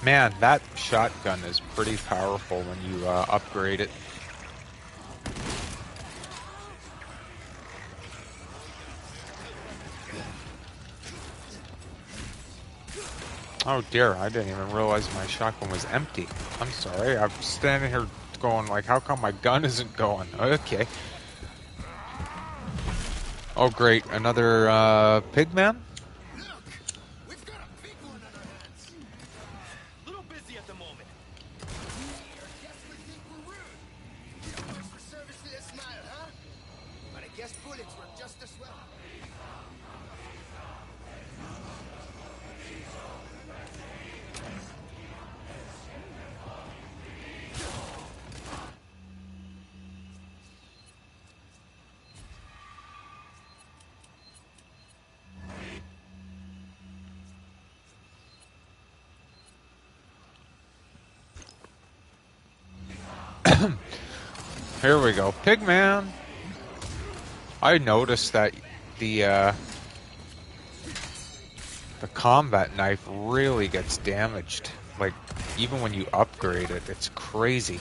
[SPEAKER 5] Man, that shotgun is pretty powerful when you upgrade it. Oh dear, I didn't even realize my shotgun was empty. I'm sorry, I'm standing here going like, how come my gun isn't going? Okay. Oh great, another pig man?
[SPEAKER 2] We've got a big one on our hands. Little busy at the moment. I guess we think we're rude. So much for service to a smile, huh? But I guess bullets work just as well.
[SPEAKER 5] Here we go, Pigman. I noticed that the combat knife really gets damaged. Like, even when you upgrade it, it's crazy.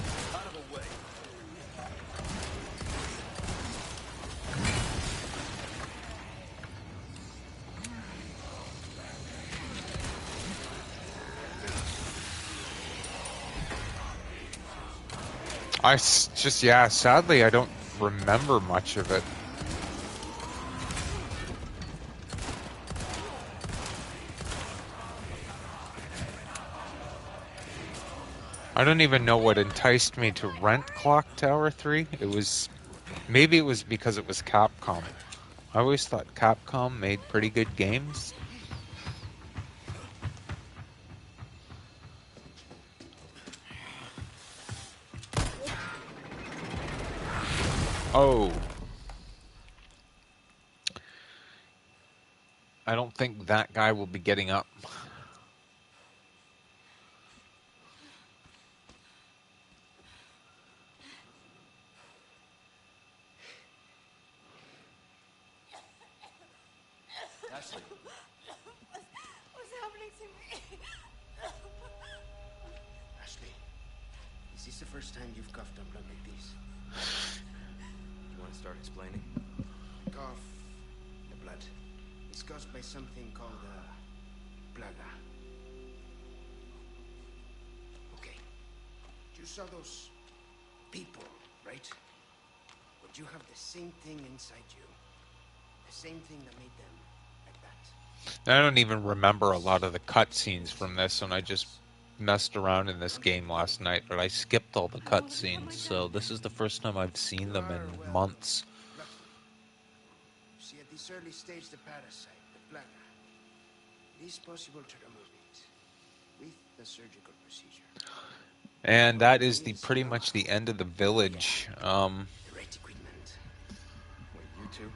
[SPEAKER 5] Yeah, sadly, I don't remember much of it. I don't even know what enticed me to rent Clock Tower 3. Maybe it was because it was Capcom. I always thought Capcom made pretty good games. Oh. I don't think that guy will be getting up.
[SPEAKER 2] Ashley.
[SPEAKER 7] What's happening to me?
[SPEAKER 2] Ashley, is this the first time you've coughed up blood like this?
[SPEAKER 1] You want to start explaining?
[SPEAKER 2] The cough, the blood, is caused by something called plaga. Okay. You saw those people, right? But you have the same thing inside you. The same thing that made them like that.
[SPEAKER 5] I don't even remember a lot of the cutscenes from this, and I just messed around in this game last night, but I skipped all the cutscenes, so this is the first time I've seen them in months.
[SPEAKER 2] Lucky. You see, at this early stage, the parasite, the plaga, it is possible to remove it with the surgical procedure.
[SPEAKER 5] And that is the pretty much the end of the village.
[SPEAKER 2] Great equipment.
[SPEAKER 1] Wait, you two?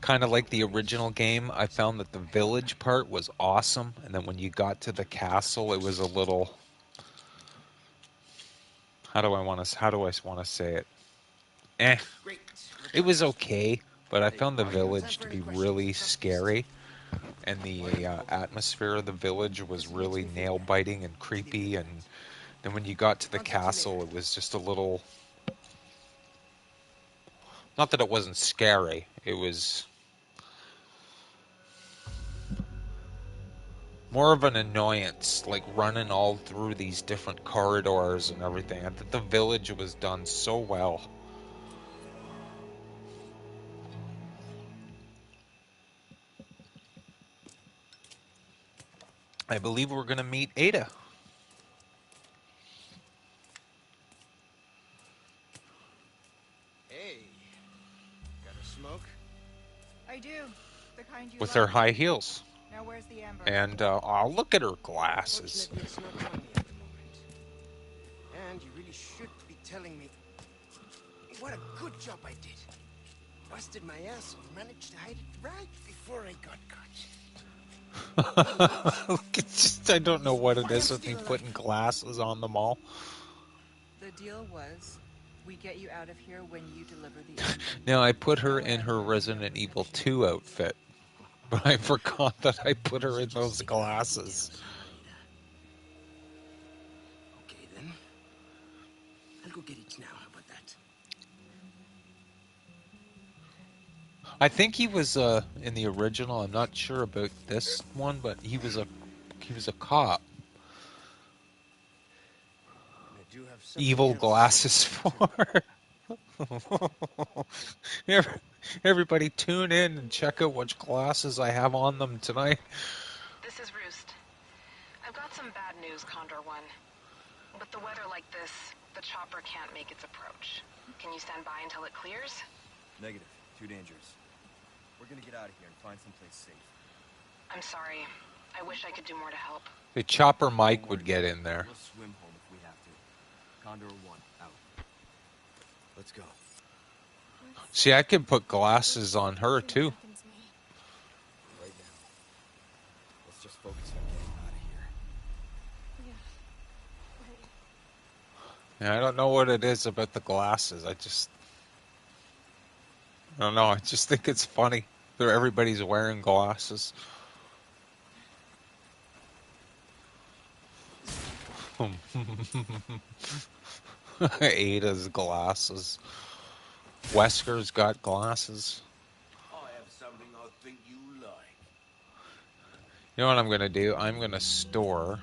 [SPEAKER 5] Kind of like the original game, I found that the village part was awesome, and then when you got to the castle, it was a little. How do I want to say it? Eh,
[SPEAKER 2] Great.
[SPEAKER 5] it was okay, but I found the
[SPEAKER 2] Time
[SPEAKER 5] village
[SPEAKER 2] for
[SPEAKER 5] to
[SPEAKER 2] any
[SPEAKER 5] be
[SPEAKER 2] questions,
[SPEAKER 5] really
[SPEAKER 2] customers?
[SPEAKER 5] scary, and the atmosphere of the village was really nail biting and creepy. And then when you got to the castle, it was just a little. Not that it wasn't scary, it was more of an annoyance, like running all through these different corridors and everything. I thought the village was done so well. I believe we're going to meet Ada.
[SPEAKER 2] Hey, got a smoke?
[SPEAKER 7] I do. The kind you
[SPEAKER 5] With
[SPEAKER 7] like.
[SPEAKER 5] her high heels.
[SPEAKER 7] Now where's the amber?
[SPEAKER 5] And, oh, look at her glasses.
[SPEAKER 2] Fortunately, it's not on me at the moment. And you really should be telling me what a good job I did. Busted my ass and managed to hide it right before I got caught.
[SPEAKER 5] It's just, I don't know what it is with me putting glasses on them all.
[SPEAKER 8] The deal was, we get you out of here when you deliver the amber.
[SPEAKER 5] Now, I put her in her Resident Evil 2 outfit, but I forgot that I put her in those glasses.
[SPEAKER 2] Okay, then. I'll go get it now. How about that?
[SPEAKER 5] I think he was in the original. I'm not sure about this one, but he was a cop.
[SPEAKER 2] I do have something
[SPEAKER 5] Evil
[SPEAKER 2] else.
[SPEAKER 5] glasses for. Everybody tune in and check out which glasses I have on them tonight.
[SPEAKER 4] This is Roost. I've got some bad news, Condor One. With the weather like this, the chopper can't make its approach. Can you stand by until it clears?
[SPEAKER 1] Negative. Too dangerous. We're gonna get out of here and find someplace safe.
[SPEAKER 4] I'm sorry. I wish I could do more to help.
[SPEAKER 5] The chopper Mike would get in there.
[SPEAKER 1] We'll swim home if we have to. Condor 1, out. Let's go.
[SPEAKER 5] See, I could put glasses on her too.
[SPEAKER 1] Right now. Let's just focus on getting out of here.
[SPEAKER 5] Yeah, I don't know what it is about the glasses. I don't know. I just think it's funny that everybody's wearing glasses. Ada's glasses. Wesker's got glasses.
[SPEAKER 2] I have something I think you like.
[SPEAKER 5] You know what I'm going to do? I'm going to store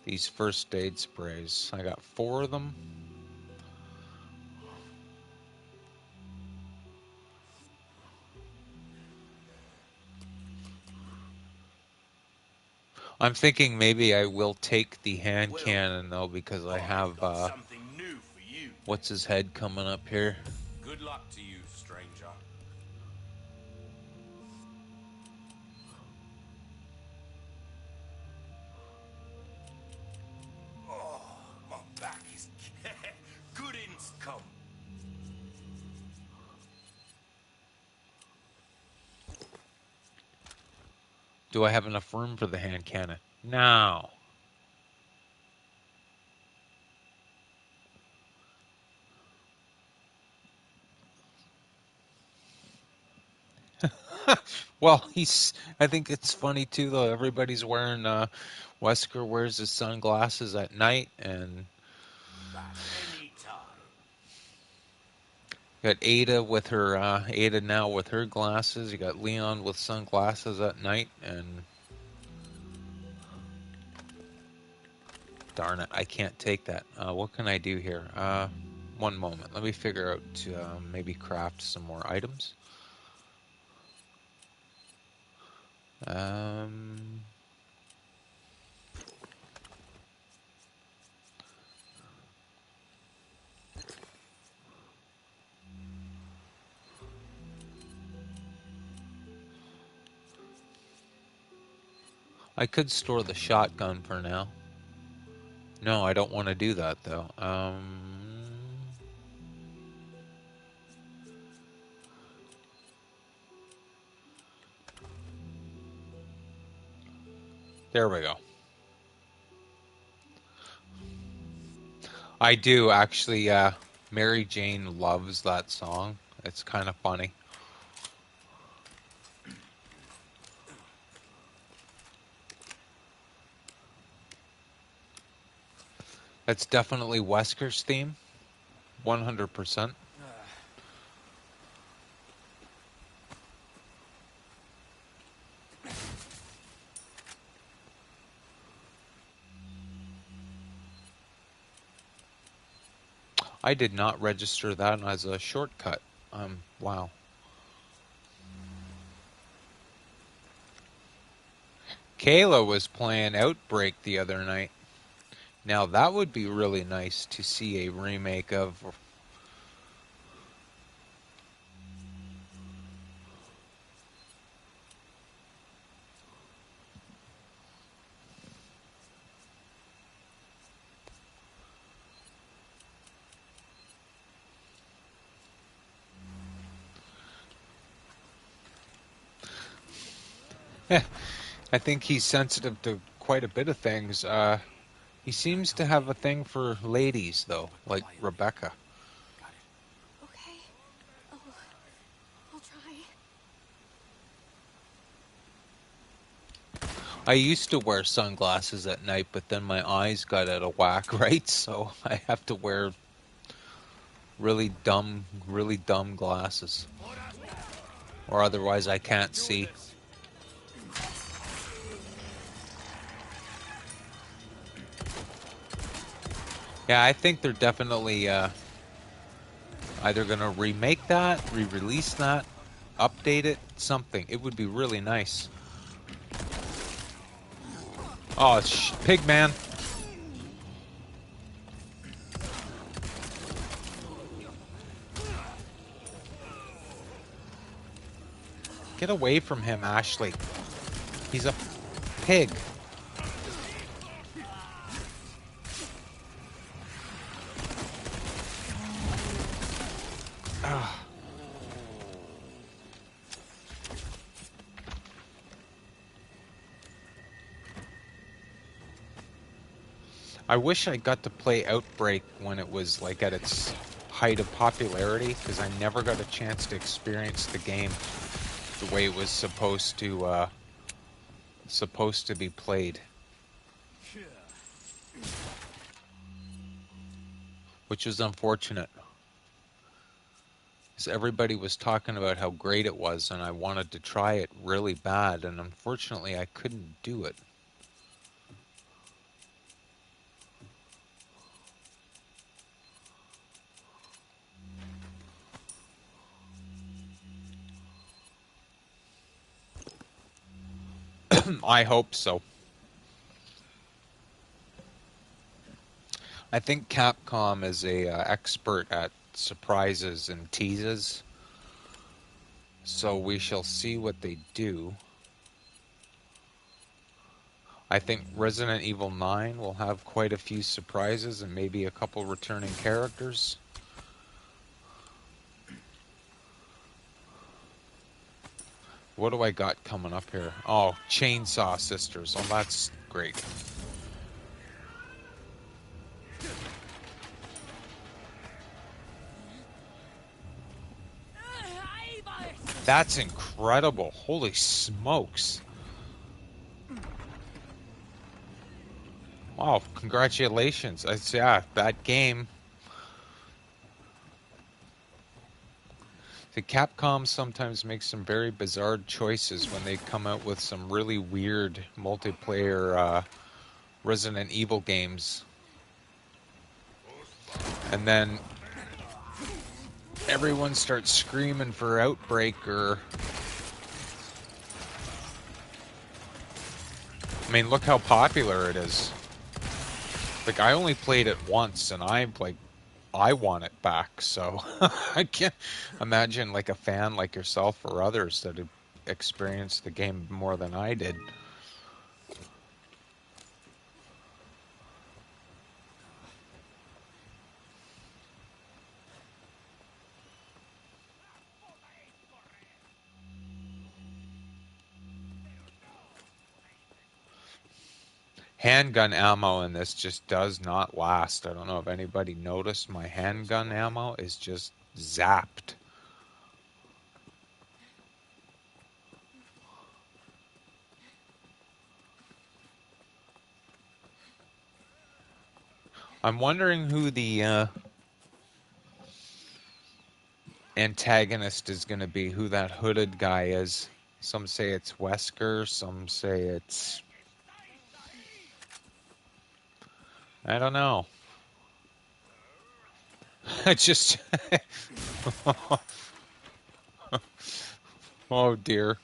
[SPEAKER 5] these first aid sprays. I got 4 of them. I'm thinking maybe I will take the hand cannon though, because I have
[SPEAKER 2] something new for you.
[SPEAKER 5] what's his head coming up here.
[SPEAKER 2] Good luck to you, stranger. Oh, my back is good in's come.
[SPEAKER 5] Do I have enough room for the hand cannon? No. Well, I think it's funny too, though. Everybody's wearing. Wesker wears his sunglasses at night, and got Ada with her. Ada now with her glasses. You got Leon with sunglasses at night, and darn it, I can't take that. What can I do here? One moment. Let me figure out to maybe craft some more items. I could store the shotgun for now. No, I don't want to do that though. There we go. I do actually. Mary Jane loves that song. It's kind of funny. That's definitely Wesker's theme. 100%. I did not register that as a shortcut. Wow. Kayla was playing Outbreak the other night. Now that would be really nice to see a remake of. I think he's sensitive to quite a bit of things. He seems to have a thing for ladies, though, like Rebecca.
[SPEAKER 7] Okay. I'll try.
[SPEAKER 5] I used to wear sunglasses at night, but then my eyes got out of whack, right? So I have to wear really dumb glasses. Or otherwise I can't see. Yeah, I think they're definitely either going to remake that, re-release that, update it, something. It would be really nice. Oh, Pigman. Get away from him, Ashley. He's a pig. I wish I got to play Outbreak when it was like at its height of popularity, because I never got a chance to experience the game the way it was supposed to be played. Which was unfortunate. Because everybody was talking about how great it was, and I wanted to try it really bad, and unfortunately I couldn't do it. I hope so. I think Capcom is a expert at surprises and teases, so we shall see what they do. I think Resident Evil 9 will have quite a few surprises and maybe a couple returning characters. What do I got coming up here? Oh, Chainsaw Sisters. Oh, that's great. That's incredible. Holy smokes. Wow, congratulations. Yeah, that game. The Capcom sometimes makes some very bizarre choices when they come out with some really weird multiplayer Resident Evil games. And then everyone starts screaming for Outbreak or... I mean, look how popular it is. Like, I only played it once, and I want it back, so I can't imagine like a fan like yourself or others that have experienced the game more than I did. Handgun ammo in this just does not last. I don't know if anybody noticed, my handgun ammo is just zapped. I'm wondering who the antagonist is going to be, who that hooded guy is. Some say it's Wesker, some say it's... I don't know. I just... Oh dear.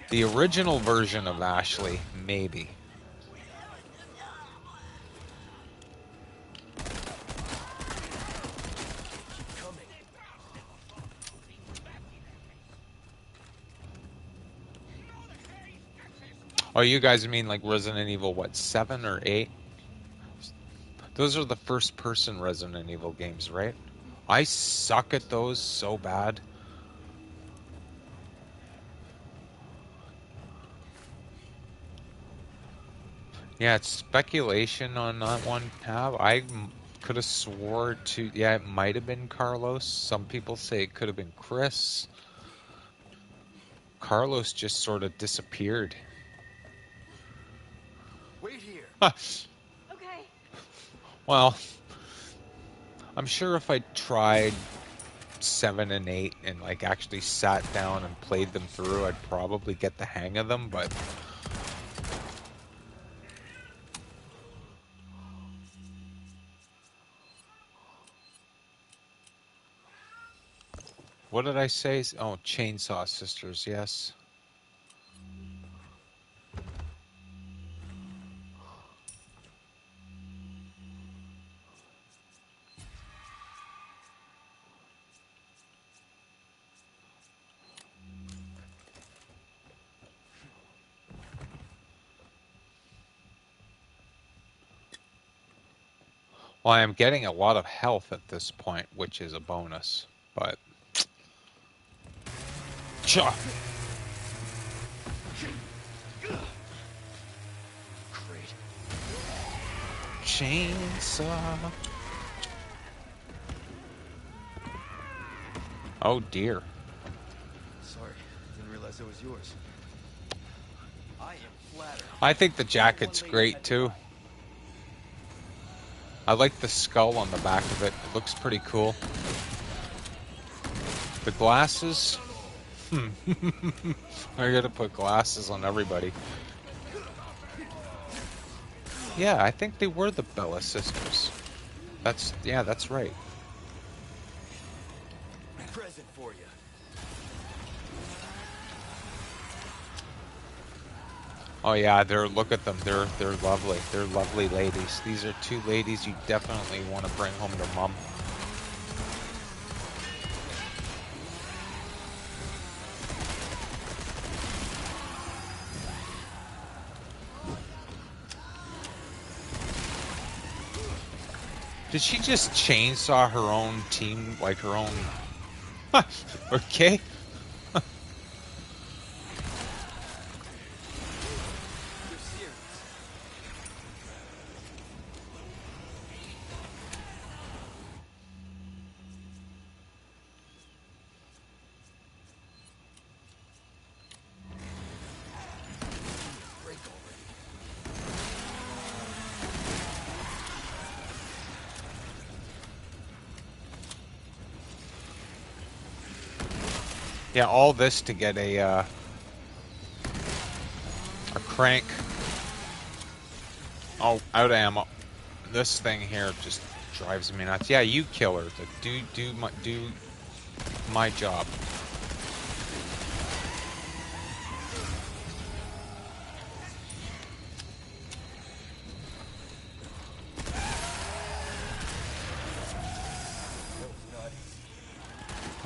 [SPEAKER 5] The original version of Ashley, maybe. Oh, you guys mean like Resident Evil, what, 7 or 8? Those are the first-person Resident Evil games, right? I suck at those so bad. Yeah, it's speculation on that one, Tab. I could have swore to... Yeah, it might have been Carlos. Some people say it could have been Chris. Carlos just sort of disappeared.
[SPEAKER 2] Wait here.
[SPEAKER 7] Okay.
[SPEAKER 5] Well, I'm sure if I tried 7 and 8 and like actually sat down and played them through, I'd probably get the hang of them, but... What did I say? Oh, Chainsaw Sisters, yes. Well, I am getting a lot of health at this point, which is a bonus, but... Cha!
[SPEAKER 2] Great.
[SPEAKER 5] Chainsaw. Oh dear.
[SPEAKER 1] Sorry, didn't realize it was yours.
[SPEAKER 2] I am flattered.
[SPEAKER 5] I think the jacket's great too. I like the skull on the back of it. It looks pretty cool. The glasses. I gotta put glasses on everybody. Yeah, I think they were the Bella sisters. That's right.
[SPEAKER 2] Present for you.
[SPEAKER 5] Oh yeah, look at them. They're lovely. They're lovely ladies. These are two ladies you definitely want to bring home to mom. Did she just chainsaw her own team, like her own... Okay.
[SPEAKER 2] You're serious. Break already.
[SPEAKER 5] Yeah, all this to get a crank. Oh, out of ammo. This thing here just drives me nuts. Yeah, you kill her. Do my job.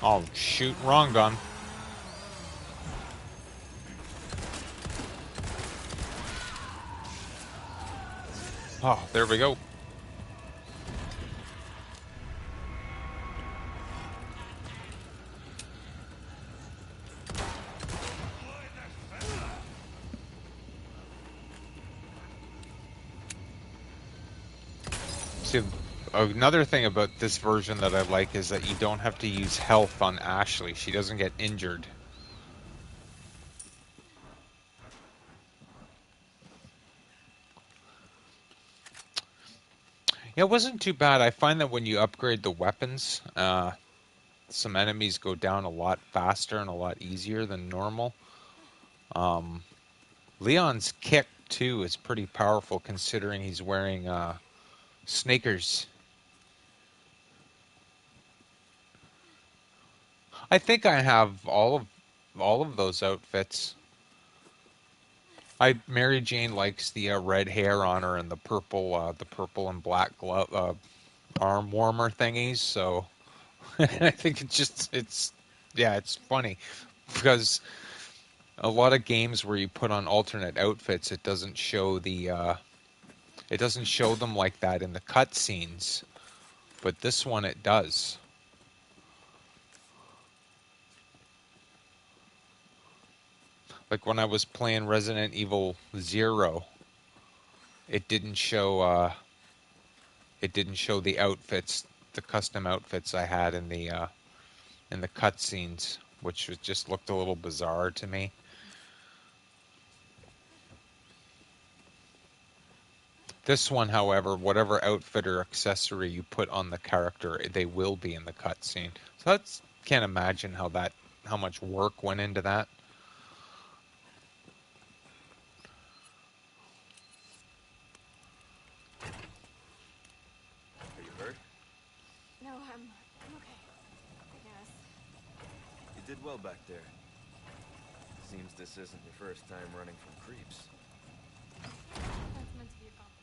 [SPEAKER 5] Oh shoot, wrong gun. Oh, there we go. See, another thing about this version that I like is that you don't have to use health on Ashley. She doesn't get injured. Yeah, it wasn't too bad. I find that when you upgrade the weapons, some enemies go down a lot faster and a lot easier than normal. Leon's kick, too, is pretty powerful considering he's wearing sneakers. I think I have all of those outfits. Mary Jane likes the red hair on her and the purple and black glove arm warmer thingies. So I think it's funny because a lot of games where you put on alternate outfits, it doesn't show them like that in the cutscenes, but this one it does. Like when I was playing Resident Evil 0, it didn't show the outfits, the custom outfits I had in the cutscenes, which just looked a little bizarre to me. This one, however, whatever outfit or accessory you put on the character, they will be in the cutscene. So can't imagine how much work went into that.
[SPEAKER 1] Are you hurt?
[SPEAKER 7] No, I'm okay. I guess.
[SPEAKER 1] You did well back there. Seems this isn't your first time running from creeps.
[SPEAKER 7] That's meant to be a compliment.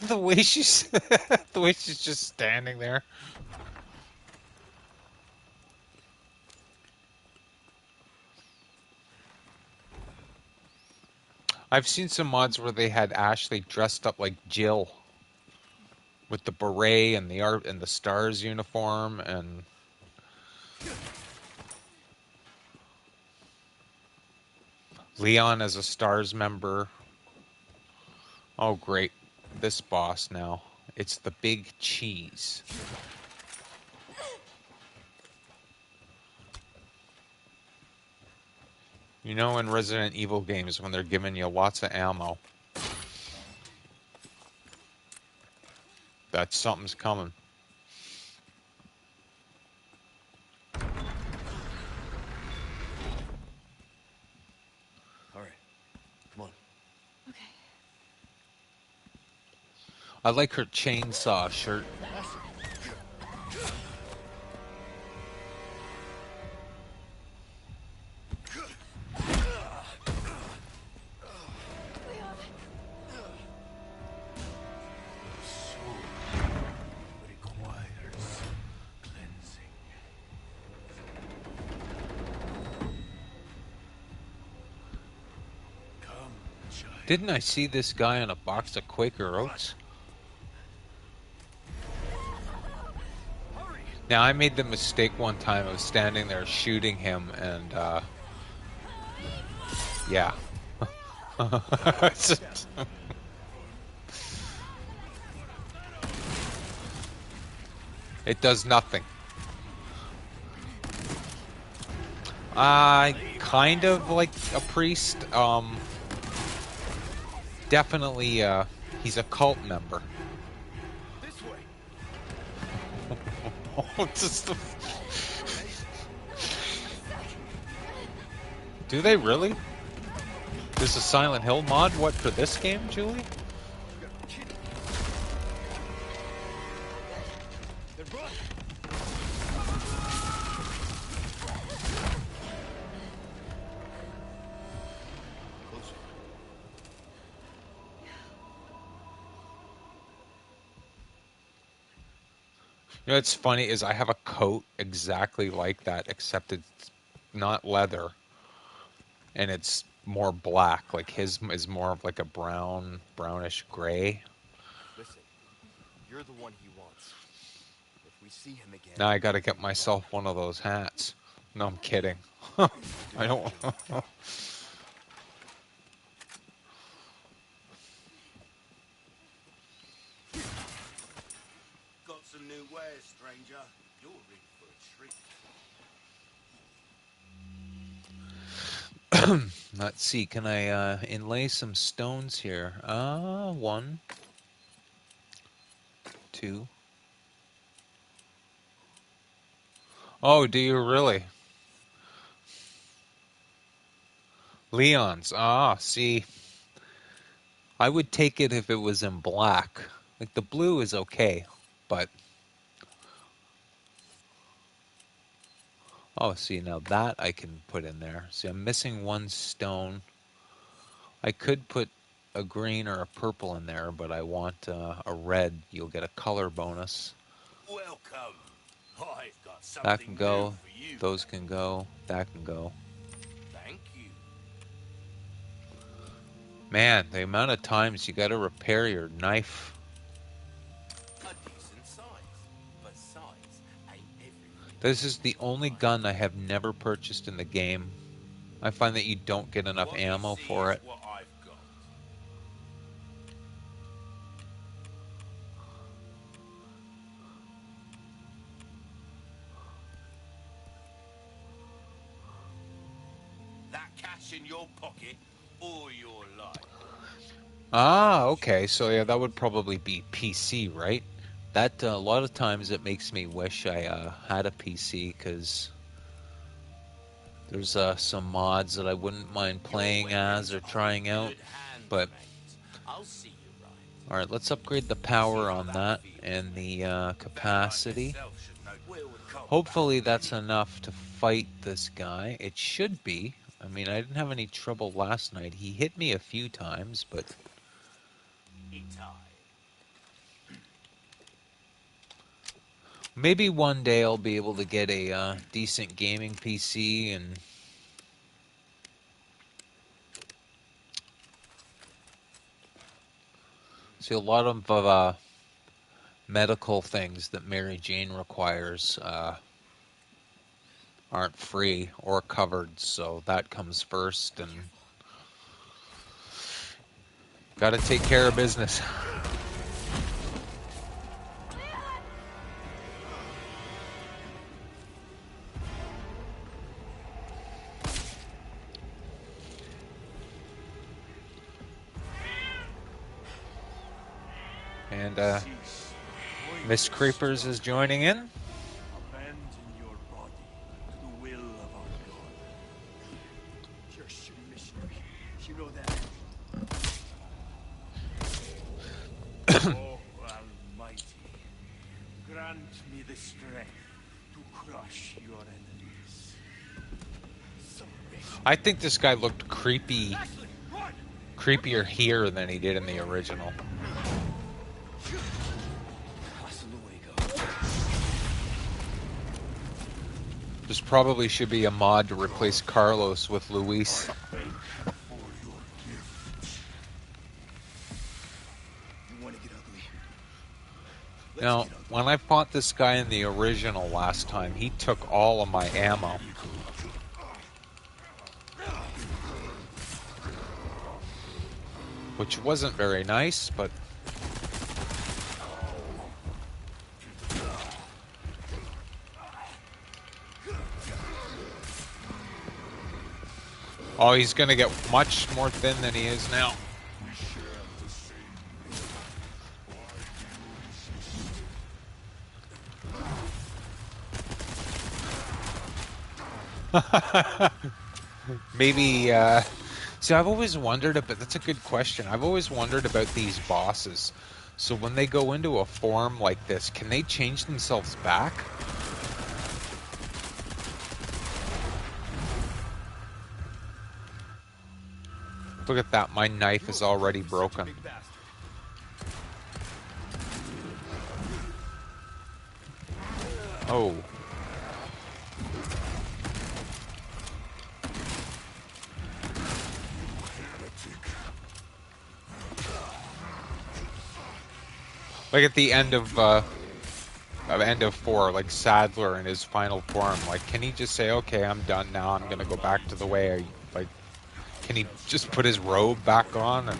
[SPEAKER 5] the way she's just standing there. I've seen some mods where they had Ashley dressed up like Jill with the beret and the stars uniform and Leon as a stars member. Oh great, this boss now. It's the big cheese. You know, in Resident Evil games, when they're giving you lots of ammo, that something's coming.
[SPEAKER 1] All right, come on.
[SPEAKER 7] Okay.
[SPEAKER 5] I like her chainsaw shirt. Didn't I see this guy on a box of Quaker Oats? Now, I made the mistake one time of standing there shooting him, and, yeah. It does nothing. Kind of like a priest. Definitely, he's a cult member.
[SPEAKER 1] This way.
[SPEAKER 5] Do they really? There's a Silent Hill mod? What, for this game, Julie? You know what's funny is I have a coat exactly like that, except it's not leather, and it's more black. Like his is more of like a brownish gray.
[SPEAKER 1] Listen, you're the one he wants. If we see him again...
[SPEAKER 5] Now I gotta get myself one of those hats. No, I'm kidding. I don't... Let's see, can I inlay some stones here? 1, 2. Oh, do you really? Leon's. See. I would take it if it was in black. Like, the blue is okay, but... Oh, see, now that I can put in there. See, I'm missing 1 stone. I could put a green or a purple in there, but I want a red. You'll get a color bonus.
[SPEAKER 2] Welcome. I've got
[SPEAKER 5] That
[SPEAKER 2] something
[SPEAKER 5] can
[SPEAKER 2] new
[SPEAKER 5] go.
[SPEAKER 2] for you.
[SPEAKER 5] Those can go. That can go.
[SPEAKER 2] Thank you.
[SPEAKER 5] Man, the amount of times you got to repair your knife.
[SPEAKER 2] A decent size, but size ain't everything.
[SPEAKER 5] This is the only gun I have never purchased in the game. I find that you don't get enough
[SPEAKER 2] What
[SPEAKER 5] ammo
[SPEAKER 2] you see
[SPEAKER 5] for
[SPEAKER 2] is
[SPEAKER 5] it.
[SPEAKER 2] what I've got. That cash in your pocket or your life.
[SPEAKER 5] Okay. So yeah, that would probably be PC, right? That a lot of times it makes me wish I had a PC, because there's some mods that I wouldn't mind playing as or trying out. But
[SPEAKER 2] I'll see you right.
[SPEAKER 5] all right, let's upgrade the power on that and the capacity. Hopefully that's enough to fight this guy. It should be. I mean, I didn't have any trouble last night. He hit me a few times, but maybe one day I'll be able to get a decent gaming PC and see a lot of medical things that Mary Jane requires aren't free or covered, so that comes first, and got to take care of business. And Miss Creepers is joining in.
[SPEAKER 2] Abandon your body to the will of our God. You're a shitty missionary. You know that. Oh, Almighty, grant me the strength to crush your enemies.
[SPEAKER 5] I think this guy looked creepy, creepier here than he did in the original. This probably should be a mod to replace Carlos with Luis. Now, when I fought this guy in the original last time, he took all of my ammo. Which wasn't very nice, but... Oh, he's gonna get much more thin than he is now. Maybe, see, I've always wondered about, that's a good question. I've always wondered about these bosses. So when they go into a form like this, can they change themselves back? Look at that, my knife is already broken. Oh. Like at the end of 4, like Sadler in his final form, like, can he just say, okay, I'm done now, I'm gonna go back to the way I, like, can he just put his robe back on and...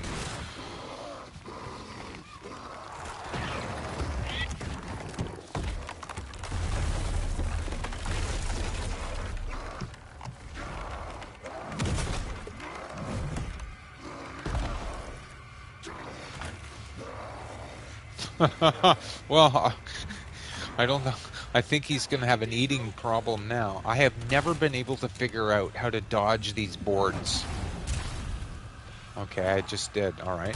[SPEAKER 5] Well, I don't know. I think he's going to have an eating problem now. I have never been able to figure out how to dodge these boards. Okay, I just did. All right.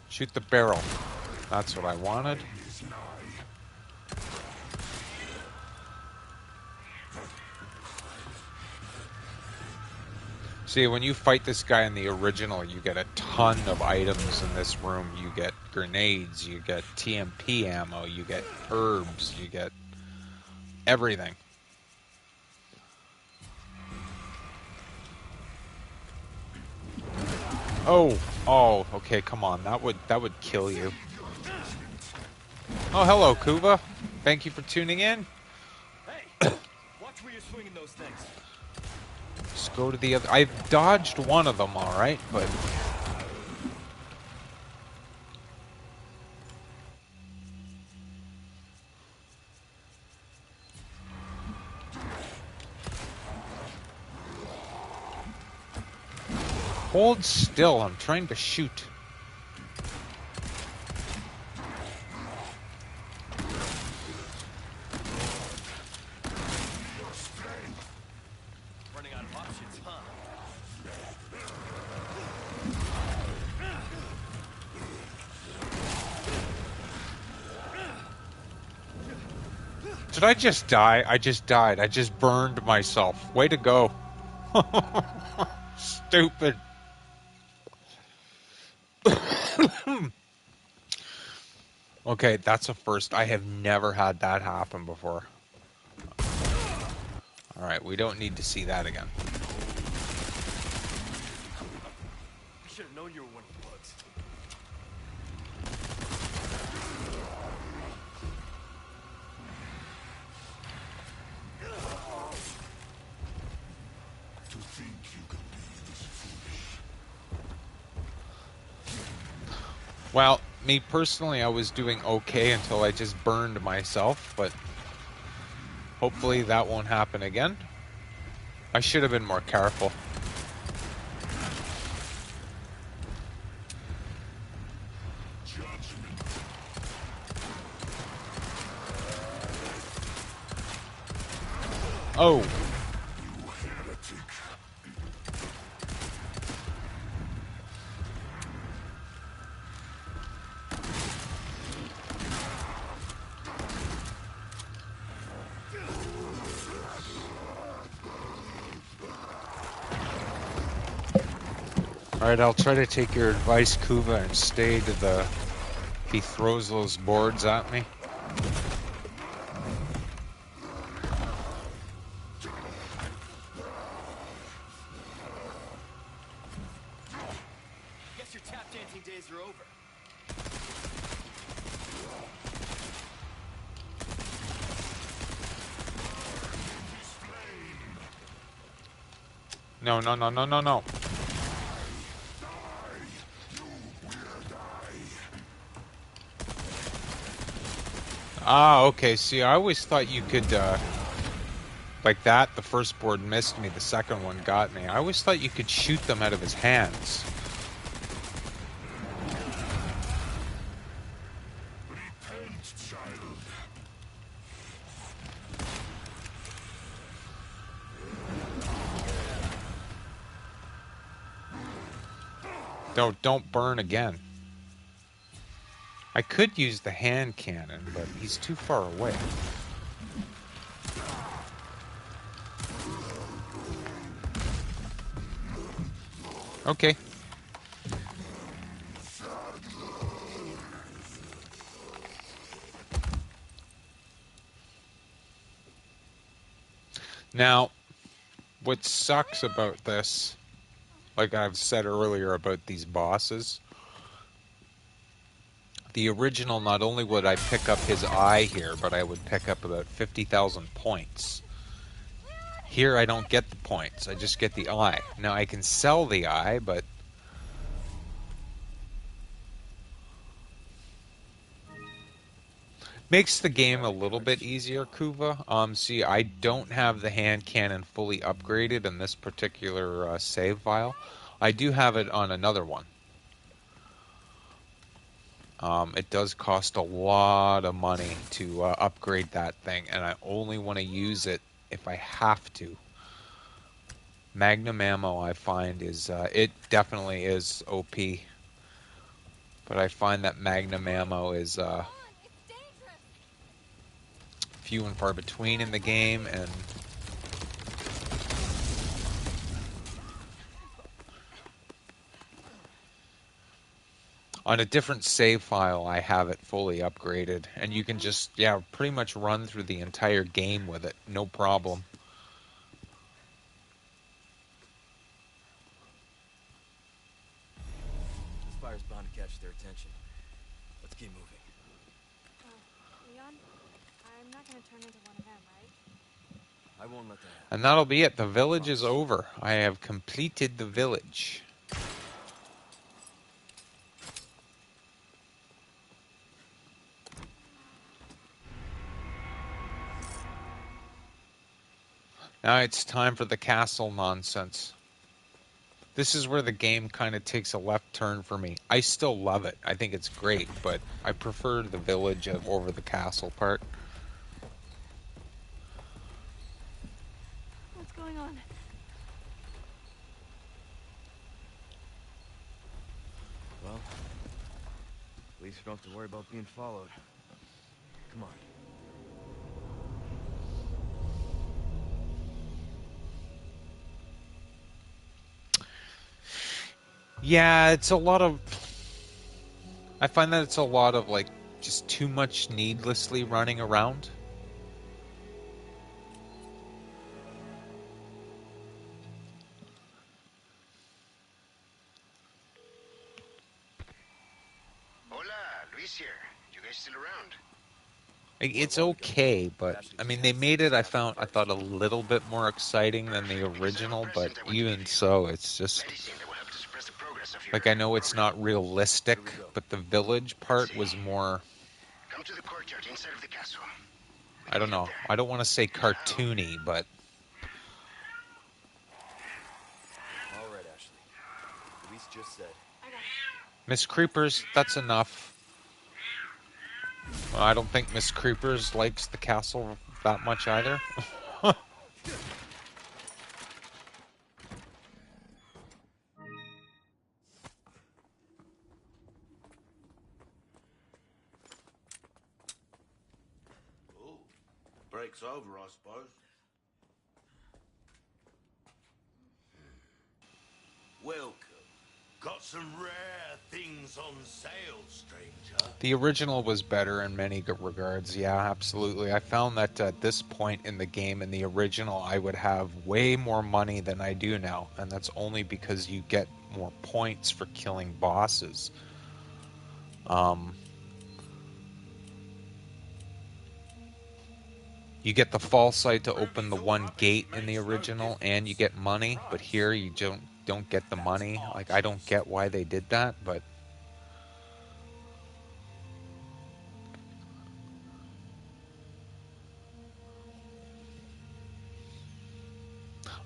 [SPEAKER 5] Shoot the barrel. That's what I wanted. See, when you fight this guy in the original, you get a ton of items in this room. You get grenades, you get TMP ammo, you get herbs, you get everything. Oh, okay, come on. That would kill you. Oh, hello, Kuva. Thank you for tuning in.
[SPEAKER 9] Hey, watch where you're swinging those things.
[SPEAKER 5] Just go to the other. I've dodged one of them, all right, but hold still. I'm trying to shoot.
[SPEAKER 9] Running out of options, huh?
[SPEAKER 5] Did I just die? I just died. I just burned myself. Way to go. Stupid. Okay, that's a first. I have never had that happen before. Alright, we don't need to see that again.
[SPEAKER 9] I should have known you were one of the bugs.
[SPEAKER 5] Well, me personally, I was doing okay until I just burned myself, but hopefully that won't happen again. I should have been more careful. Oh. Alright, I'll try to take your advice, Kuva, and stay to the... He throws those boards at me.
[SPEAKER 9] Guess your tap dancing days are over.
[SPEAKER 5] No, no, no, no, no, no. Ah, okay. See, I always thought you could, like that, the first board missed me, the second one got me. I always thought you could shoot them out of his hands. Don't burn again. I could use the hand cannon, but he's too far away. Okay. Now, what sucks about this, like I've said earlier about these bosses, the original, not only would I pick up his eye here, but I would pick up about 50,000 points. Here I don't get the points, I just get the eye. Now I can sell the eye, but... Makes the game a little bit easier, Kuva. See, I don't have the hand cannon fully upgraded in this particular save file. I do have it on another one. It does cost a lot of money to upgrade that thing, and I only want to use it if I have to. Magnum ammo, I find, is it definitely is OP, but I find that Magnum ammo is few and far between in the game, and on a different save file I have it fully upgraded, and you can just, yeah, pretty much run through the entire game with it, no problem.
[SPEAKER 9] This fire's bound to catch their attention. Let's keep moving.
[SPEAKER 7] Leon, I'm not gonna turn into one of them, right?
[SPEAKER 9] I won't let that happen.
[SPEAKER 5] And that'll be it. The village is over. I have completed the village. Now it's time for the castle nonsense. This is where the game kind of takes a left turn for me. I still love it. I think it's great, but I prefer the village over the castle part.
[SPEAKER 7] What's going on?
[SPEAKER 9] Well, at least we don't have to worry about being followed. Come on.
[SPEAKER 5] Yeah, it's a lot of... I find that it's a lot of, like, just too much needlessly running around.
[SPEAKER 2] Hola, Luis here. You guys still around?
[SPEAKER 5] It's okay, but I mean, they made it. I thought a little bit more exciting than the original, but even so, it's just like, I know it's not realistic, but the village part was more.
[SPEAKER 2] Come to the courtyard inside of the castle.
[SPEAKER 5] I don't know. I don't want to say cartoony, but
[SPEAKER 9] All right, Ashley. Luis just said.
[SPEAKER 5] Miss Creepers, that's enough. Well, I don't think Miss Creepers likes the castle that much either.
[SPEAKER 2] Oh, break's over, I suppose. Welcome. Got some rare things on sale, stranger.
[SPEAKER 5] The original was better in many regards. Yeah, absolutely. I found that at this point in the game, in the original, I would have way more money than I do now. And that's only because you get more points for killing bosses. You get the fall sight to open the one gate in the original, and you get money. But here you don't get the money. Like, I don't get why they did that, but...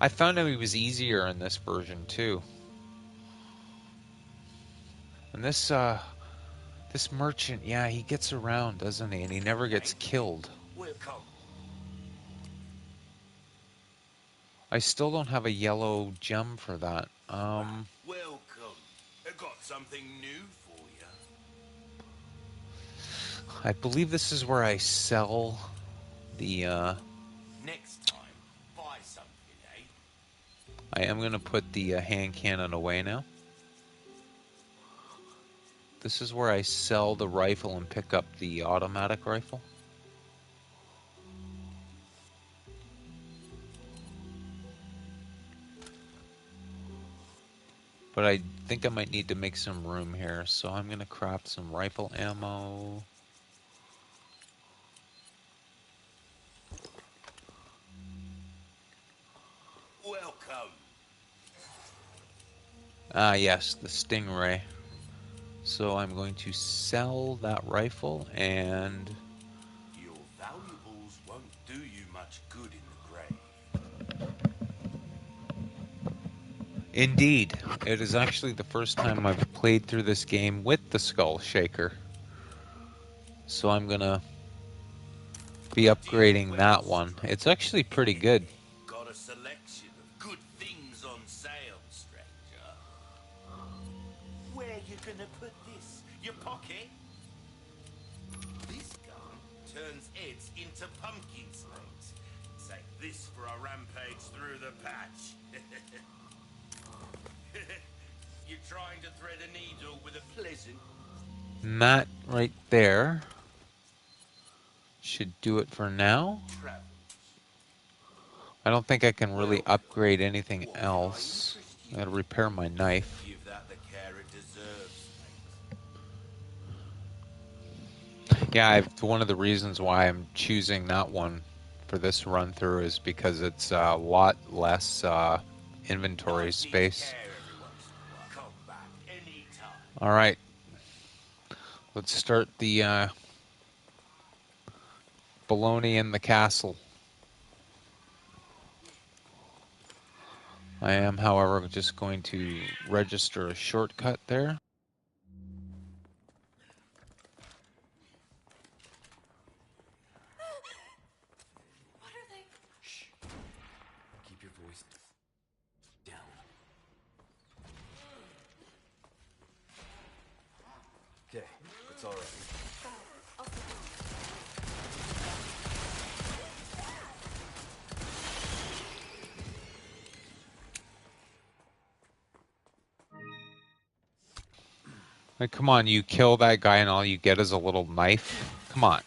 [SPEAKER 5] I found out he was easier in this version too. And this merchant, yeah, he gets around, doesn't he? And he never gets killed.
[SPEAKER 2] Welcome.
[SPEAKER 5] I still don't have a yellow gem for that.
[SPEAKER 2] Welcome. I got something new for you.
[SPEAKER 5] I believe this is where I sell the
[SPEAKER 2] Next time, buy something, eh?
[SPEAKER 5] I am going to put the hand cannon away now. This is where I sell the rifle and pick up the automatic rifle. But I think I might need to make some room here, so I'm going to craft some rifle ammo.
[SPEAKER 2] Welcome.
[SPEAKER 5] Ah, yes, the Stingray. So I'm going to sell that rifle, and
[SPEAKER 2] Your valuables won't do you much good in the grave.
[SPEAKER 5] indeed, it is actually the first time I've played through this game with the Skull Shaker. So I'm gonna be upgrading that one. It's actually pretty good.
[SPEAKER 2] Got a selection of good things on sale, stranger. Where you gonna put this? Your pocket? This gun turns heads into pumpkin snakes. Take this for a rampage through the patch. You're trying to thread a needle with a pleasant.
[SPEAKER 5] And that right there should do it for now.
[SPEAKER 2] Travels.
[SPEAKER 5] I don't think I can really
[SPEAKER 2] Well,
[SPEAKER 5] upgrade anything
[SPEAKER 2] what can I
[SPEAKER 5] else.
[SPEAKER 2] interest
[SPEAKER 5] I
[SPEAKER 2] you
[SPEAKER 5] gotta
[SPEAKER 2] in?
[SPEAKER 5] repair my knife.
[SPEAKER 2] Give that the care it deserves, mate.
[SPEAKER 5] Yeah, one of the reasons why I'm choosing that one for this run through is because it's a lot less inventory space.
[SPEAKER 2] Come back anytime.
[SPEAKER 5] All right, let's start the baloney in the castle. I am, however, just going to register a shortcut there.
[SPEAKER 7] What are they?
[SPEAKER 1] Shh. Keep your voice down. Okay, it's all right.
[SPEAKER 5] Like, come on, you kill that guy and all you get is a little knife? Come on.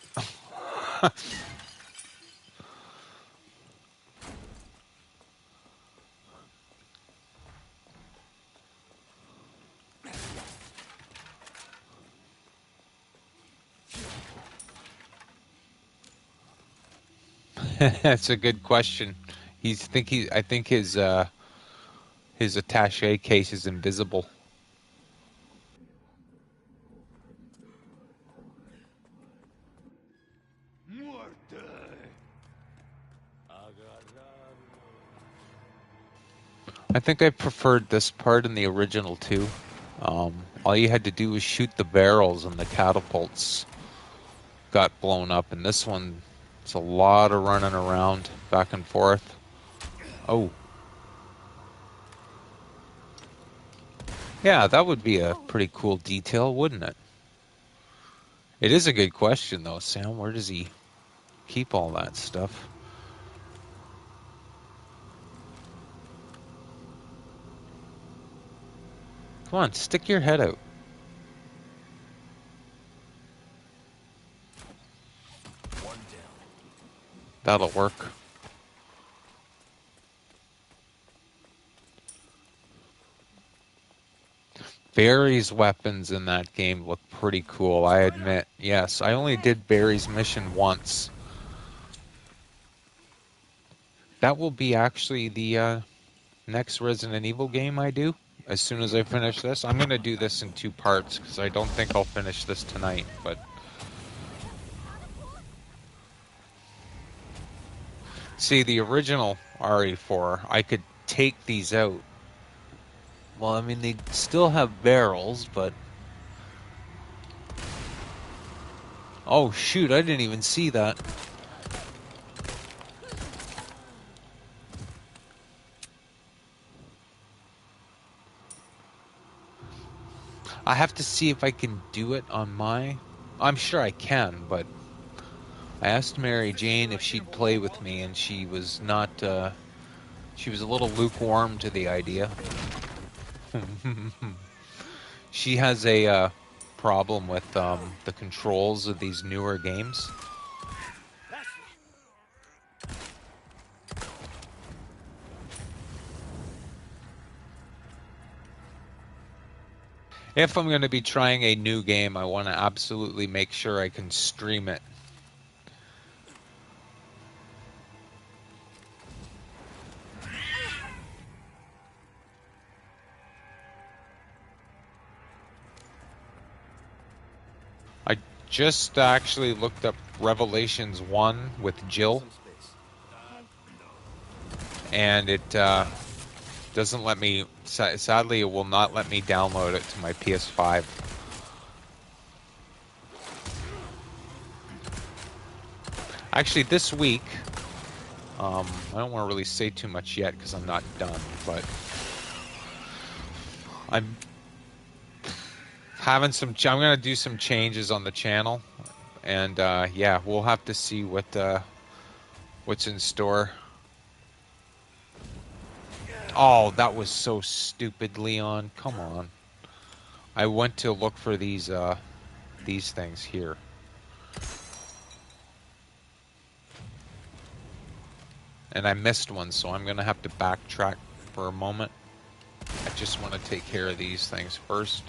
[SPEAKER 5] That's a good question. I think his attaché case is invisible. I think I preferred this part in the original too. All you had to do was shoot the barrels and the catapults got blown up. And this one, it's a lot of running around back and forth. Oh. Yeah, that would be a pretty cool detail, wouldn't it? It is a good question though, Sam. Where does he keep all that stuff? Come on, stick your head out.
[SPEAKER 2] One down.
[SPEAKER 5] That'll work. Barry's weapons in that game look pretty cool, I admit. Yes, I only did Barry's mission once. That will be actually the next Resident Evil game I do. As soon as I finish this, I'm going to do this in 2 parts because I don't think I'll finish this tonight. But see, the original RE4, I could take these out. Well, I mean, they still have barrels, but... Oh, shoot, I didn't even see that. I have to see if I can do it on my... I'm sure I can, but... I asked Mary Jane if she'd play with me, and she was not... she was a little lukewarm to the idea. She has a problem with the controls of these newer games. If I'm going to be trying a new game, I want to absolutely make sure I can stream it. I just actually looked up Revelations 1 with Jill, and it doesn't let me, sadly it will not let me download it to my PS5. Actually, this week, I don't want to really say too much yet because I'm not done, but I'm having some. I'm gonna do some changes on the channel, and yeah, we'll have to see what's in store. Oh, that was so stupid, Leon. Come on. I went to look for these things here. And I missed one, so I'm gonna have to backtrack for a moment. I just want to take care of these things first.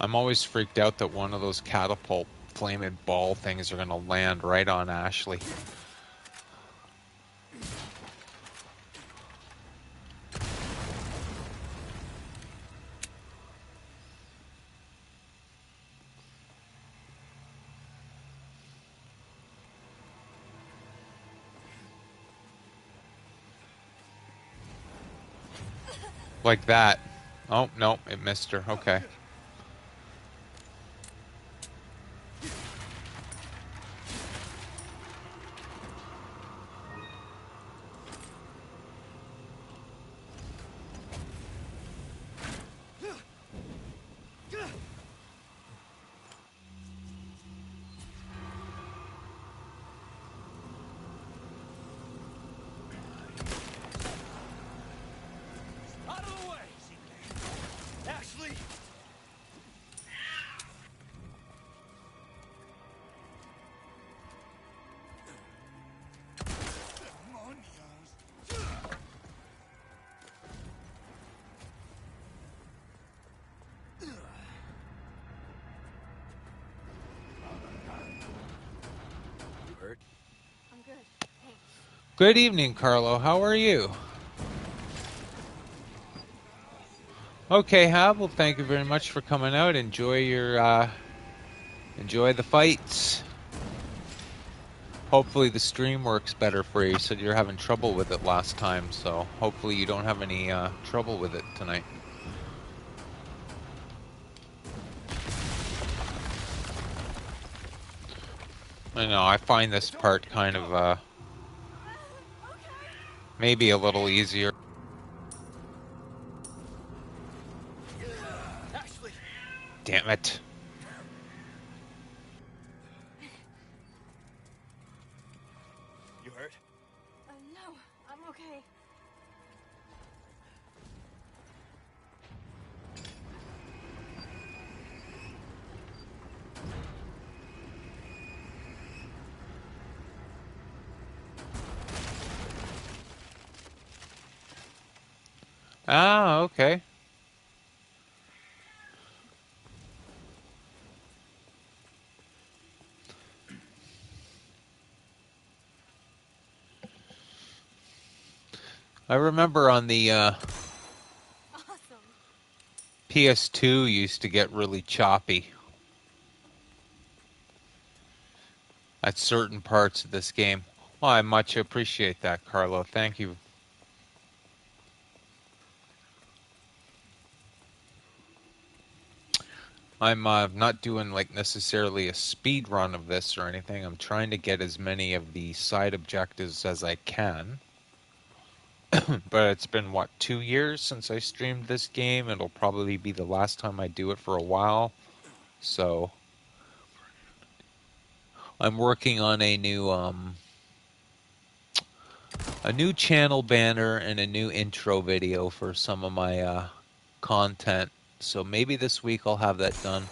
[SPEAKER 5] I'm always freaked out that one of those catapult flaming ball things are going to land right on Ashley. Like that. Oh, no, it missed her. Okay.
[SPEAKER 2] Out of the way! Ashley!
[SPEAKER 1] You hurt?
[SPEAKER 7] I'm good. Thanks.
[SPEAKER 5] Good evening, Carlo. How are you? Okay, Hab. Well, thank you very much for coming out. Enjoy the fights. Hopefully the stream works better for you. You said you're having trouble with it last time, so hopefully you don't have any trouble with it tonight. I know, I find this part kind of maybe a little easier.
[SPEAKER 2] Ashley!
[SPEAKER 5] Damn it.
[SPEAKER 2] You hurt?
[SPEAKER 7] No, I'm okay.
[SPEAKER 5] Ah, okay. I remember on the
[SPEAKER 7] Awesome.
[SPEAKER 5] PS2 used to get really choppy at certain parts of this game. Well, I much appreciate that, Carlo. Thank you. I'm not doing like necessarily a speed run of this or anything. I'm trying to get as many of the side objectives as I can. But it's been, what, 2 years since I streamed this game. It'll probably be the last time I do it for a while. So I'm working on a new channel banner and a new intro video for some of my content. So maybe this week I'll have that done.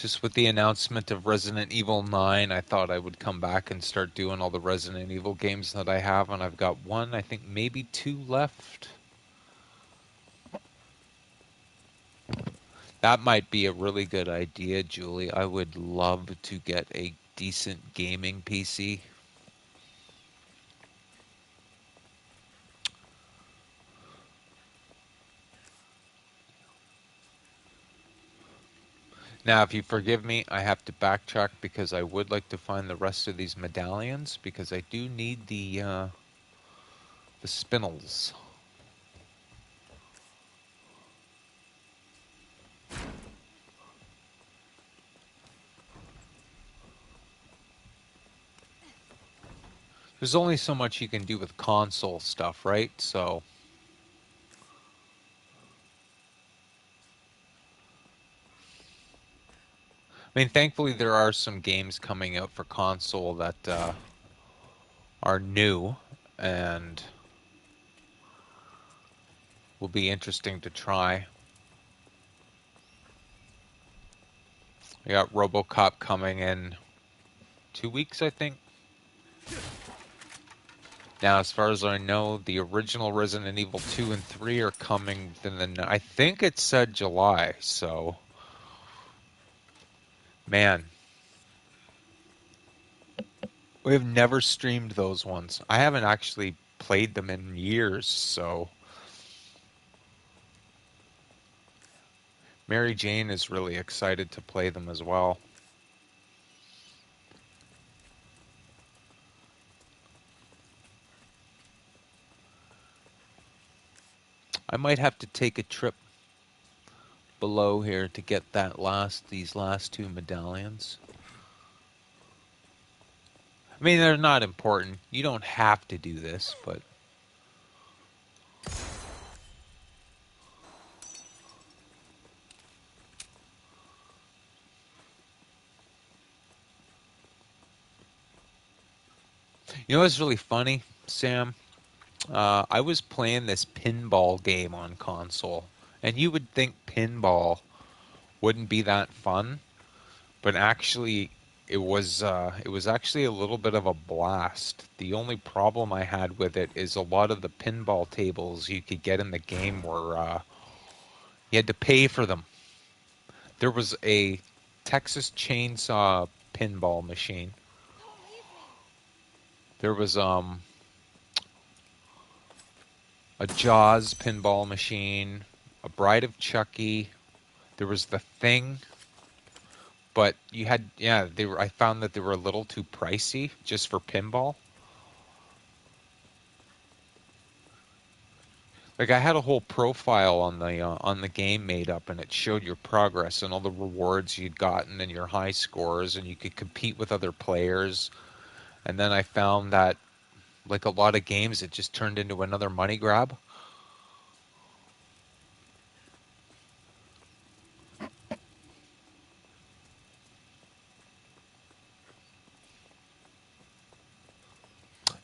[SPEAKER 5] Just with the announcement of Resident Evil 9, I thought I would come back and start doing all the Resident Evil games that I have, and I've got one, I think maybe two left. That might be a really good idea, Julie. I would love to get a decent gaming PC. Now, if you forgive me, I have to backtrack because I would like to find the rest of these medallions because I do need the spinels. There's only so much you can do with console stuff, right? So I mean, thankfully there are some games coming out for console that are new and will be interesting to try. We got RoboCop coming in 2 weeks, I think. Now, as far as I know, the original Resident Evil 2 and 3 are coming then I think it said July, so man. We have never streamed those ones. I haven't actually played them in years, so Mary Jane is really excited to play them as well. I might have to take a trip below here to get these last two medallions. I mean, they're not important. You don't have to do this, but you know what's really funny, Sam? I was playing this pinball game on console, and you would think pinball wouldn't be that fun, but actually it was actually a little bit of a blast. The only problem I had with it is a lot of the pinball tables you could get in the game were you had to pay for them. There was a Texas Chainsaw pinball machine. There was a Jaws pinball machine, a Bride of Chucky. There was The Thing. But you had, yeah, I found that they were a little too pricey just for pinball. Like I had a whole profile on the game made up, and it showed your progress and all the rewards you'd gotten and your high scores, and you could compete with other players. And then I found that, like a lot of games, it just turned into another money grab.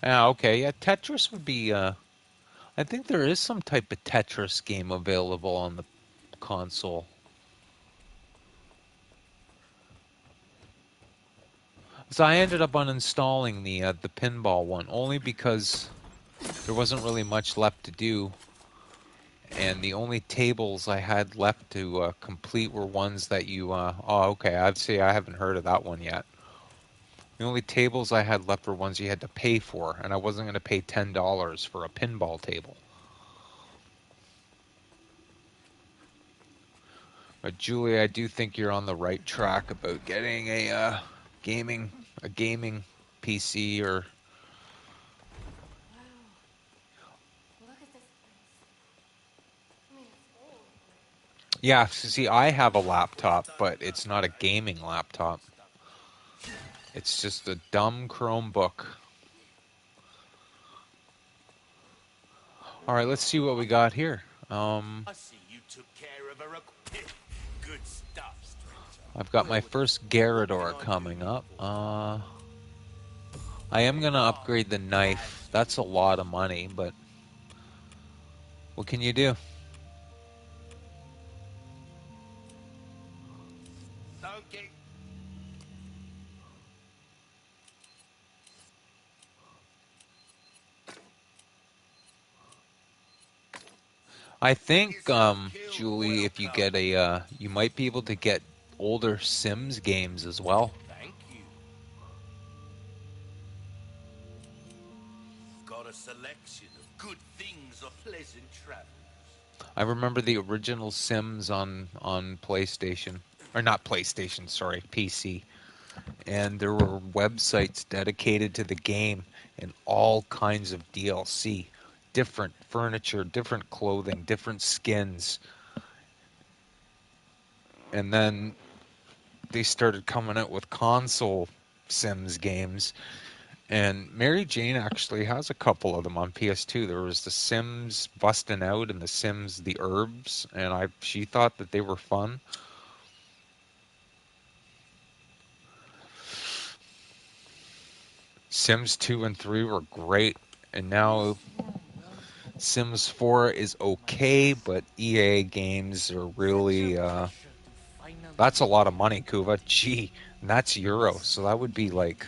[SPEAKER 5] Ah, okay, yeah, Tetris would be. I think there is some type of Tetris game available on the console. So I ended up uninstalling the pinball one only because there wasn't really much left to do, and the only tables I had left to complete were ones that you. Oh, okay. I'd say I haven't heard of that one yet. The only tables I had left were ones you had to pay for, and I wasn't going to pay $10 for a pinball table. But Julie, I do think you're on the right track about getting a gaming PC or. Yeah, see, I have a laptop, but it's not a gaming laptop. It's just a dumb Chromebook. All right, let's see what we got here.
[SPEAKER 2] I see you took care of a good stuff, stranger.
[SPEAKER 5] I've got my first Garrador coming up. I am going to upgrade the knife. That's a lot of money, but what can you do?
[SPEAKER 2] Don't get
[SPEAKER 5] I think, Julie, if you get a, you might be able to get older Sims games as well.
[SPEAKER 2] Thank you. Got a selection of good things or pleasant travels.
[SPEAKER 5] I remember the original Sims on PlayStation, or not PlayStation, sorry, PC. And there were websites dedicated to the game and all kinds of DLC, different furniture, different clothing, different skins. And then they started coming out with console Sims games. And Mary Jane actually has a couple of them on PS2. There was the Sims Bustin' Out and the Sims The Herbs, and she thought that they were fun. Sims 2 and 3 were great, and now Sims 4 is okay, but EA games are really, that's a lot of money, Kuva. Gee, and that's euro, so that would be like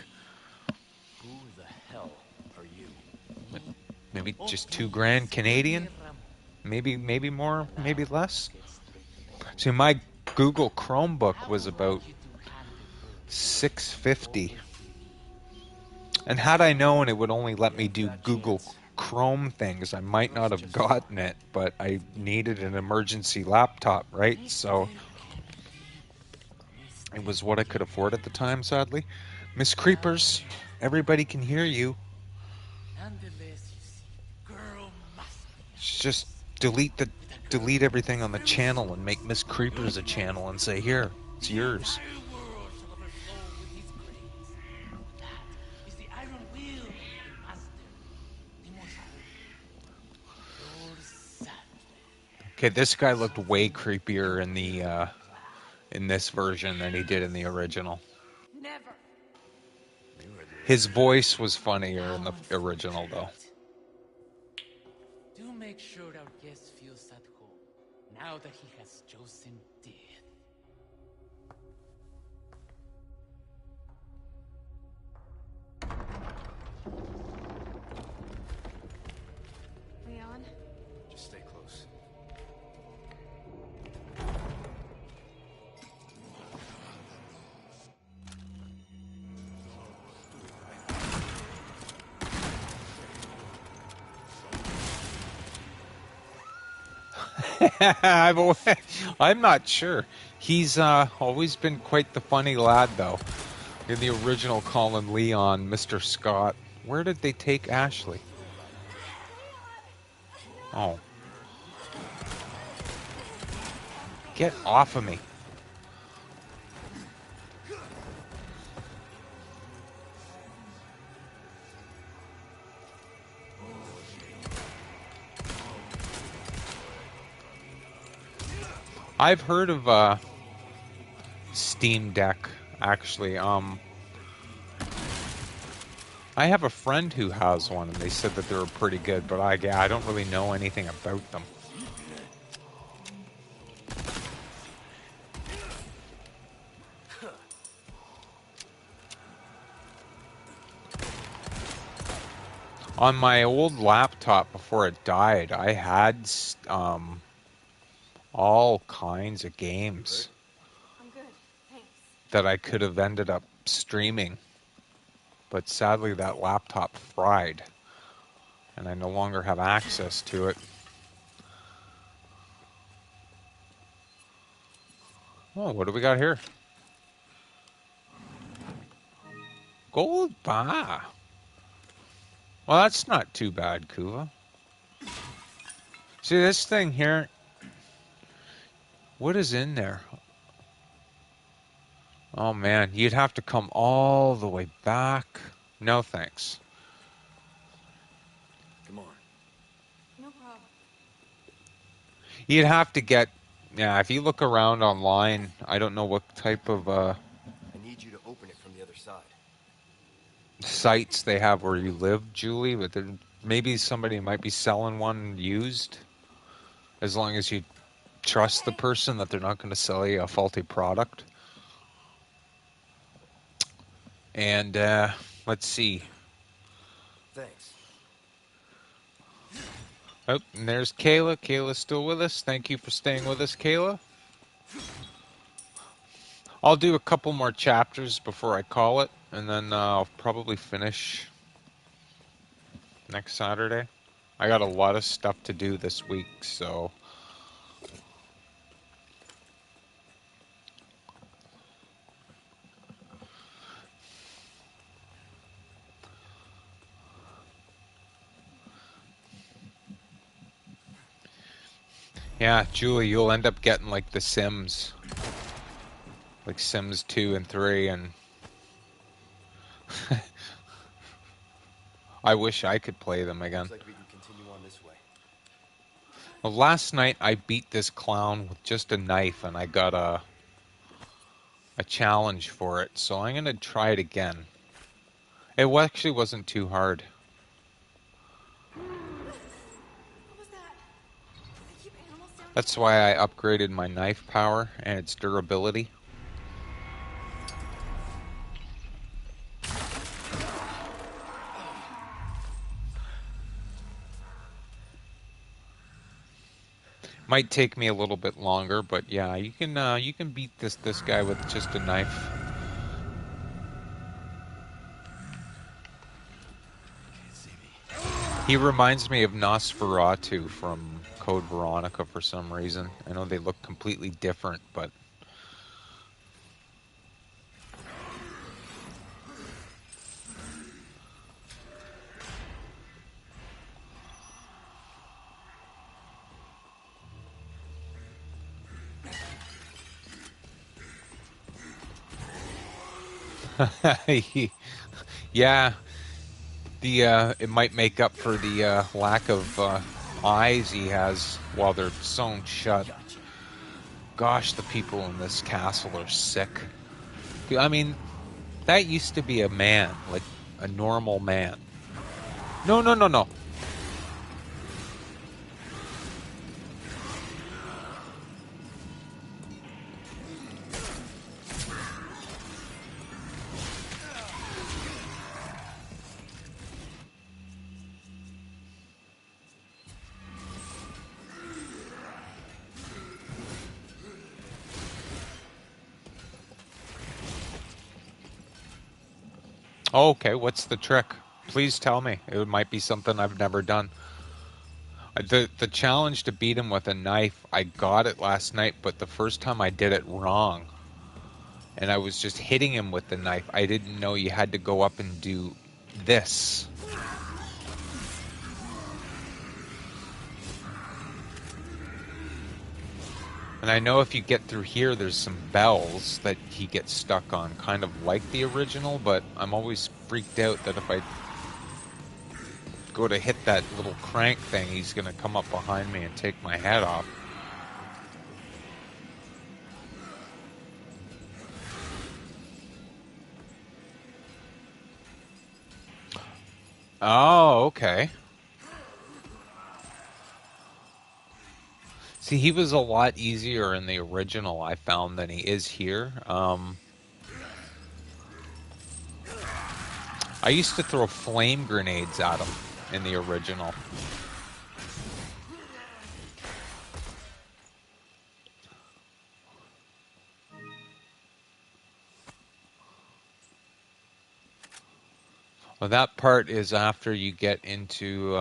[SPEAKER 2] Who the hell are you?
[SPEAKER 5] maybe just $2,000 Canadian, maybe more, maybe less. See, my Google Chromebook was about $650, and had I known it would only let me do Google Chrome things, I might not have gotten it. But I needed an emergency laptop, right? So it was what I could afford at the time. Sadly, Miss Creepers, everybody can hear you. Just delete everything on the channel and make Miss Creepers a channel and say, here, it's yours. Okay, this guy looked way creepier in the in this version than he did in the original.
[SPEAKER 8] Never.
[SPEAKER 5] His voice was funnier in the original, though.
[SPEAKER 10] Do make sure our guest feels at home, now that he has chosen death.
[SPEAKER 7] Leon?
[SPEAKER 1] Just stay close.
[SPEAKER 5] I'm not sure. He's always been quite the funny lad, though. In the original Colin Leon, Mr. Scott. Where did they take Ashley? Oh. Get off of me. I've heard of Steam Deck, actually. I have a friend who has one, and they said that they were pretty good, but I don't really know anything about them. On my old laptop before it died, I had all kinds of games
[SPEAKER 7] I'm good, thanks.
[SPEAKER 5] that I could have ended up streaming. But sadly, that laptop fried, and I no longer have access to it. Oh, what do we got here? Gold bar. Well, that's not too bad, Kuva. See this thing here? What is in there? Oh man, you'd have to come all the way back. No thanks.
[SPEAKER 1] Come on.
[SPEAKER 7] No problem.
[SPEAKER 5] You'd have to get, yeah, if you look around online, I don't know what type of
[SPEAKER 1] I need you to open it from the other side.
[SPEAKER 5] sites they have where you live, Julie, but maybe somebody might be selling one used. As long as you trust the person that they're not going to sell you a faulty product. And let's see.
[SPEAKER 1] Thanks.
[SPEAKER 5] Oh, and there's Kayla. Kayla's still with us. Thank you for staying with us, Kayla. I'll do a couple more chapters before I call it, and then I'll probably finish next Saturday. I got a lot of stuff to do this week, so... Yeah, Julie, you'll end up getting like The Sims. Like Sims 2 and 3, and... I wish I could play them again.
[SPEAKER 1] Looks like we can continue on this way.
[SPEAKER 5] Well, last night I beat this clown with just a knife, and I got a challenge for it, so I'm going to try it again. It actually wasn't too hard.
[SPEAKER 7] What was that? They keep animals down here?
[SPEAKER 5] That's why I upgraded my knife power and its durability. Might take me a little bit longer, but yeah, you can beat this guy with just a knife. He reminds me of Nosferatu from Code Veronica for some reason. I know they look completely different, but... Yeah, it might make up for the lack of eyes he has while they're sewn shut. Gosh, the people in this castle are sick. I mean, that used to be a man, like a normal man. No, no, no, no. Oh, okay, what's the trick? Please tell me. It might be something I've never done. The challenge to beat him with a knife, I got it last night, but the first time I did it wrong. And I was just hitting him with the knife. I didn't know you had to go up and do this. And I know if you get through here, there's some bells that he gets stuck on, kind of like the original, but I'm always freaked out that if I go to hit that little crank thing, he's going to come up behind me and take my head off. Oh, okay. See, he was a lot easier in the original, I found, than he is here. I used to throw flame grenades at him in the original. Well, that part is after you get into...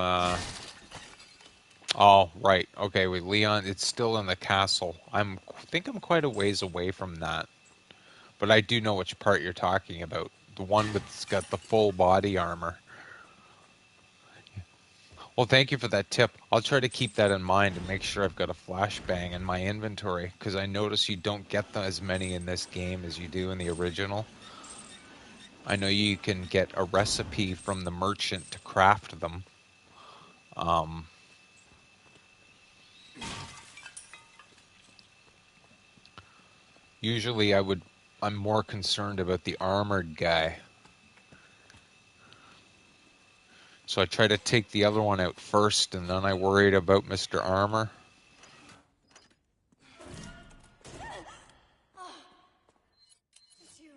[SPEAKER 5] Oh, right. Okay, with Leon, it's still in the castle. I think I'm quite a ways away from that. But I do know which part you're talking about. The one that's got the full body armor. Well, thank you for that tip. I'll try to keep that in mind and make sure I've got a flashbang in my inventory, because I notice you don't get as many in this game as you do in the original. I know you can get a recipe from the merchant to craft them. Usually I'm more concerned about the armored guy. So I try to take the other one out first, and then I worried about Mr. Armor.
[SPEAKER 7] It's you.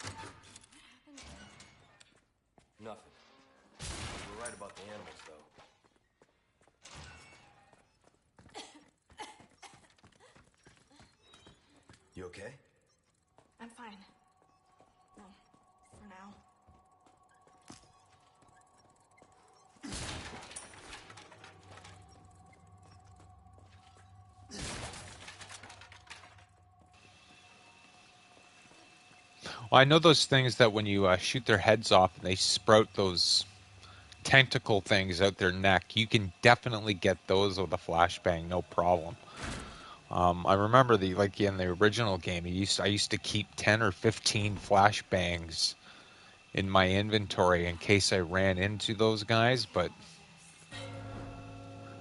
[SPEAKER 7] What happened?
[SPEAKER 1] Nothing. You were right about the animals, though. You okay?
[SPEAKER 7] I'm fine. Well, for now.
[SPEAKER 5] Well, I know those things that when you shoot their heads off and they sprout those tentacle things out their neck, you can definitely get those with a flashbang, no problem. I remember in the original game, I used to keep 10 or 15 flashbangs in my inventory in case I ran into those guys, but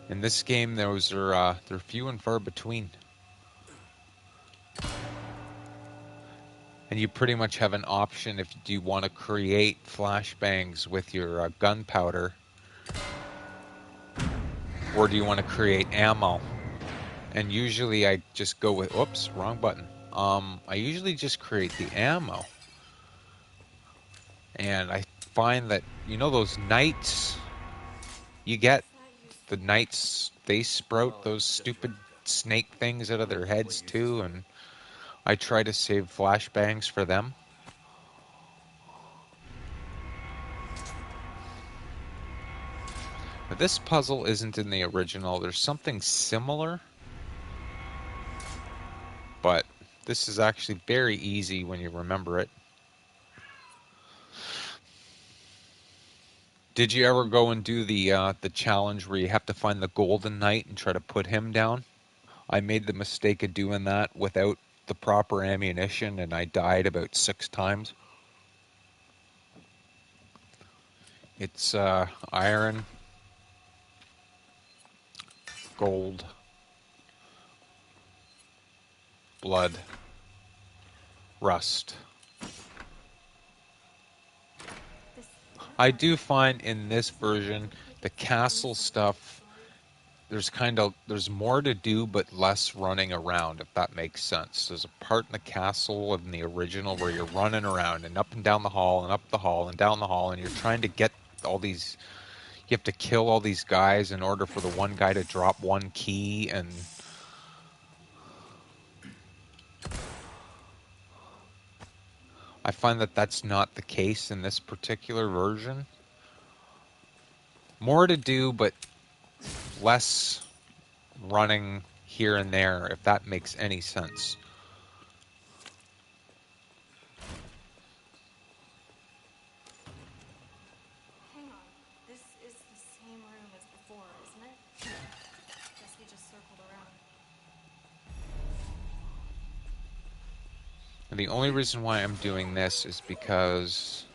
[SPEAKER 5] in this game, those are they're few and far between. And you pretty much have an option if you want to create flashbangs with your gunpowder, or do you want to create ammo? And usually I just go with, oops, wrong button. I usually just create the ammo. And I find that, those knights you get, the knights, they sprout those stupid snake things out of their heads too, and I try to save flashbangs for them. But this puzzle isn't in the original. There's something similar, but this is actually very easy when you remember it. Did you ever go and do the challenge where you have to find the golden knight and try to put him down? I made the mistake of doing that without the proper ammunition, and I died about 6 times. It's iron, gold, blood, rust. I do find in this version the castle stuff, there's more to do but less running around, if that makes sense. There's a part in the castle in the original where you're running around and up and down the hall and up the hall and down the hall, and you're trying to get all these, you have to kill all these guys in order for the one guy to drop one key, and I find that that's not the case in this particular version. More to do, but less running here and there, if that makes any sense.
[SPEAKER 7] Hang on. This is the same room as before, isn't it? Guess we just circled around.
[SPEAKER 5] And the only reason why I'm doing this is because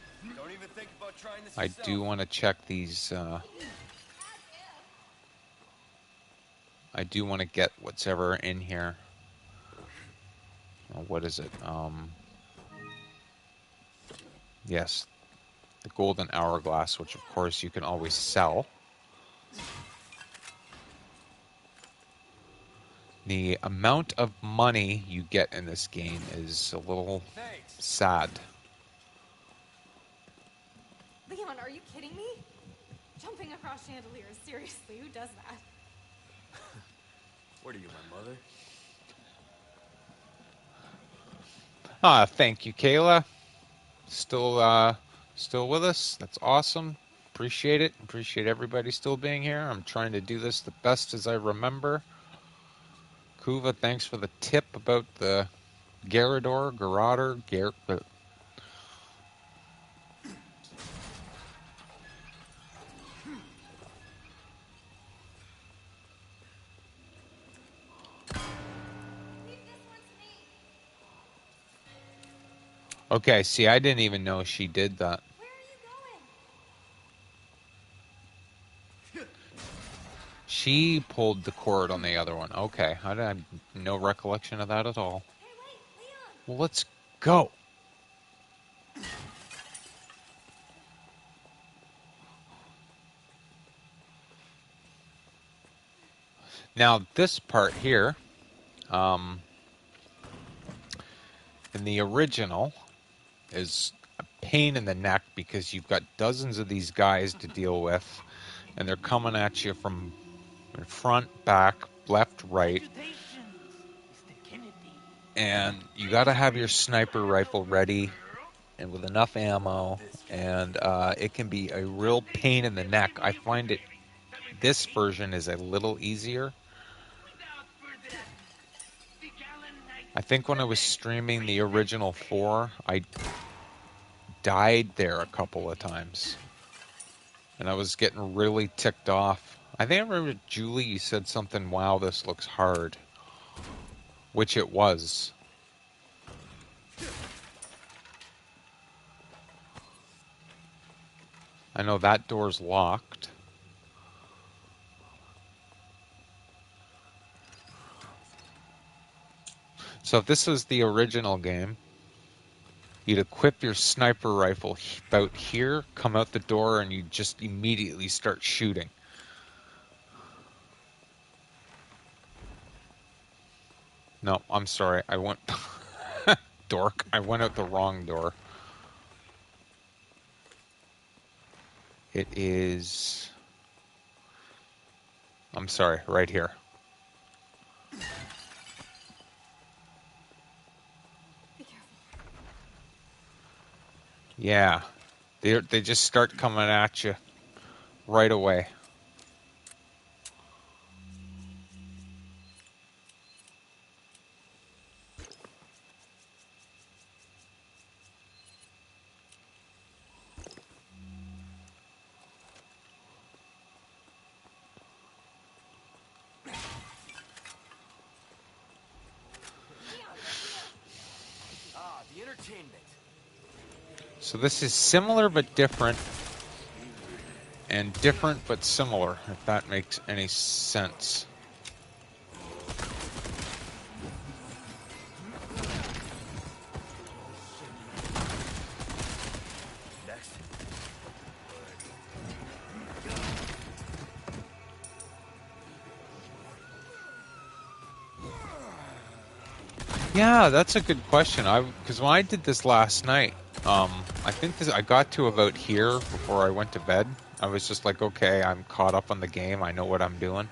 [SPEAKER 5] I do want to check these. I do want to get what's ever in here. What is it? Yes, the golden hourglass, which of course you can always sell. The amount of money you get in this game is a little sad.
[SPEAKER 7] Leon, are you kidding me? Jumping across chandeliers, seriously, who does that?
[SPEAKER 9] What are you, my mother?
[SPEAKER 5] Thank you, Kayla. Still with us. That's awesome. Appreciate it. Appreciate everybody still being here. I'm trying to do this the best as I remember. Kuva, thanks for the tip about the Garrador. Okay, see, I didn't even know she did that.
[SPEAKER 7] Where are you going?
[SPEAKER 5] She pulled the cord on the other one. Okay, I had no recollection of that at all.
[SPEAKER 7] Hey, wait, Leon!
[SPEAKER 5] Well, let's go. Now, this part here, in the original, is a pain in the neck because you've got dozens of these guys to deal with, and they're coming at you from front, back, left, right.
[SPEAKER 10] Mr. Kennedy.
[SPEAKER 5] and you got to have your sniper rifle ready and with enough ammo, and it can be a real pain in the neck. I find this version is a little easier. I think when I was streaming the original 4, I died there a couple of times, and I was getting really ticked off. I think I remember, Julie, you said something, wow, this looks hard, which it was. I know that door's locked. So if this was the original game, you'd equip your sniper rifle about here, come out the door, and you just immediately start shooting. No, I'm sorry. I went... Dork. I went out the wrong door. It is... I'm sorry, right here.
[SPEAKER 7] Be careful.
[SPEAKER 5] Yeah. They just start coming at you right away.
[SPEAKER 9] The entertainment.
[SPEAKER 5] So this is similar but different, and different but similar, if that makes any sense. Yeah, that's a good question. Because when I did this last night, I think I got to about here before I went to bed. I was just like, okay, I'm caught up on the game. I know what I'm doing.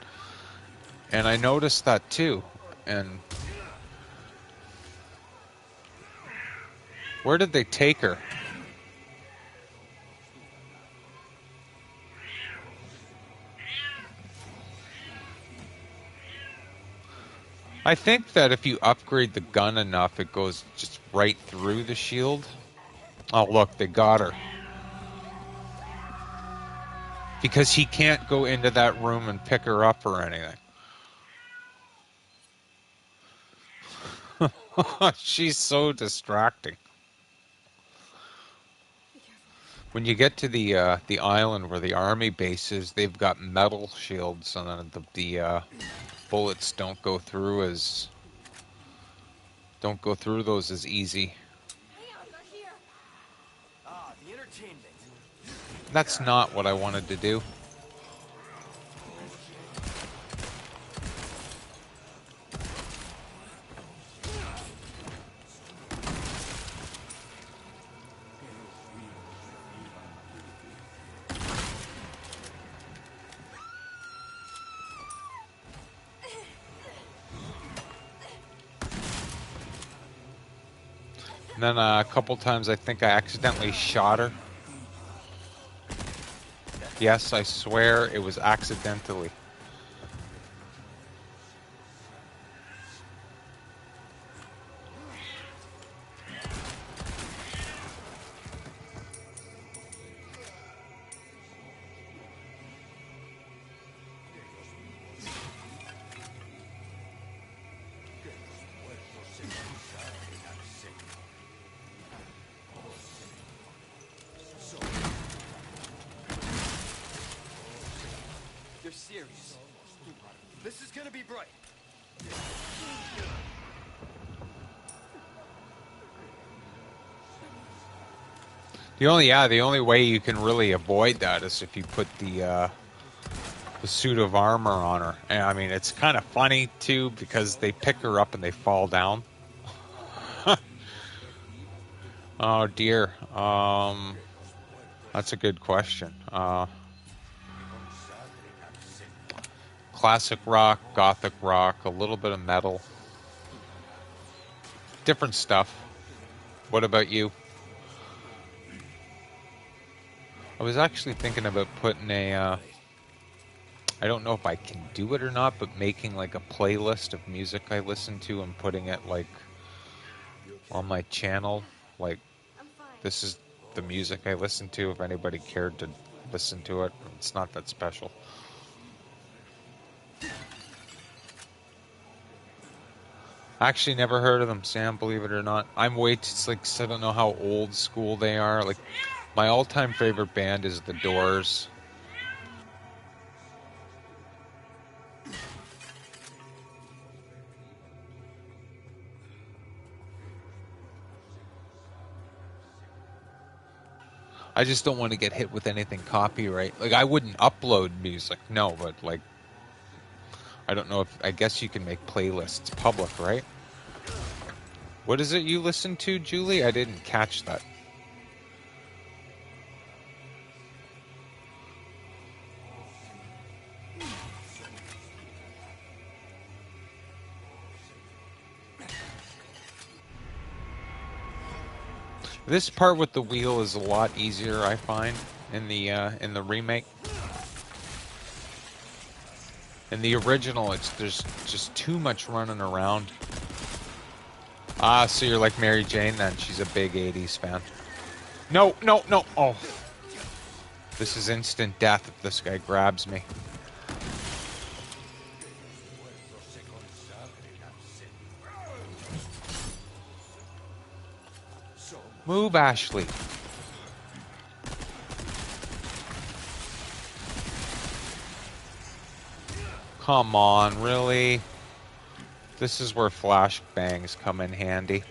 [SPEAKER 5] And I noticed that too. And where did they take her? I think that if you upgrade the gun enough, it goes just right through the shield. Oh, look, they got her. Because he can't go into that room and pick her up or anything. She's so distracting. When you get to the island where the army base is, they've got metal shields, and then the bullets don't go through those as easy.
[SPEAKER 9] The entertainment.
[SPEAKER 5] That's not what I wanted to do. And then a couple times I think I accidentally shot her. Yes, I swear it was accidentally.
[SPEAKER 9] You're serious. This is gonna be bright.
[SPEAKER 5] The only way you can really avoid that is if you put the suit of armor on her. And I mean, it's kind of funny too because they pick her up and they fall down. Oh dear. That's a good question. Classic rock, gothic rock, a little bit of metal. different stuff. What about you? I was actually thinking about putting a, I don't know if I can do it or not, but making like a playlist of music I listen to and putting it like on my channel. Like, this is the music I listen to if anybody cared to listen to it. It's not that special. Actually never heard of them, Sam, believe it or not. It's like, I don't know how old school they are. Like, my all-time favorite band is The Doors. I just don't want to get hit with anything copyright. Like, I wouldn't upload music, no, but like, I don't know if, I guess you can make playlists public, right? What is it you listen to, Julie? I didn't catch that. This part with the wheel is a lot easier, I find, in the remake. In the original, there's just too much running around. Ah, so you're like Mary Jane then. She's a big 80s fan. No, no, no. Oh. This is instant death if this guy grabs me. Move, Ashley. Come on, really? This is where flashbangs come in handy.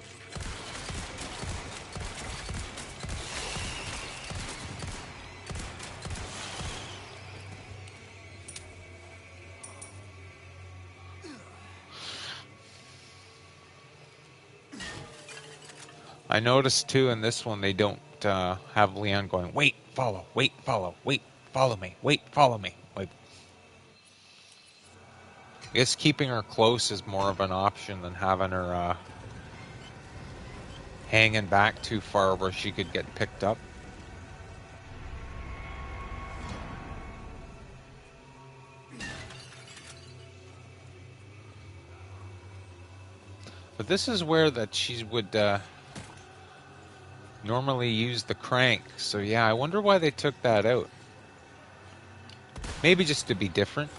[SPEAKER 5] I noticed too in this one they don't have Leon going, wait, follow, wait, follow, wait, follow me, wait, follow me. Like, I guess keeping her close is more of an option than having her hanging back too far where she could get picked up. But this is where that she would normally use the crank. So yeah, I wonder why they took that out. Maybe just to be different.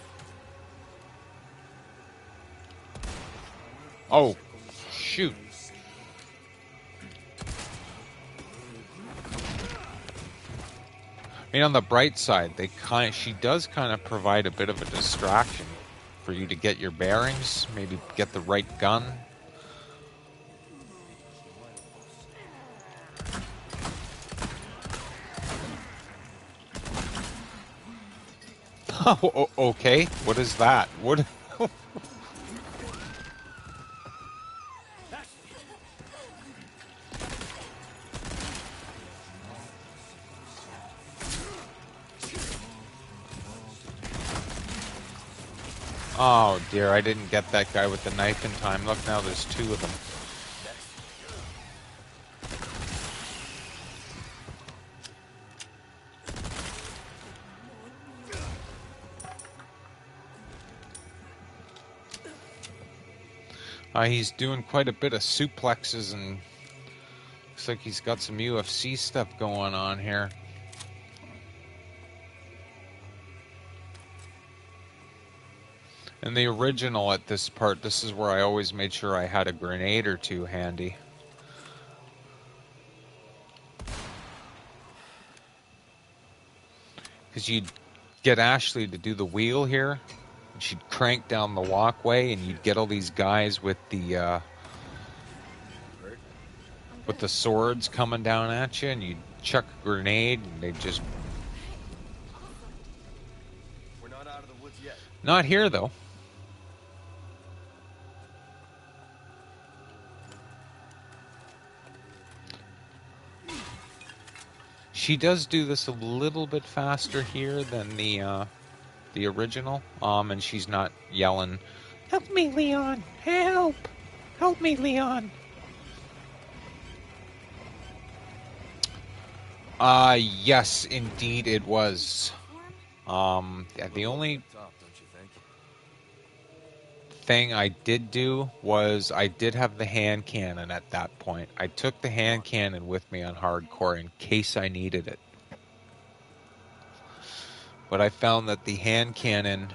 [SPEAKER 5] Oh, shoot. I mean, on the bright side, she does kind of provide a bit of a distraction for you to get your bearings, maybe get the right gun. Oh, okay. What is that? What? Oh dear, I didn't get that guy with the knife in time. Look, now there's two of them. He's doing quite a bit of suplexes and looks like he's got some UFC stuff going on here. In the original at this part, this is where I always made sure I had a grenade or two handy. Because you'd get Ashley to do the wheel here. And she'd crank down the walkway and you'd get all these guys with the swords coming down at you, and you'd chuck a grenade and they'd just...
[SPEAKER 9] We're not out of the woods yet.
[SPEAKER 5] Not here, though. She does do this a little bit faster here than the original, and she's not yelling, "Help me, Leon! Help! Help me, Leon!" Yes, indeed it was. The only
[SPEAKER 1] Top, don't you think?
[SPEAKER 5] thing I did do was I did have the hand cannon at that point. I took the hand cannon with me on hardcore in case I needed it. But I found that the hand cannon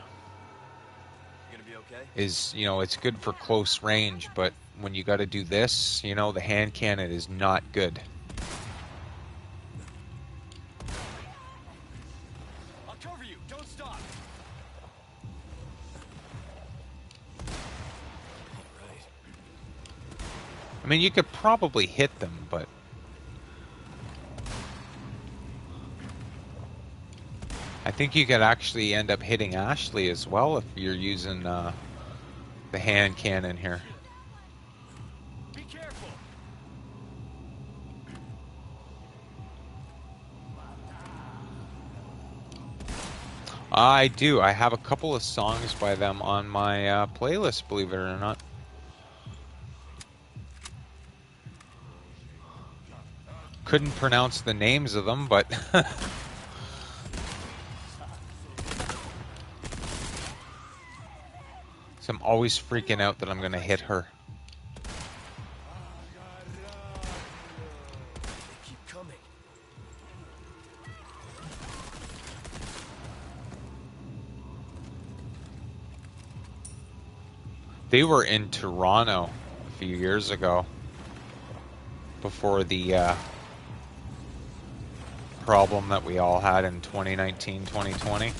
[SPEAKER 1] You gonna be okay?
[SPEAKER 5] is, it's good for close range, but when you got to do this, the hand cannon is not good.
[SPEAKER 1] I'll cover you. Don't stop. All right.
[SPEAKER 5] I mean, you could probably hit them, but I think you could actually end up hitting Ashley as well if you're using the hand cannon here.
[SPEAKER 1] Be careful.
[SPEAKER 5] I do. I have a couple of songs by them on my playlist, believe it or not. Couldn't pronounce the names of them, but so I'm always freaking out that I'm going to hit her.
[SPEAKER 1] They keep coming.
[SPEAKER 5] They were in Toronto a few years ago before the problem that we all had in 2019, 2020,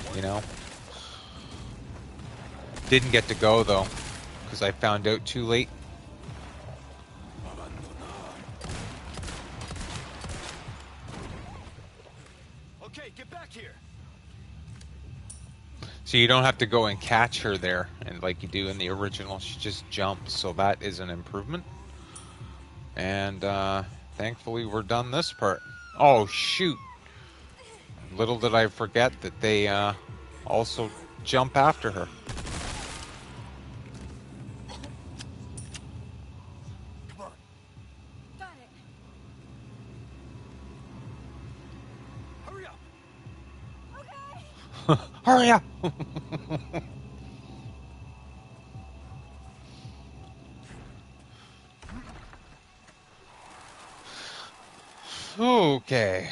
[SPEAKER 5] Didn't get to go, though, because I found out too late.
[SPEAKER 1] Okay, get back here.
[SPEAKER 5] So you don't have to go and catch her there, and like you do in the original, she just jumps, so that is an improvement. And thankfully we're done this part. Oh, shoot. Little did I forget that they also jump after her.
[SPEAKER 1] Come on.
[SPEAKER 7] Got it.
[SPEAKER 1] Hurry up.
[SPEAKER 7] Okay.
[SPEAKER 5] Hurry up! Okay.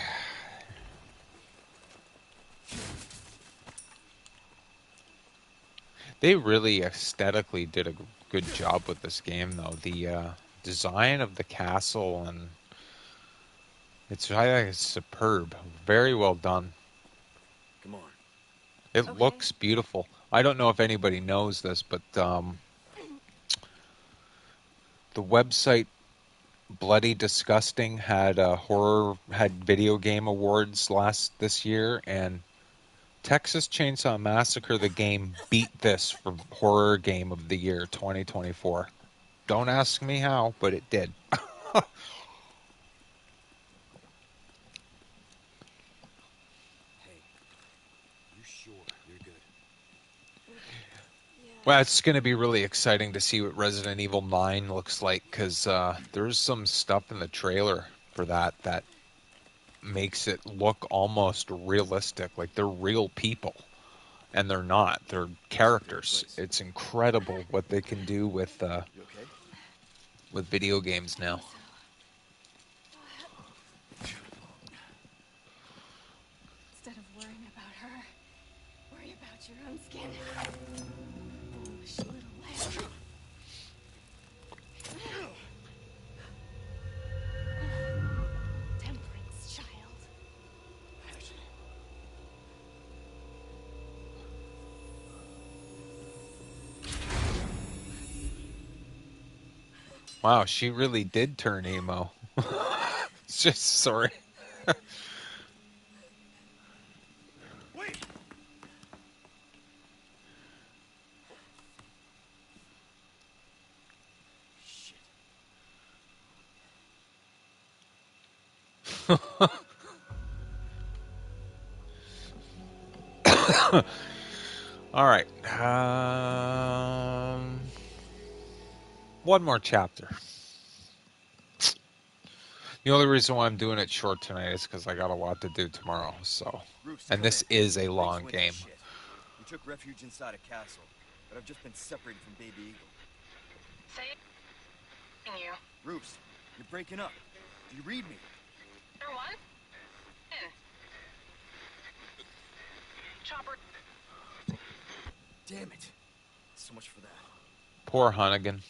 [SPEAKER 5] They really aesthetically did a good job with this game, though. The design of the castle, and I think it's superb. Very well done.
[SPEAKER 1] Come on.
[SPEAKER 5] It
[SPEAKER 7] Okay.
[SPEAKER 5] looks beautiful. I don't know if anybody knows this, but the website Bloody Disgusting had video game awards this year, and Texas Chainsaw Massacre the game beat this for horror game of the year 2024. Don't ask me how, but it did.
[SPEAKER 1] Hey, you sure you're good?
[SPEAKER 7] Yeah.
[SPEAKER 5] Well, it's going to be really exciting to see what Resident Evil 9 looks like, because there's some stuff in the trailer for that makes it look almost realistic, like they're real people, and they're not. They're characters. It's incredible what they can do with
[SPEAKER 1] You okay?
[SPEAKER 5] video games now.
[SPEAKER 7] Instead of worrying about her, worry about your own skin. Foolish little lamb. Temperance child.
[SPEAKER 5] Wow, she really did turn emo. It's just sorry.
[SPEAKER 1] Wait. Shit.
[SPEAKER 5] All right. One more chapter. The only reason why I'm doing it short tonight is because I got a lot to do tomorrow. So, and this is a long game.
[SPEAKER 9] Shit. We took refuge inside a castle, but I've just been separated from Baby Eagle.
[SPEAKER 4] Saying you.
[SPEAKER 9] Roost, you're breaking up. Do you read me?
[SPEAKER 4] Number one? In. Chopper.
[SPEAKER 9] Damn it. So much for that.
[SPEAKER 5] Poor Hunnigan.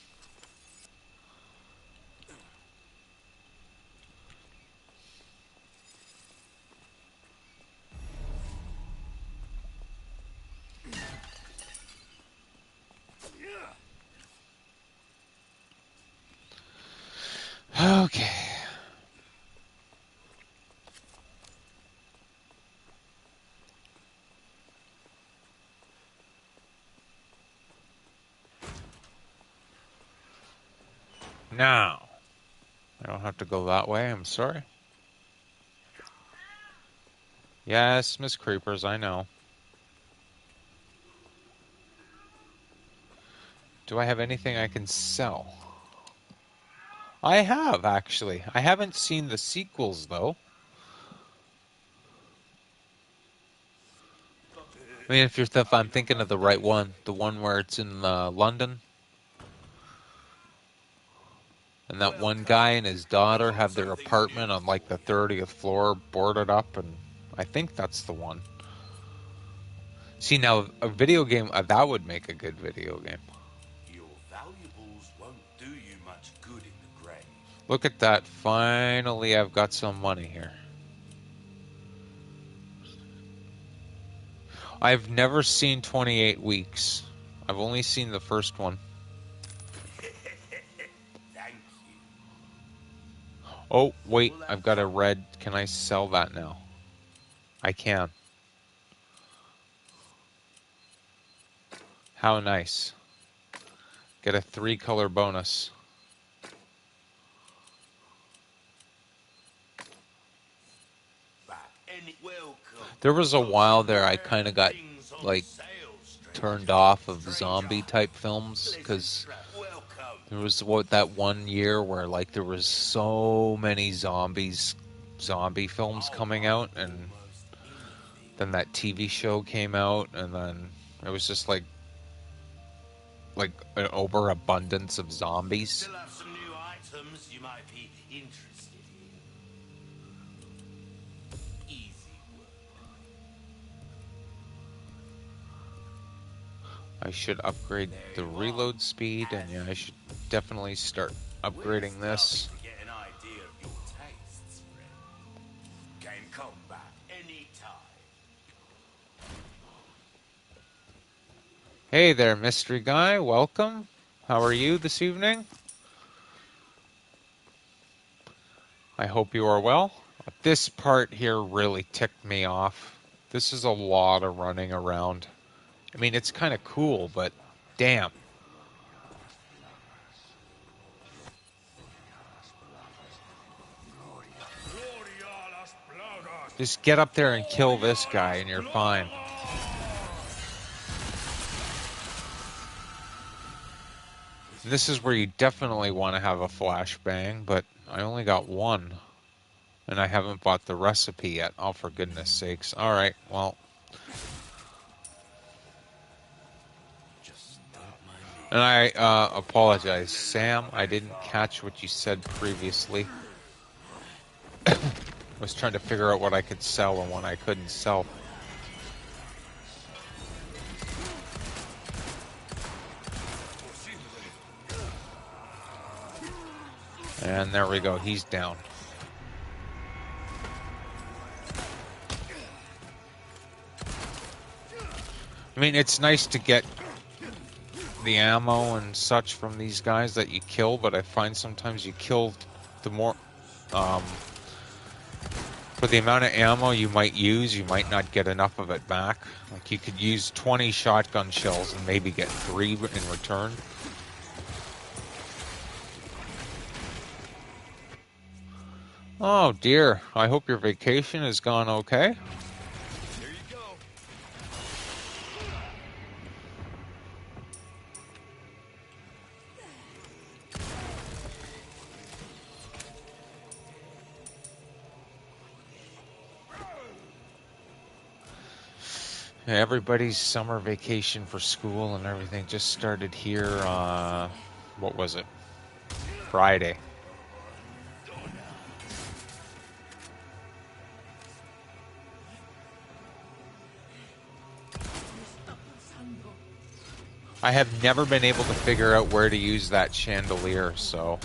[SPEAKER 5] Okay. Now, I don't have to go that way, I'm sorry. Yes, Miss Creepers, I know. Do I have anything I can sell? I have, actually. I haven't seen the sequels, though. I mean, if I'm thinking of the right one, the one where it's in London, and that one guy and his daughter have their apartment on like the 30th floor boarded up, and I think that's the one. See, now a video game, that would make a good video game.
[SPEAKER 2] Your valuables won't do you much good in the grave.
[SPEAKER 5] Look at that. Finally, I've got some money here. I've never seen 28 Weeks. I've only seen the first one.
[SPEAKER 2] Thank you.
[SPEAKER 5] Oh, wait. I've got a red. Can I sell that now? I can. How nice. Get a 3-color bonus. There was a while there I kind of got, like, turned off of zombie-type films, because there was that one year where, like, there was so many zombie films coming out, and then that TV show came out, and then it was just like an overabundance of zombies.
[SPEAKER 2] Still have some new items you might be interested in. Easy work.
[SPEAKER 5] I should upgrade the reload speed, and yeah, I should definitely start upgrading this.
[SPEAKER 2] To get an idea of your tastes, friend. Game combat anytime.
[SPEAKER 5] Hey there, mystery guy. Welcome. How are you this evening? I hope you are well. This part here really ticked me off. This is a lot of running around. I mean, it's kind of cool, but damn. Just get up there and kill this guy and you're fine. This is where you definitely want to have a flashbang, but I only got one. And I haven't bought the recipe yet. Oh, for goodness sakes. Alright, well. And I apologize, Sam. I didn't catch what you said previously. I was trying to figure out what I could sell and what I couldn't sell. And there we go. He's down. I mean, it's nice to get the ammo and such from these guys that you kill, but I find sometimes you kill the more... for the amount of ammo you might use, you might not get enough of it back. Like, you could use 20 shotgun shells and maybe get 3 in return. Oh dear, I hope your vacation has gone okay.
[SPEAKER 2] There you go.
[SPEAKER 5] Everybody's summer vacation for school and everything just started here, what was it? Friday. I have never been able to figure out where to use that chandelier, so...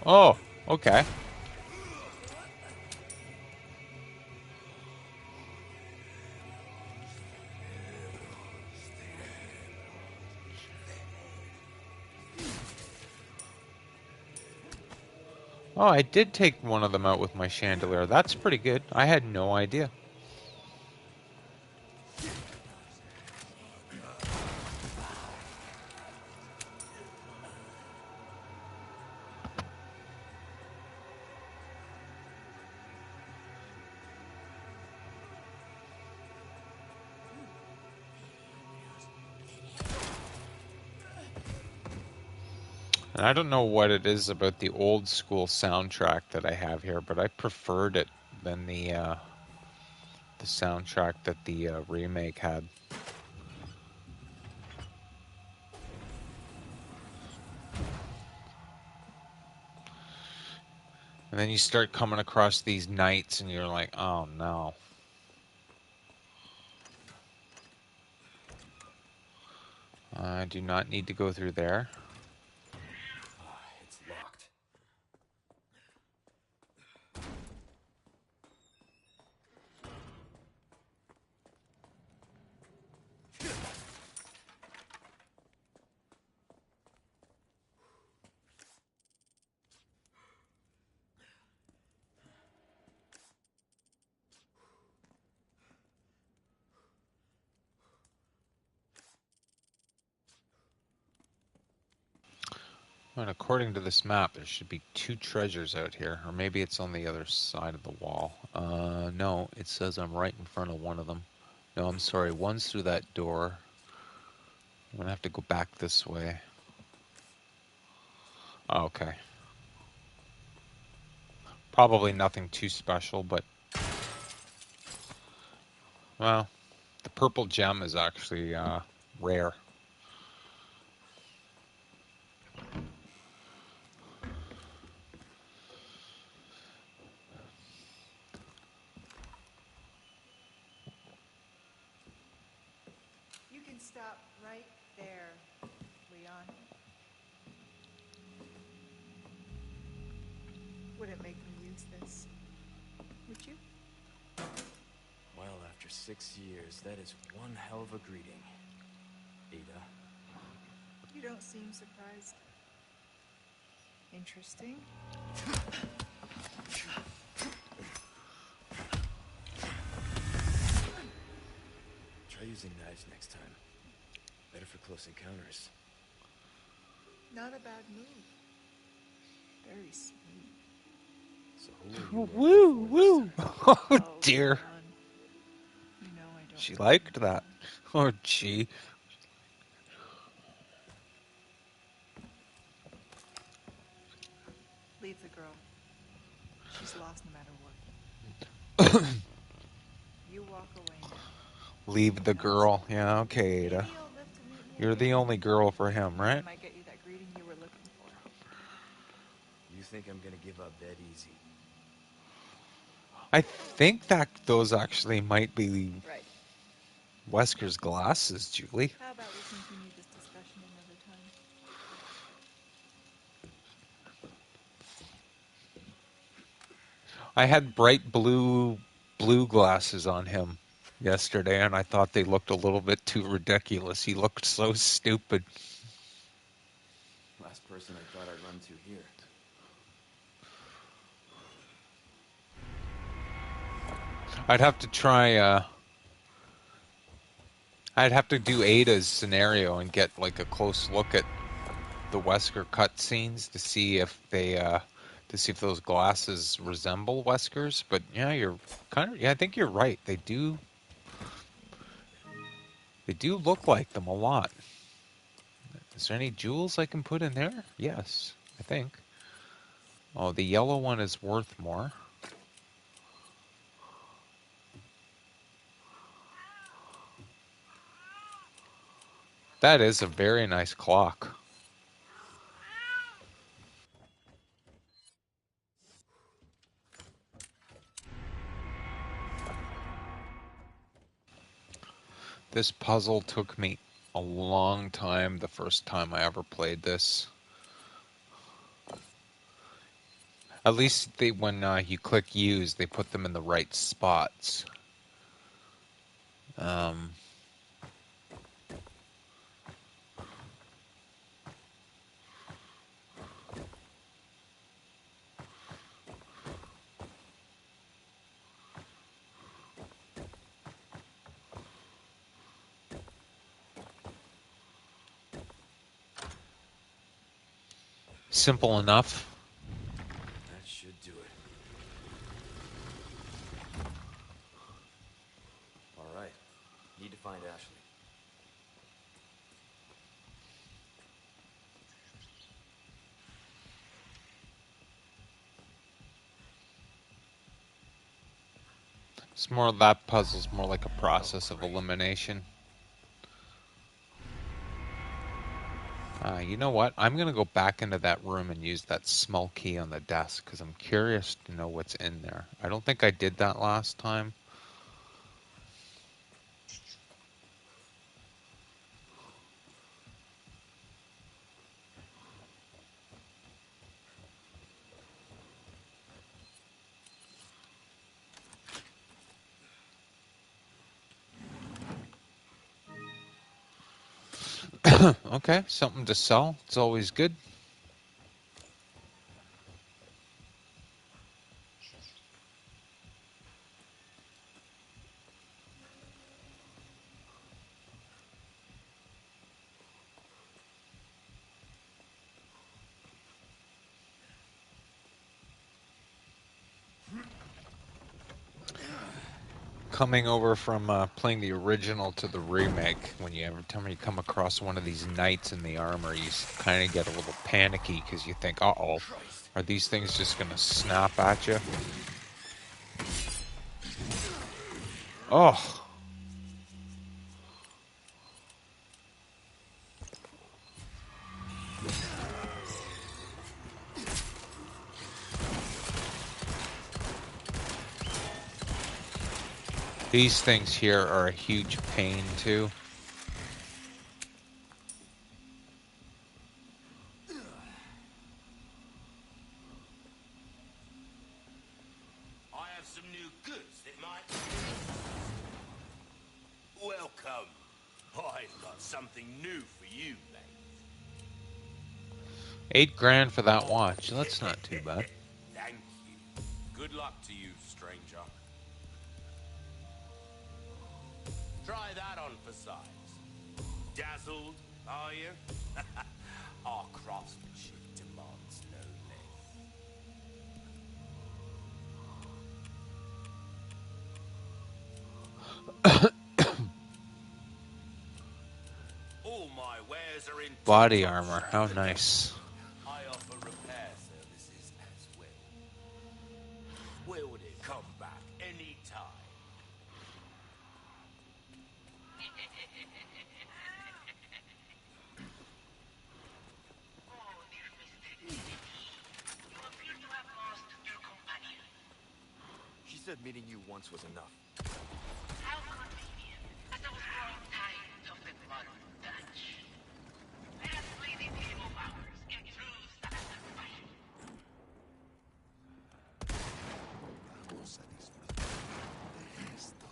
[SPEAKER 5] Oh, okay. Oh, I did take one of them out with my chandelier. That's pretty good. I had no idea. And I don't know what it is about the old school soundtrack that I have here, but I preferred it than the soundtrack that the remake had. And then you start coming across these nights and you're like, oh no. I do not need to go through there.
[SPEAKER 1] It's locked.
[SPEAKER 5] And according to this map, there should be 2 treasures out here. Or maybe it's on the other side of the wall. No, it says I'm right in front of one of them. No, I'm sorry. One's through that door. I'm going to have to go back this way. Oh, okay. Probably nothing too special, but... Well, the purple gem is actually rare.
[SPEAKER 8] You can stop right there, Leon. Wouldn't make me use this, would you?
[SPEAKER 1] Well, after 6 years, that is one hell of a greeting, Ada.
[SPEAKER 8] You don't seem surprised. Interesting.
[SPEAKER 1] Try using knives next time. Better for close encounters.
[SPEAKER 8] Not a bad move. Very smooth.
[SPEAKER 1] So who are you
[SPEAKER 5] Woo,
[SPEAKER 1] working for
[SPEAKER 5] woo.
[SPEAKER 1] this time?
[SPEAKER 5] Oh, dear.
[SPEAKER 8] Leon. You know I don't
[SPEAKER 5] She
[SPEAKER 8] believe
[SPEAKER 5] liked
[SPEAKER 8] in
[SPEAKER 5] that. Oh, gee.
[SPEAKER 8] Leave the girl. She's lost no matter what. You walk away now.
[SPEAKER 5] Leave the girl. Yeah, okay, Ada.
[SPEAKER 8] Maybe you'll live to meet me
[SPEAKER 5] You're the
[SPEAKER 8] again.
[SPEAKER 5] only girl for him,
[SPEAKER 8] I
[SPEAKER 5] right?
[SPEAKER 8] might get you that greeting you were looking for.
[SPEAKER 1] You think I'm gonna give up that easy?
[SPEAKER 5] I think that those actually might be
[SPEAKER 8] Right.
[SPEAKER 5] Wesker's glasses, Julie.
[SPEAKER 8] How about we continue this discussion another time?
[SPEAKER 5] I had bright blue glasses on him yesterday, and I thought they looked a little bit too ridiculous. He looked so stupid.
[SPEAKER 1] Last person I thought I'd run to here.
[SPEAKER 5] I'd have to try, I'd have to do Ada's scenario and get like a close look at the Wesker cutscenes to see if they, to see if those glasses resemble Wesker's. But yeah, yeah, I think you're right. They do look like them a lot. Is there any jewels I can put in there? Yes, I think. Oh, the yellow one is worth more. That is a very nice clock. This puzzle took me a long time the first time I ever played this. At least when you click use, they put them in the right spots. Simple enough.
[SPEAKER 1] That should do it. All right. Need to find Ashley.
[SPEAKER 5] It's more that puzzle's more like a process of elimination. You know what? I'm going to go back into that room and use that small key on the desk because I'm curious to know what's in there. I don't think I did that last time. Okay, something to sell. It's always good. Coming over from playing the original to the remake, every time you come across one of these knights in the armor, you kind of get a little panicky because you think, uh-oh, are these things just going to snap at you? Oh. These things here are a huge pain, too.
[SPEAKER 2] I have some new goods that might... Welcome. I've got something new for you, mate.
[SPEAKER 5] $8 grand for that watch. That's not too bad.
[SPEAKER 2] Thank you. Good luck to you, stranger. Try that on for size. Dazzled, are you? Our craftsmanship demands no less. All my wares are in
[SPEAKER 5] Body armor, how nice.
[SPEAKER 2] I offer repair services as well. Where would it come back any time?
[SPEAKER 1] She said meeting you once was enough.
[SPEAKER 4] How convenient. As I was growing tired of the blood Dutch. I had played a game of hours in true satisfaction.
[SPEAKER 2] Vamos a disfrutar de esto.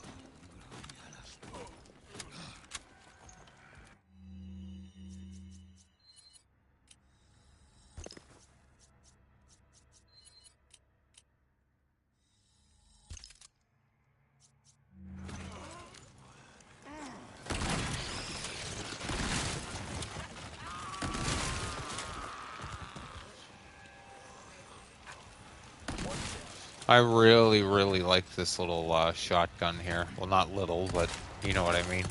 [SPEAKER 5] I really, really like this little shotgun here. Well, not little, but you know what I mean.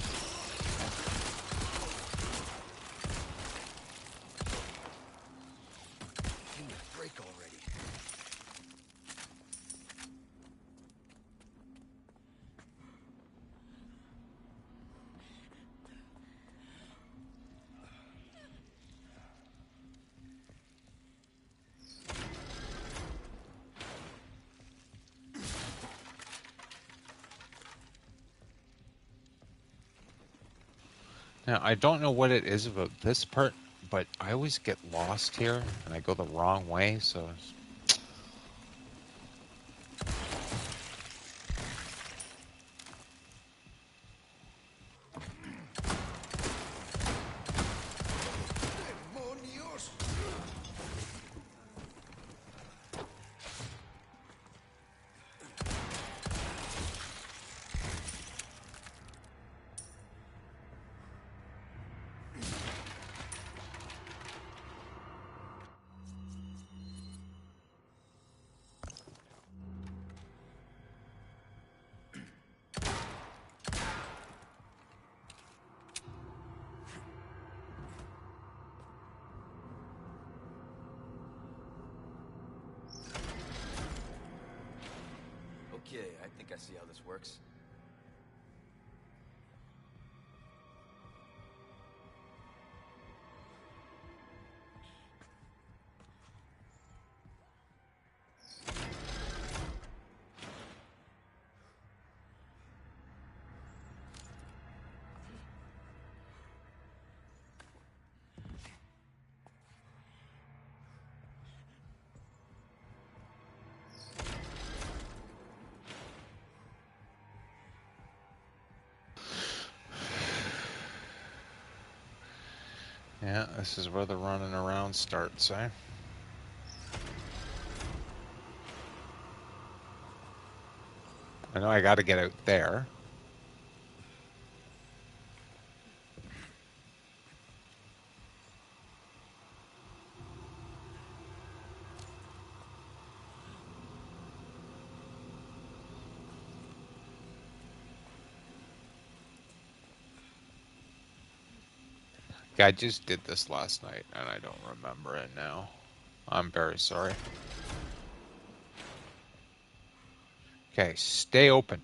[SPEAKER 5] Now, I don't know what it is about this part, but I always get lost here, and I go the wrong way, so...
[SPEAKER 1] Okay, I think I see how this works.
[SPEAKER 5] Yeah, this is where the running around starts, eh? I know I gotta get out there. Yeah, I just did this last night, and I don't remember it now. I'm very sorry. Okay, stay open.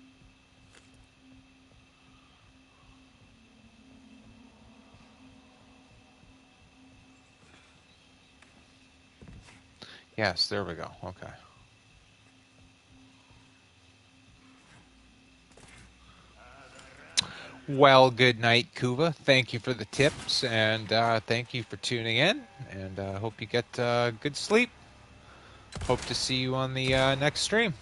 [SPEAKER 5] Yes, there we go. Okay. Well, good night, Kuva. Thank you for the tips, and thank you for tuning in, and hope you get good sleep. Hope to see you on the next stream.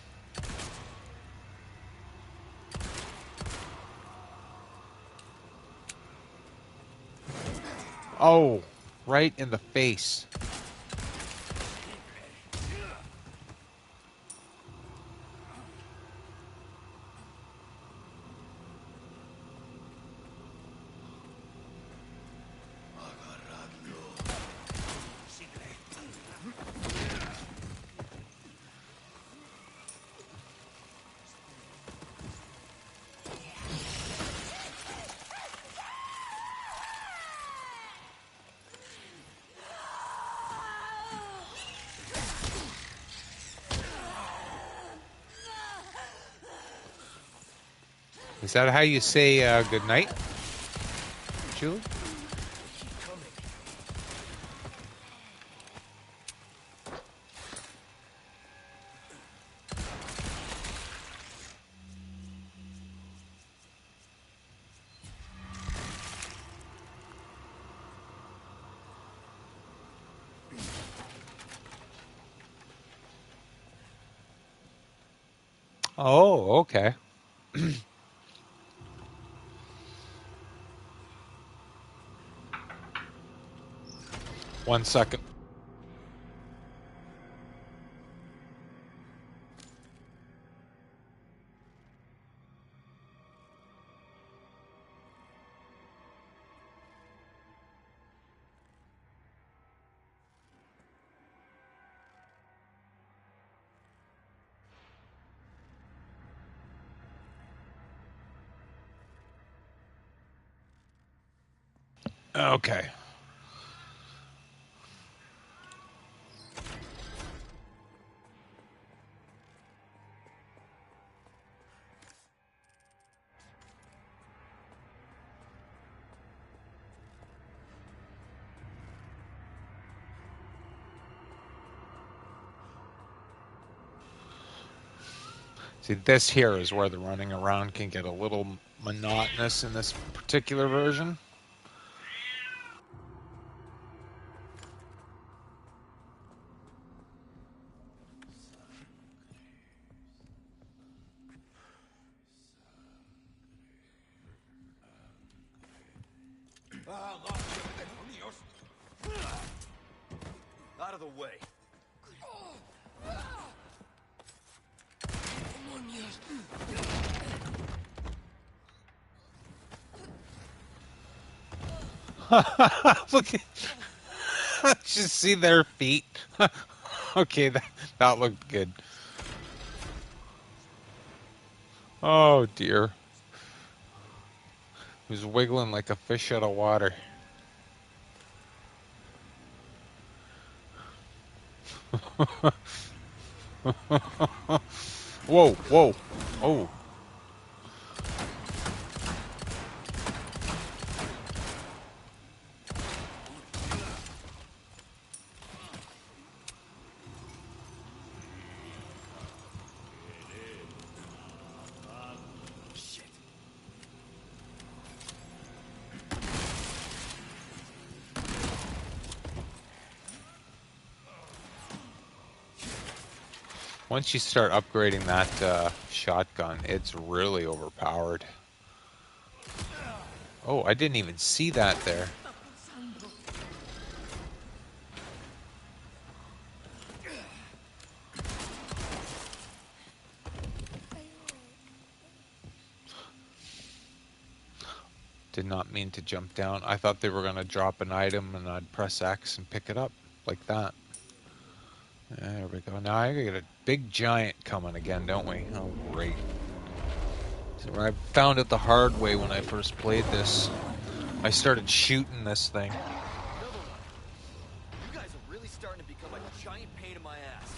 [SPEAKER 5] Oh, right in the face. Is that how you say good night, Julie? Oh, okay. 1 second. Okay. See, this here is where the running around can get a little monotonous in this particular version.
[SPEAKER 1] Out of the way.
[SPEAKER 5] Look at just see their feet. Okay, that looked good. Oh dear. He was wiggling like a fish out of water. Whoa, whoa. Oh. Once you start upgrading that shotgun, it's really overpowered. Oh, I didn't even see that there. Did not mean to jump down. I thought they were going to drop an item and I'd press X and pick it up like that. There we go. Now I got a big giant coming again, don't we? Oh, great. So I found it the hard way when I first played this. I started shooting this thing.
[SPEAKER 1] You guys are really starting to become a giant pain in my ass.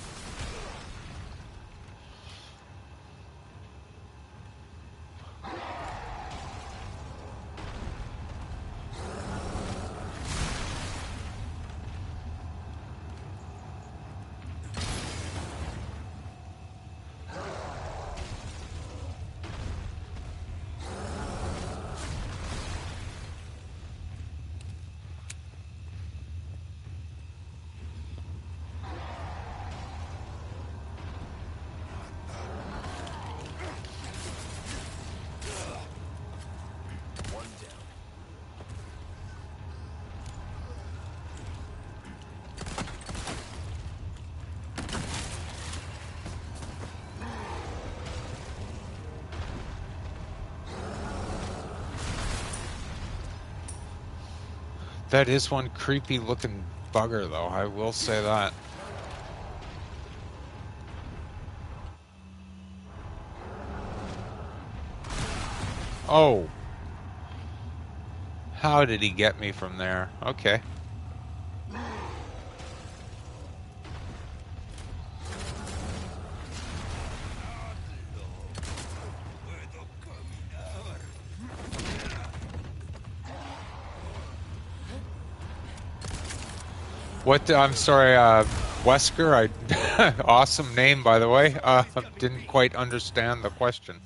[SPEAKER 5] That is one creepy looking bugger though, I will say that. Oh. How did he get me from there? Okay. What? I'm sorry, Wesker. Awesome name, by the way. Didn't quite understand the question.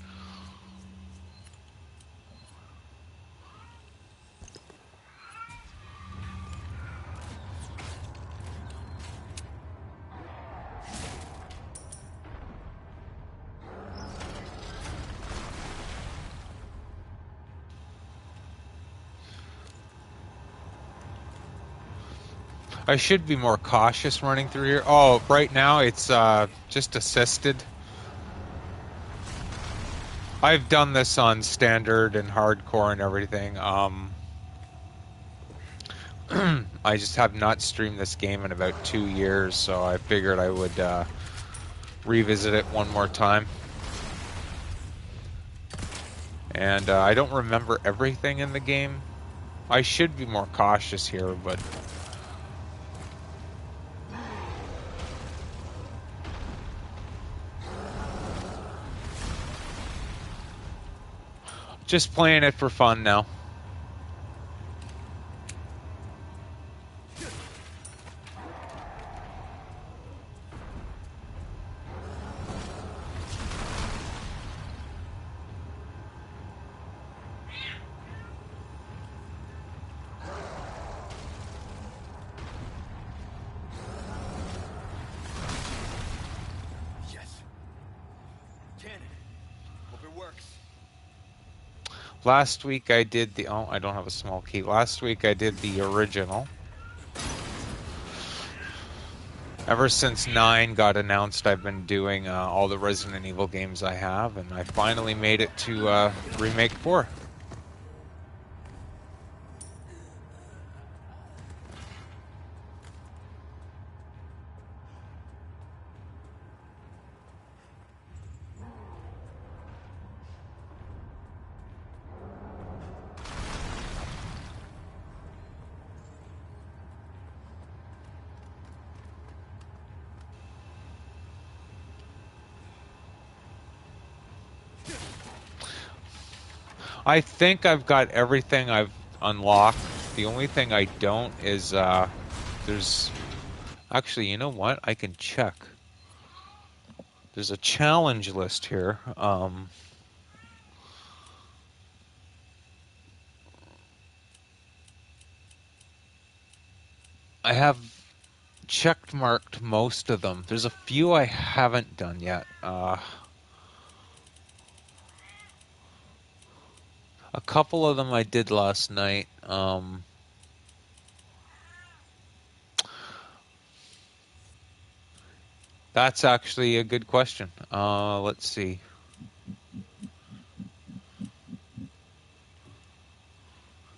[SPEAKER 5] I should be more cautious running through here. Oh, right now it's just assisted. I've done this on standard and hardcore and everything. I just have not streamed this game in about 2 years, so I figured I would revisit it one more time. And I don't remember everything in the game. I should be more cautious here, but... just playing it for fun now. Last week I did the... Oh, I don't have a small key. Last week I did the original. Ever since 9 got announced, I've been doing all the Resident Evil games I have, and I finally made it to Remake 4. I think I've got everything I've unlocked. The only thing I don't is there's... Actually, you know what? I can check. There's a challenge list here. I have checked marked most of them. There's a few I haven't done yet. A couple of them I did last night. That's actually a good question. Let's see.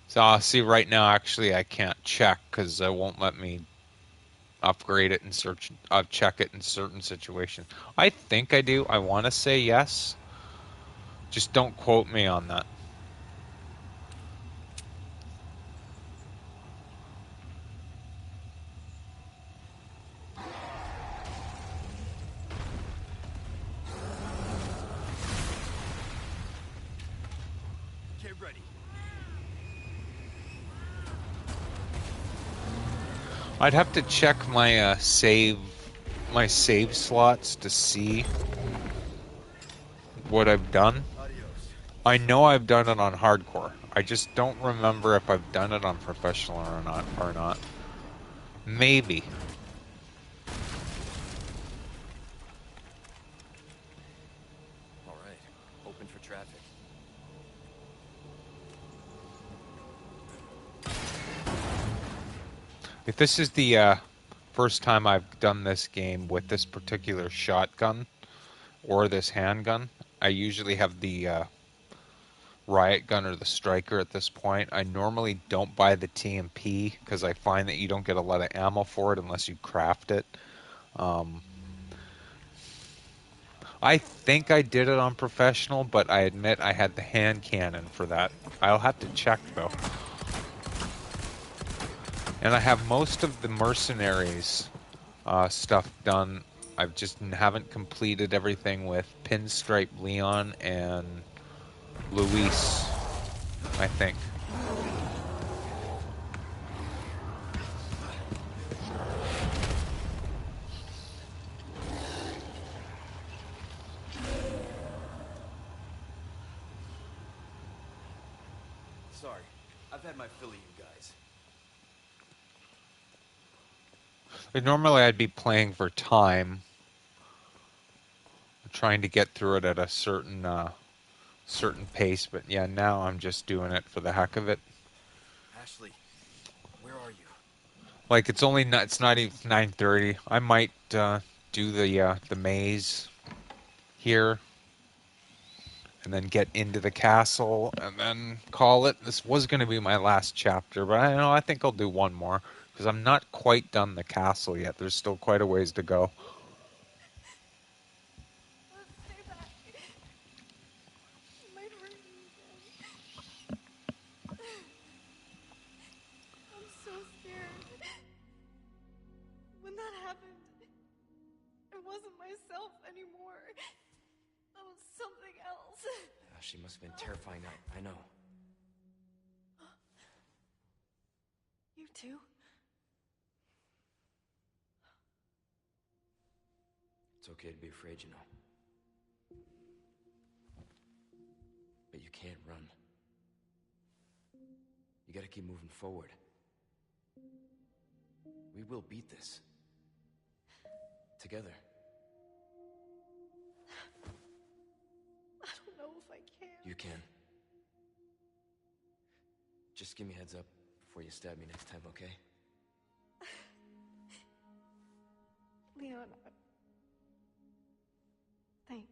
[SPEAKER 5] So, see, right now, actually, I can't check because it won't let me upgrade it and check it in certain situations. I think I do. I want to say yes. Just don't quote me on that.
[SPEAKER 9] Get ready.
[SPEAKER 5] I'd have to check my save slots to see what I've done. I know I've done it on hardcore. I just don't remember if I've done it on professional or not. Maybe.
[SPEAKER 9] All right. Open for traffic.
[SPEAKER 5] If this is the first time I've done this game with this particular shotgun or this handgun, I usually have the riot gun or the striker at this point. I normally don't buy the TMP because I find that you don't get a lot of ammo for it unless you craft it. I think I did it on professional, but I admit I had the hand cannon for that. I'll have to check though. And I have most of the mercenaries stuff done. I just haven't completed everything with Pinstripe Leon and Luis, I think.
[SPEAKER 9] Sorry. I've had my fill of you guys.
[SPEAKER 5] Normally I'd be playing for time, trying to get through it at a certain pace, but yeah, now I'm just doing it for the heck of it.
[SPEAKER 9] Ashley, where are you?
[SPEAKER 5] Like it's not even 9:30. I might do the maze here and then get into the castle and then call it. This was going to be my last chapter, but I think I'll do one more because I'm not quite done the castle yet. There's still quite a ways to go.
[SPEAKER 7] Stay back. It might hurt you again. I'm so scared. When that happened, I wasn't myself anymore. That was something else.
[SPEAKER 1] She must have been terrifying. I know.
[SPEAKER 7] You too?
[SPEAKER 1] It's okay to be afraid, you know. But you can't run. You gotta keep moving forward. We will beat this. Together.
[SPEAKER 7] I don't know if I can.
[SPEAKER 1] You can. Just give me a heads up before you stab me next time, okay?
[SPEAKER 7] Leona. Thanks.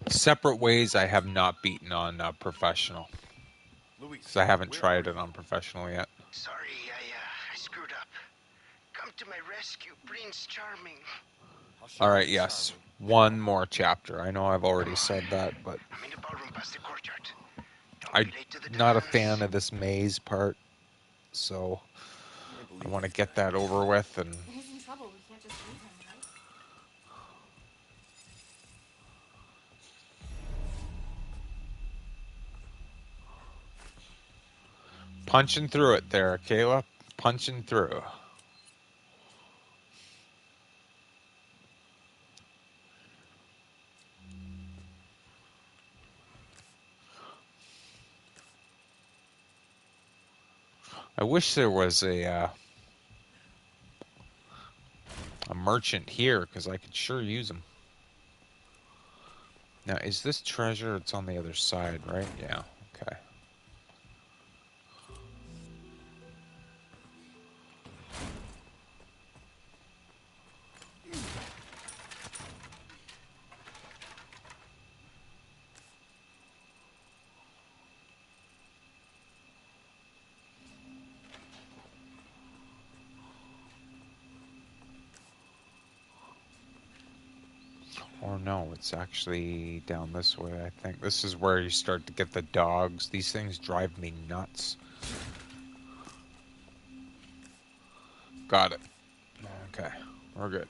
[SPEAKER 5] Separate Ways I have not beaten on professional. Because I haven't tried it on professional yet.
[SPEAKER 2] Sorry, I screwed up. Come to my rescue, Prince Charming.
[SPEAKER 5] Alright, yes. One more chapter. I know I've already said that, but
[SPEAKER 2] I'm in the ballroom past the courtyard. Don't
[SPEAKER 5] I'm
[SPEAKER 2] be late to the
[SPEAKER 5] not a
[SPEAKER 2] dance.
[SPEAKER 5] fan of this maze part, so I want to get that over with. And
[SPEAKER 7] He's in trouble. We can't just leave him, right?
[SPEAKER 5] punching through it there, Kayla. Punching through. I wish there was a merchant here, because I could sure use them. Now, is this treasure? It's on the other side, right? Yeah, okay. Or no, it's actually down this way, I think. This is where you start to get the dogs. These things drive me nuts. Got it. Okay, we're good.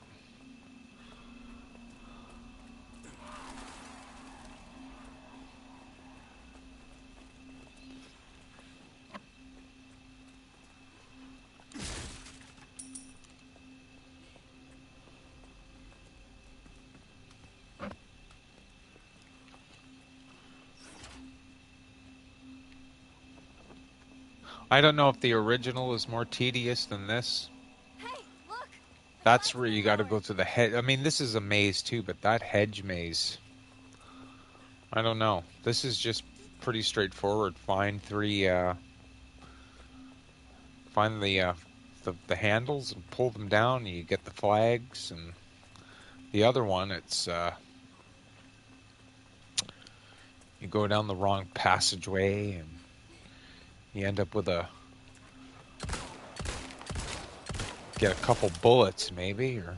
[SPEAKER 5] I don't know if the original is more tedious than this.
[SPEAKER 7] Hey, look!
[SPEAKER 5] That's where you got to go to the hedge. I mean, this is a maze too, but that hedge maze, I don't know. This is just pretty straightforward. Find find the handles and pull them down. And you get the flags, and the other one, it's you go down the wrong passageway, and you end up with get a couple bullets maybe, or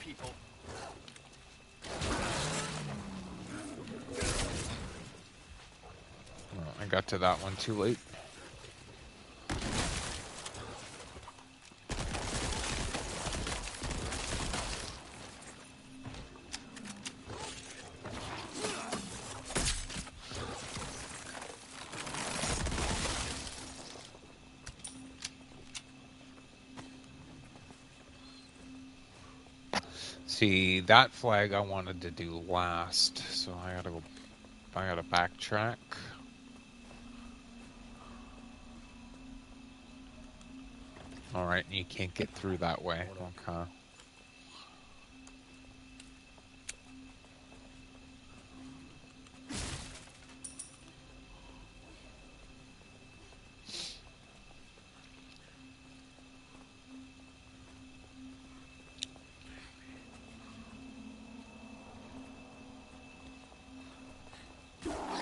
[SPEAKER 2] People.
[SPEAKER 5] well, I got to that one too late. See, that flag I wanted to do last, so I gotta backtrack. Alright, you can't get through that way. Okay.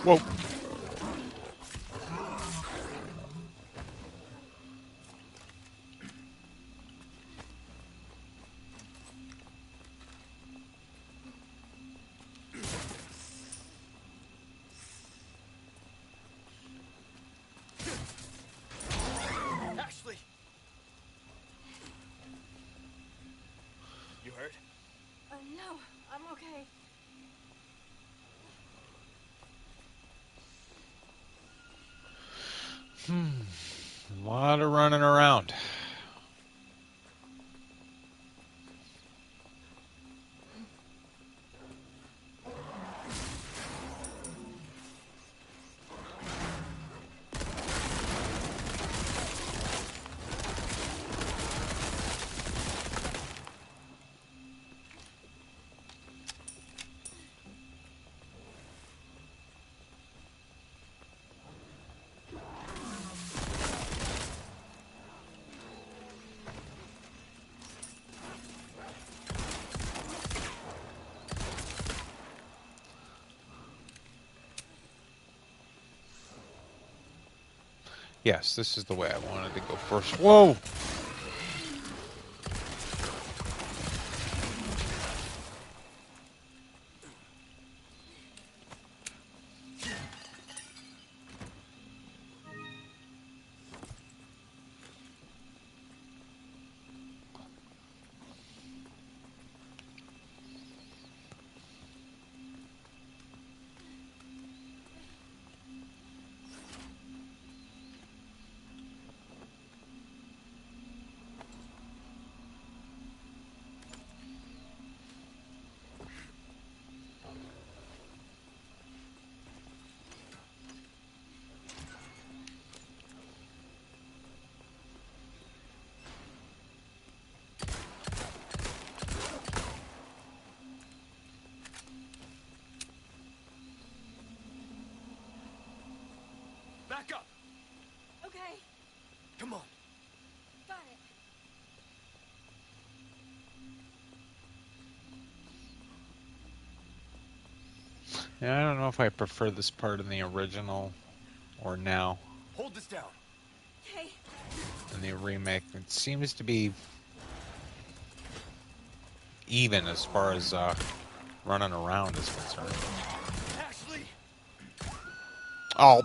[SPEAKER 5] Whoa.
[SPEAKER 9] Ashley! You hurt?
[SPEAKER 7] No, I'm okay.
[SPEAKER 5] A lot of running around. Yes, this is the way I wanted to go first. Whoa!
[SPEAKER 9] Back up!
[SPEAKER 7] Okay,
[SPEAKER 9] Come on.
[SPEAKER 7] got it.
[SPEAKER 5] Yeah, I don't know if I prefer this part in the original or now
[SPEAKER 9] Hold this down.
[SPEAKER 7] Okay.
[SPEAKER 5] in the remake. It seems to be even as far as running around is concerned.
[SPEAKER 9] Ashley!
[SPEAKER 5] Oh,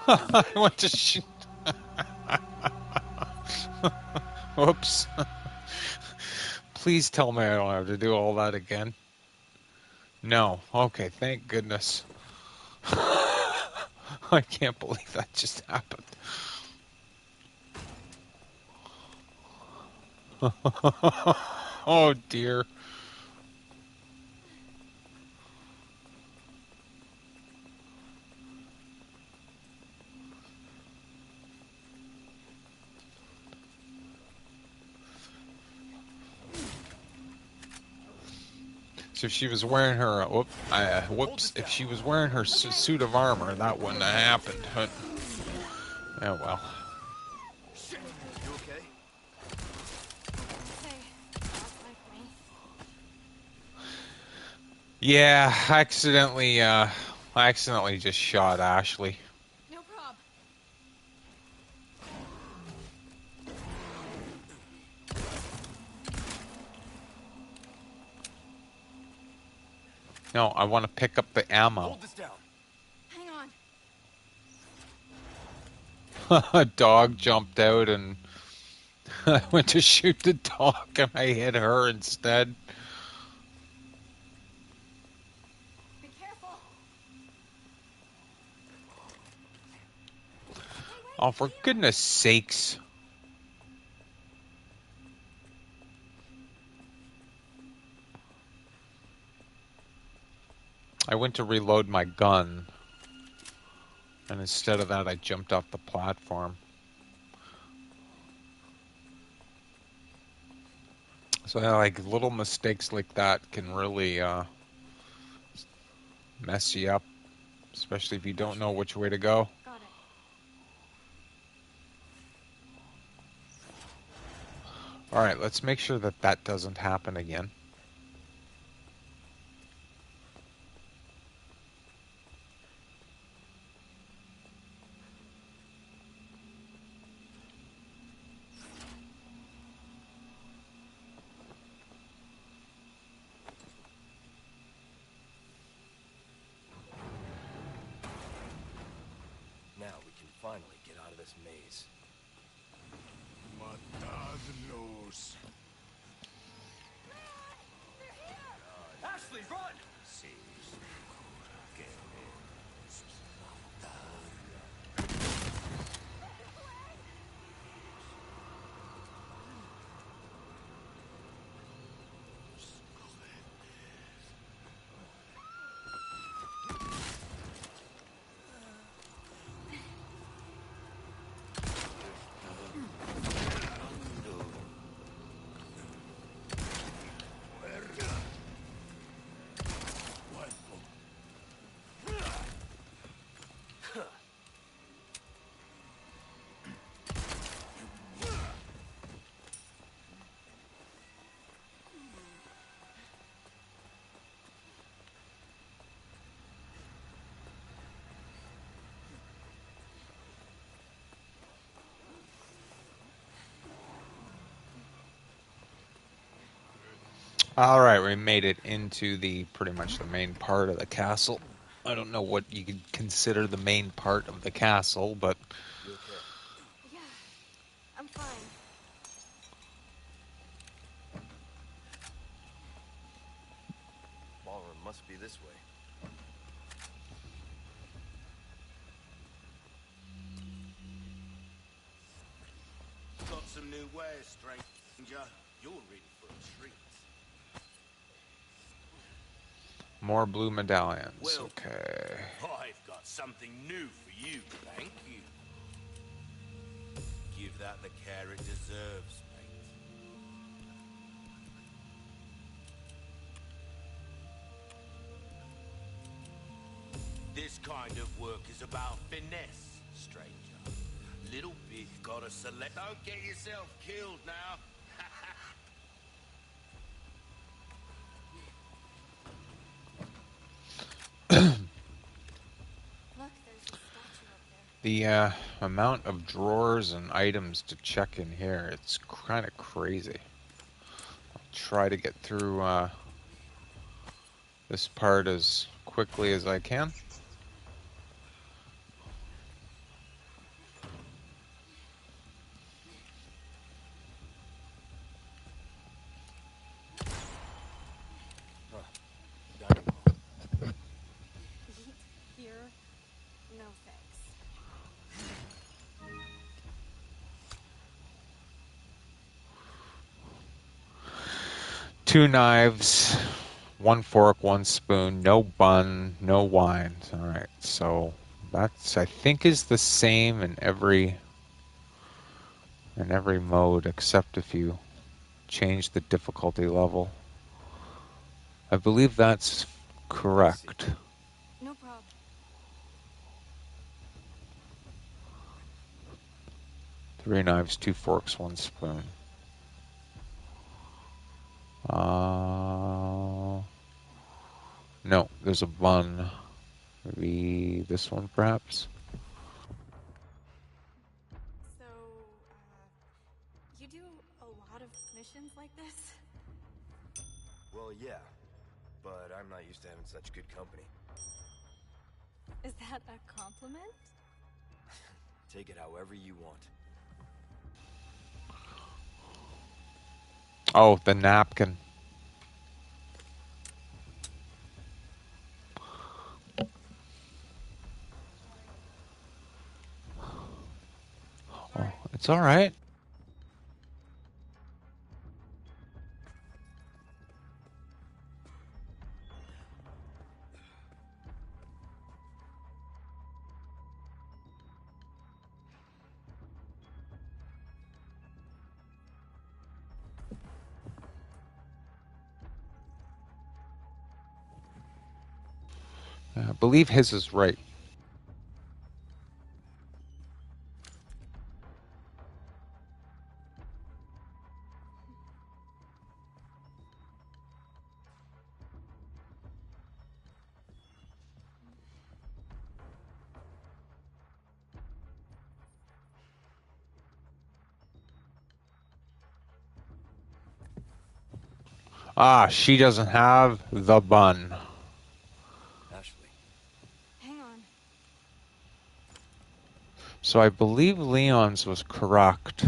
[SPEAKER 5] I went to shoot. Whoops. Please tell me I don't have to do all that again. No. Okay, thank goodness. I can't believe that just happened. Oh dear. So if she was wearing her, whoops, if she was wearing her suit of armor, that wouldn't have happened. But, oh well.
[SPEAKER 9] Shit! You okay?
[SPEAKER 7] Hey, that's like me.
[SPEAKER 5] Yeah, I accidentally just shot Ashley.
[SPEAKER 7] No prob.
[SPEAKER 5] No, I want to pick up the ammo.
[SPEAKER 9] Hold this down.
[SPEAKER 7] Hang on.
[SPEAKER 5] A dog jumped out and I went to shoot the dog and I hit her instead.
[SPEAKER 7] Be careful.
[SPEAKER 5] Oh, for goodness sakes. I went to reload my gun, and instead of that, I jumped off the platform. So, like, little mistakes like that can really mess you up, especially if you don't know which way to go.
[SPEAKER 7] Got it.
[SPEAKER 5] All right, let's make sure that that doesn't happen again.
[SPEAKER 1] this maze.
[SPEAKER 2] Matadlos.
[SPEAKER 3] Ashley, run!
[SPEAKER 5] All right, we made it into the pretty much the main part of the castle. I don't know what you could consider the main part of the castle, but
[SPEAKER 1] You okay?
[SPEAKER 7] Yeah, I'm fine.
[SPEAKER 1] Ballroom must be this way.
[SPEAKER 2] Got some new wares, stranger. You're in for a treat.
[SPEAKER 5] more blue medallions.
[SPEAKER 2] Well,
[SPEAKER 5] Okay.
[SPEAKER 2] I've got something new for you, thank you. Give that the care it deserves, mate. This kind of work is about finesse, stranger. Little bit gotta select. Don't get yourself killed now.
[SPEAKER 7] Look, there's a statue up there.
[SPEAKER 5] The amount of drawers and items to check in here, it's kind of crazy. I'll try to get through this part as quickly as I can.
[SPEAKER 1] Dining hall.
[SPEAKER 7] Eat here? No thanks.
[SPEAKER 5] Two knives, one fork, one spoon, no bun, no wine. All right, so that's I think is the same in every mode except if you change the difficulty level. I believe that's correct.
[SPEAKER 7] No problem.
[SPEAKER 5] Three knives, two forks, one spoon. No, there's a bun. Maybe this one, perhaps?
[SPEAKER 7] So, you do a lot of missions like this?
[SPEAKER 1] Well, yeah. But I'm not used to having such good company.
[SPEAKER 7] Is that a compliment?
[SPEAKER 1] Take it however you want.
[SPEAKER 5] Oh, the napkin. Oh, it's all right. I believe his is right. Ah, she doesn't have the bun.
[SPEAKER 1] Ashley.
[SPEAKER 7] Hang on.
[SPEAKER 5] So I believe Leon's was correct.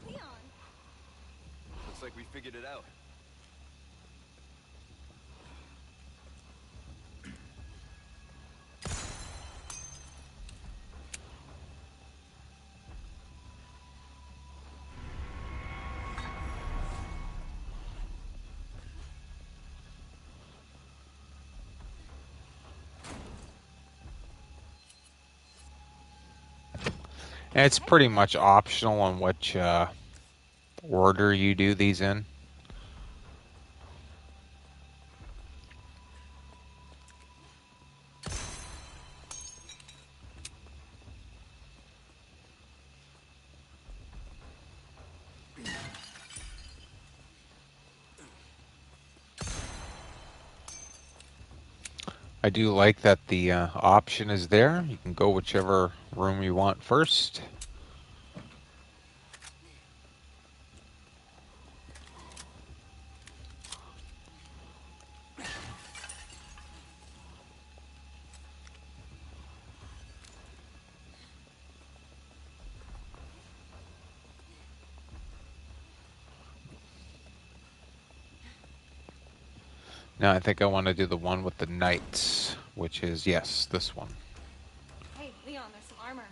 [SPEAKER 7] Leon!
[SPEAKER 9] Looks like we figured it out.
[SPEAKER 5] And it's pretty much optional on which order you do these in. I do like that the option is there. You can go whichever room you want first. Now I think I want to do the one with the knights, which is, yes, this one.
[SPEAKER 7] Hey, Leon, there's some armor.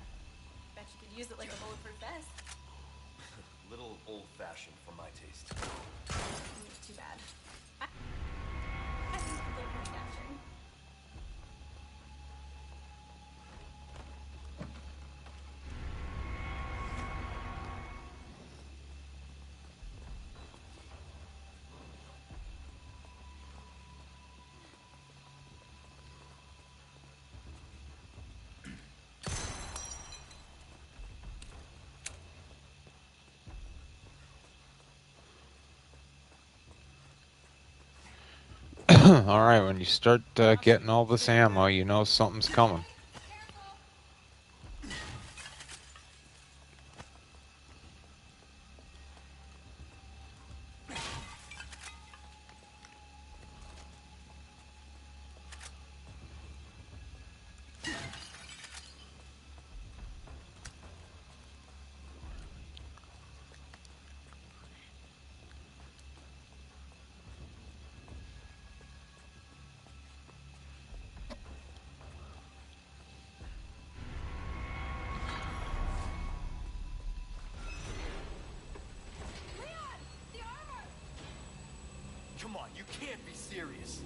[SPEAKER 7] Bet you could use it like a bulletproof vest.
[SPEAKER 1] Little old-fashioned for my taste.
[SPEAKER 7] Too bad. I think it's a little pretty dashing.
[SPEAKER 5] All right, when you start getting all this ammo, you know something's coming.
[SPEAKER 1] Come on, you can't be serious.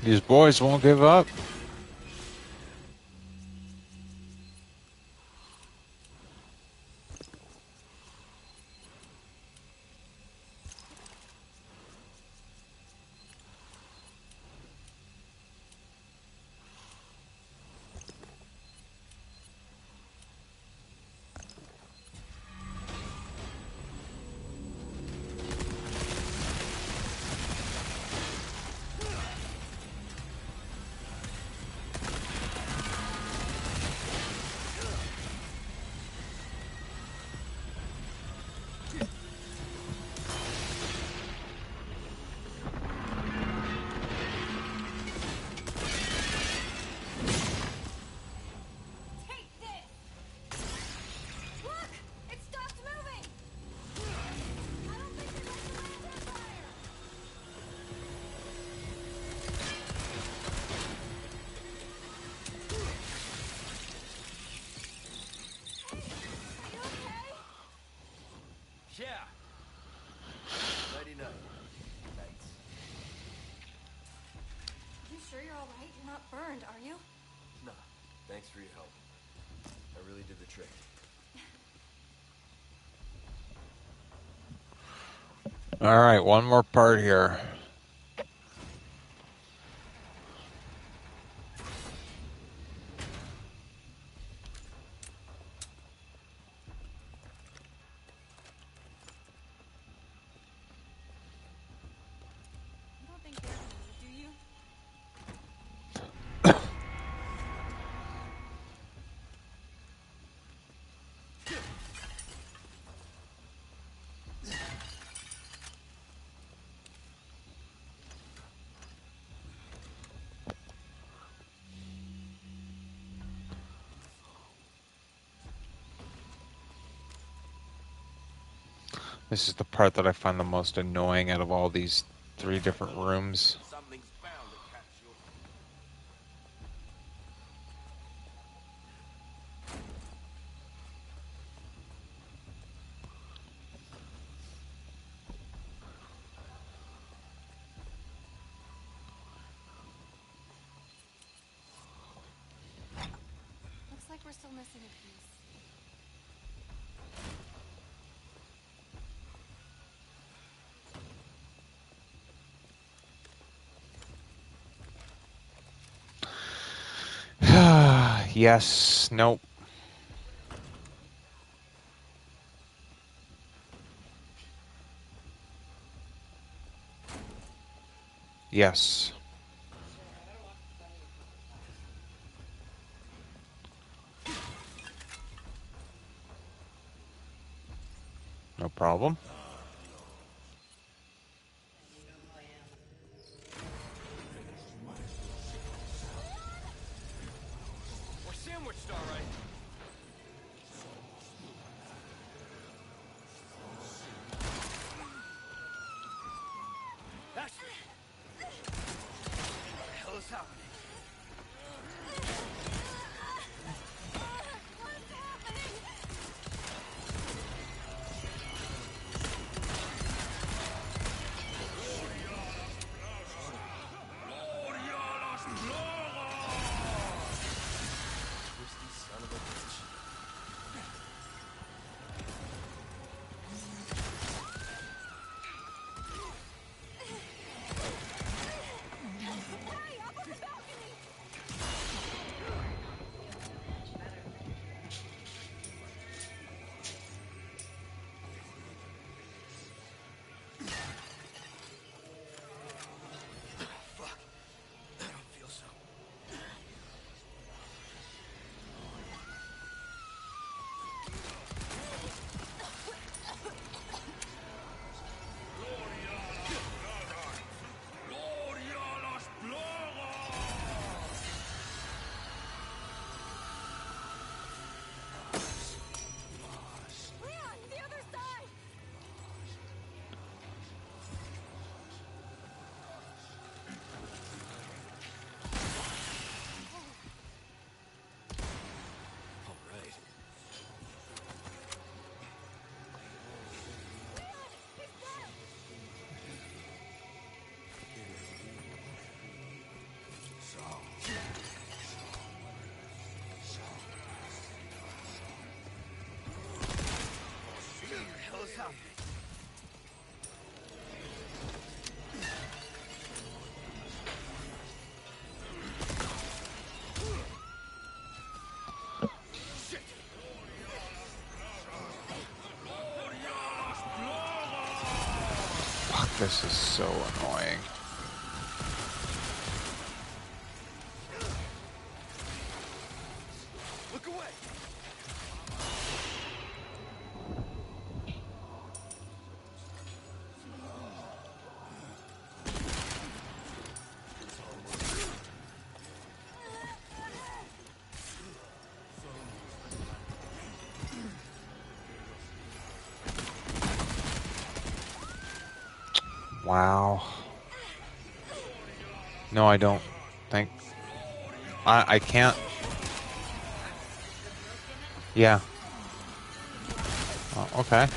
[SPEAKER 5] These boys won't give up.
[SPEAKER 7] not burned, are you?
[SPEAKER 1] Nah, thanks for your help. I really did the trick.
[SPEAKER 5] All right, one more part here.
[SPEAKER 7] You don't think they're gonna leave, do you?
[SPEAKER 5] This is the part that I find the most annoying out of all these 3 different rooms.
[SPEAKER 2] Something's bound to catch you.
[SPEAKER 7] Looks like we're still missing a piece.
[SPEAKER 5] Yes, nope. Yes. No problem.
[SPEAKER 1] We're sandwiched, all right. Ashley! What the hell is happening? Twisty son of a bitch. Fuck. I don't feel so.
[SPEAKER 7] Leon, the other side!
[SPEAKER 1] All right.
[SPEAKER 2] What the hell is happening?
[SPEAKER 5] Fuck, this is so annoying.
[SPEAKER 2] Look away!
[SPEAKER 5] Wow. No, I don't think. I can't. Yeah. Oh, okay.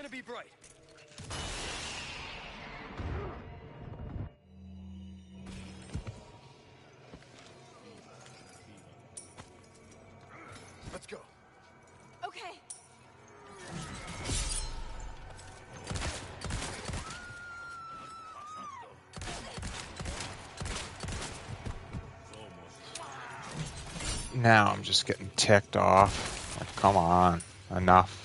[SPEAKER 1] gonna be bright. Let's go.
[SPEAKER 7] Okay.
[SPEAKER 5] Now I'm just getting ticked off. Like, come on, enough.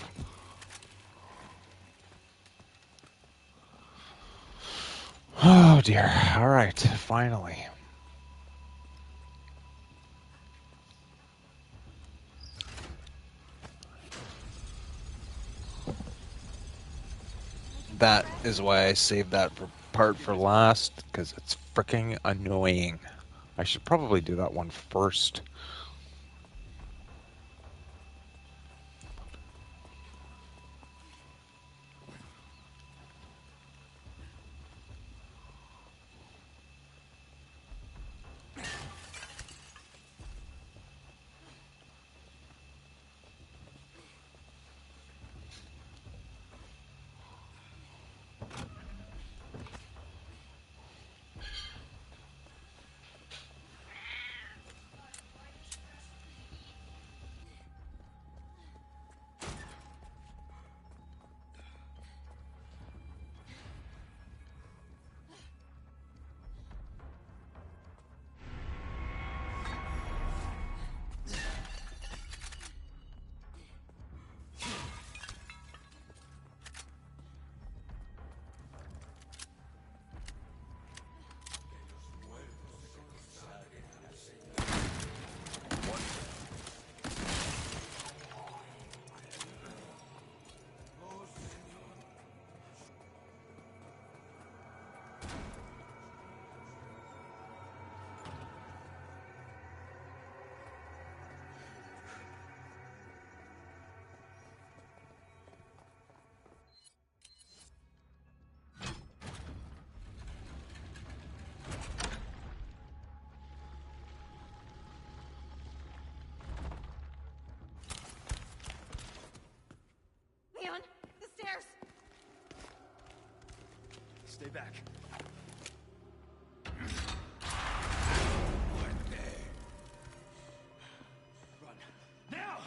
[SPEAKER 5] Oh dear. All right, finally. That is why I saved that part for last, because it's freaking annoying. I should probably do that one first.
[SPEAKER 7] Leon, the stairs.
[SPEAKER 1] Stay back. Run. Now!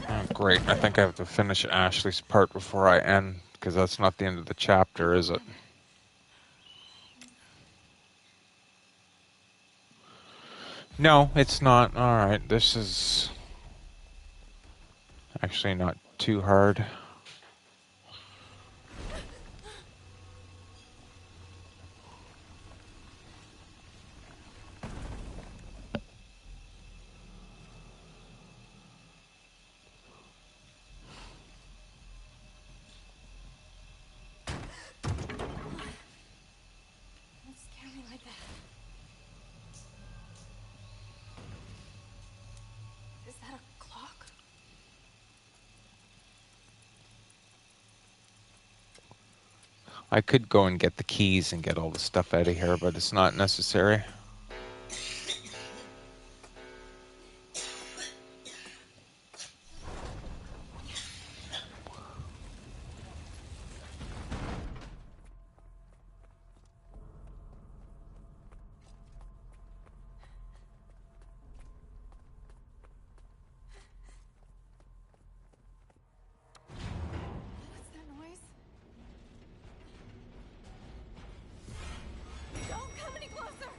[SPEAKER 5] Oh, great. I think I have to finish Ashley's part before I end, because that's not the end of the chapter, is it? No, it's not. Alright, this is actually not too hard.
[SPEAKER 7] Don't scare me like that. Is that a clock?
[SPEAKER 5] I could go and get the keys and get all the stuff out of here, but it's not necessary.
[SPEAKER 7] What's that noise? Don't come any closer!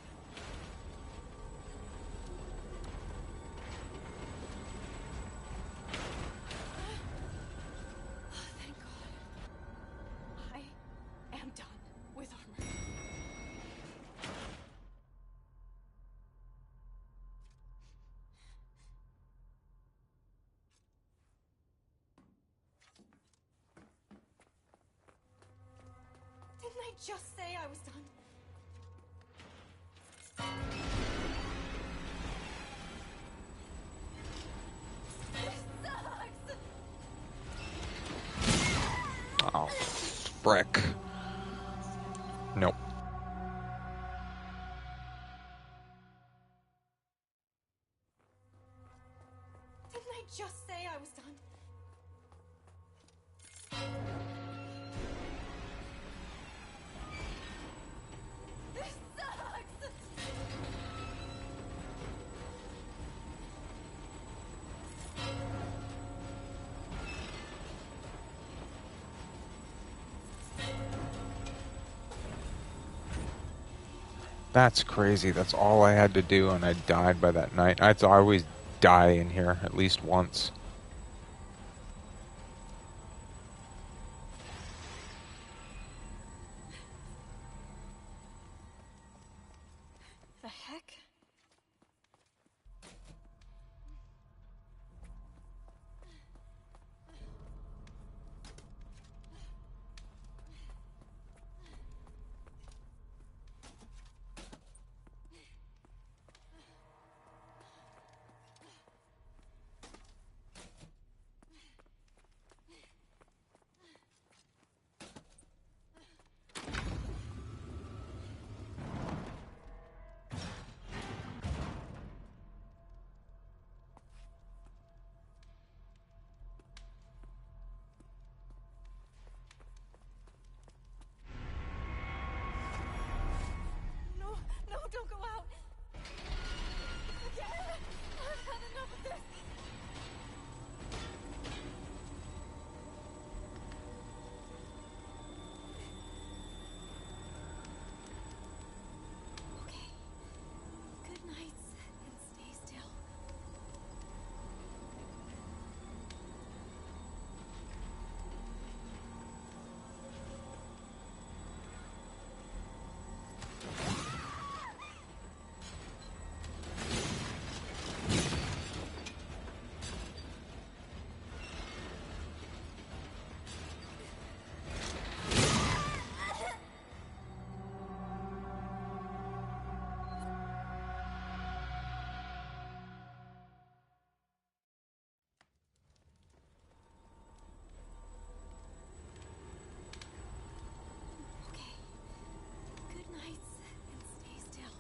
[SPEAKER 7] just say I was done?
[SPEAKER 5] Oh, frick. Nope.
[SPEAKER 7] Didn't I just say I was done? This sucks!
[SPEAKER 5] That's crazy. That's all I had to do, and I died by that night. I always die in here at least once.
[SPEAKER 7] The heck? No, no, don't go out! Again! I've had enough of this! Okay. Good nights, and stay still. Okay. Good nights, and stay still.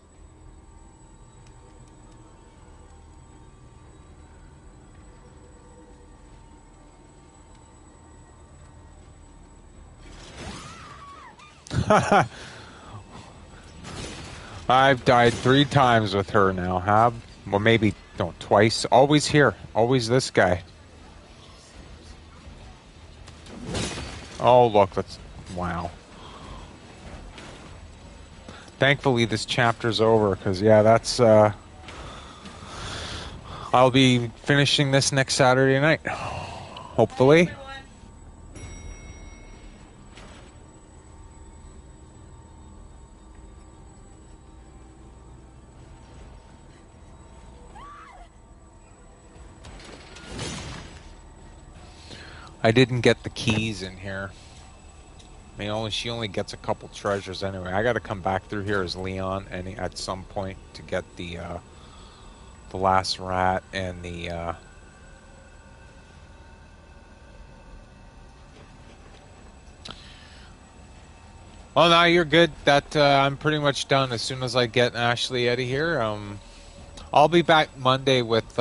[SPEAKER 5] I've died 3 times with her now, Hab. Well, maybe, no, twice. Always here. Always this guy. Oh, look, that's... Wow. Thankfully, this chapter's over, because, yeah, that's, I'll be finishing this next Saturday night. Hopefully. I didn't get the keys in here. I mean, she only gets a couple treasures anyway. I got to come back through here as Leon at some point to get the last rat and the Well, now you're good. That I'm pretty much done. As soon as I get Ashley out of here, I'll be back Monday with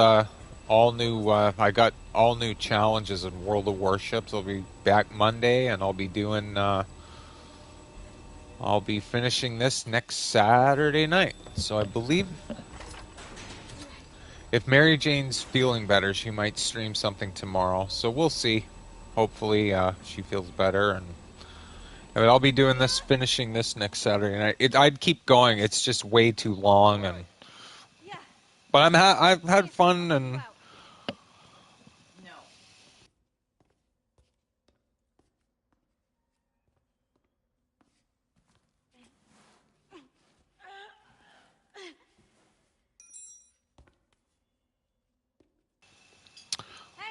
[SPEAKER 5] all new. I got all new challenges in World of Warships. I'll be back Monday, and I'll be doing. I'll be finishing this next Saturday night. So I believe if Mary Jane's feeling better, she might stream something tomorrow. So we'll see. Hopefully, she feels better and. But I'll be doing this, finishing this next Saturday night. I'd keep going. It's just way too long, and but I've had fun and.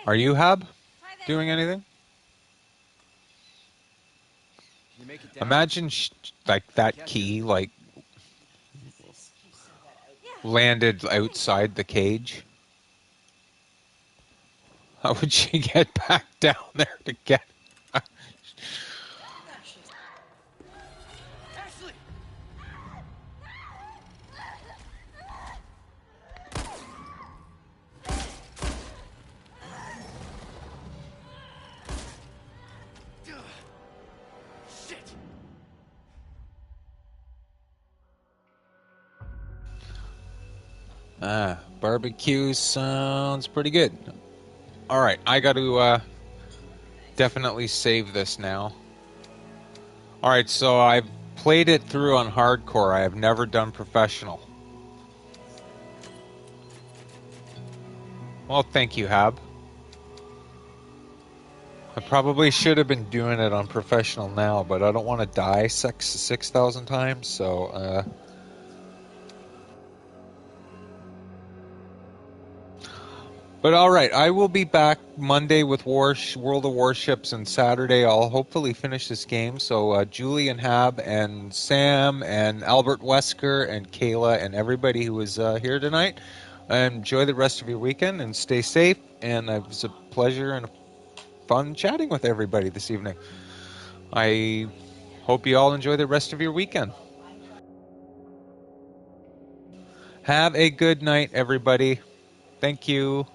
[SPEAKER 5] Are you, Hab, doing anything?
[SPEAKER 1] You make it down?
[SPEAKER 5] Imagine like that key like landed outside the cage. How would she get back down there to get?
[SPEAKER 1] Ashley! Shit!
[SPEAKER 5] Barbecue sounds pretty good. All right, I got to definitely save this now. All right, so I've played it through on hardcore. I have never done professional. Well, thank you, Hab. I probably should have been doing it on professional now, but I don't want to die 6,000 times, so... But all right, I will be back Monday with World of Warships, and Saturday I'll hopefully finish this game. So Julie and Hab and Sam and Albert Wesker and Kayla and everybody who was here tonight, enjoy the rest of your weekend and stay safe. And it was a pleasure and fun chatting with everybody this evening. I hope you all enjoy the rest of your weekend. Have a good night, everybody. Thank you.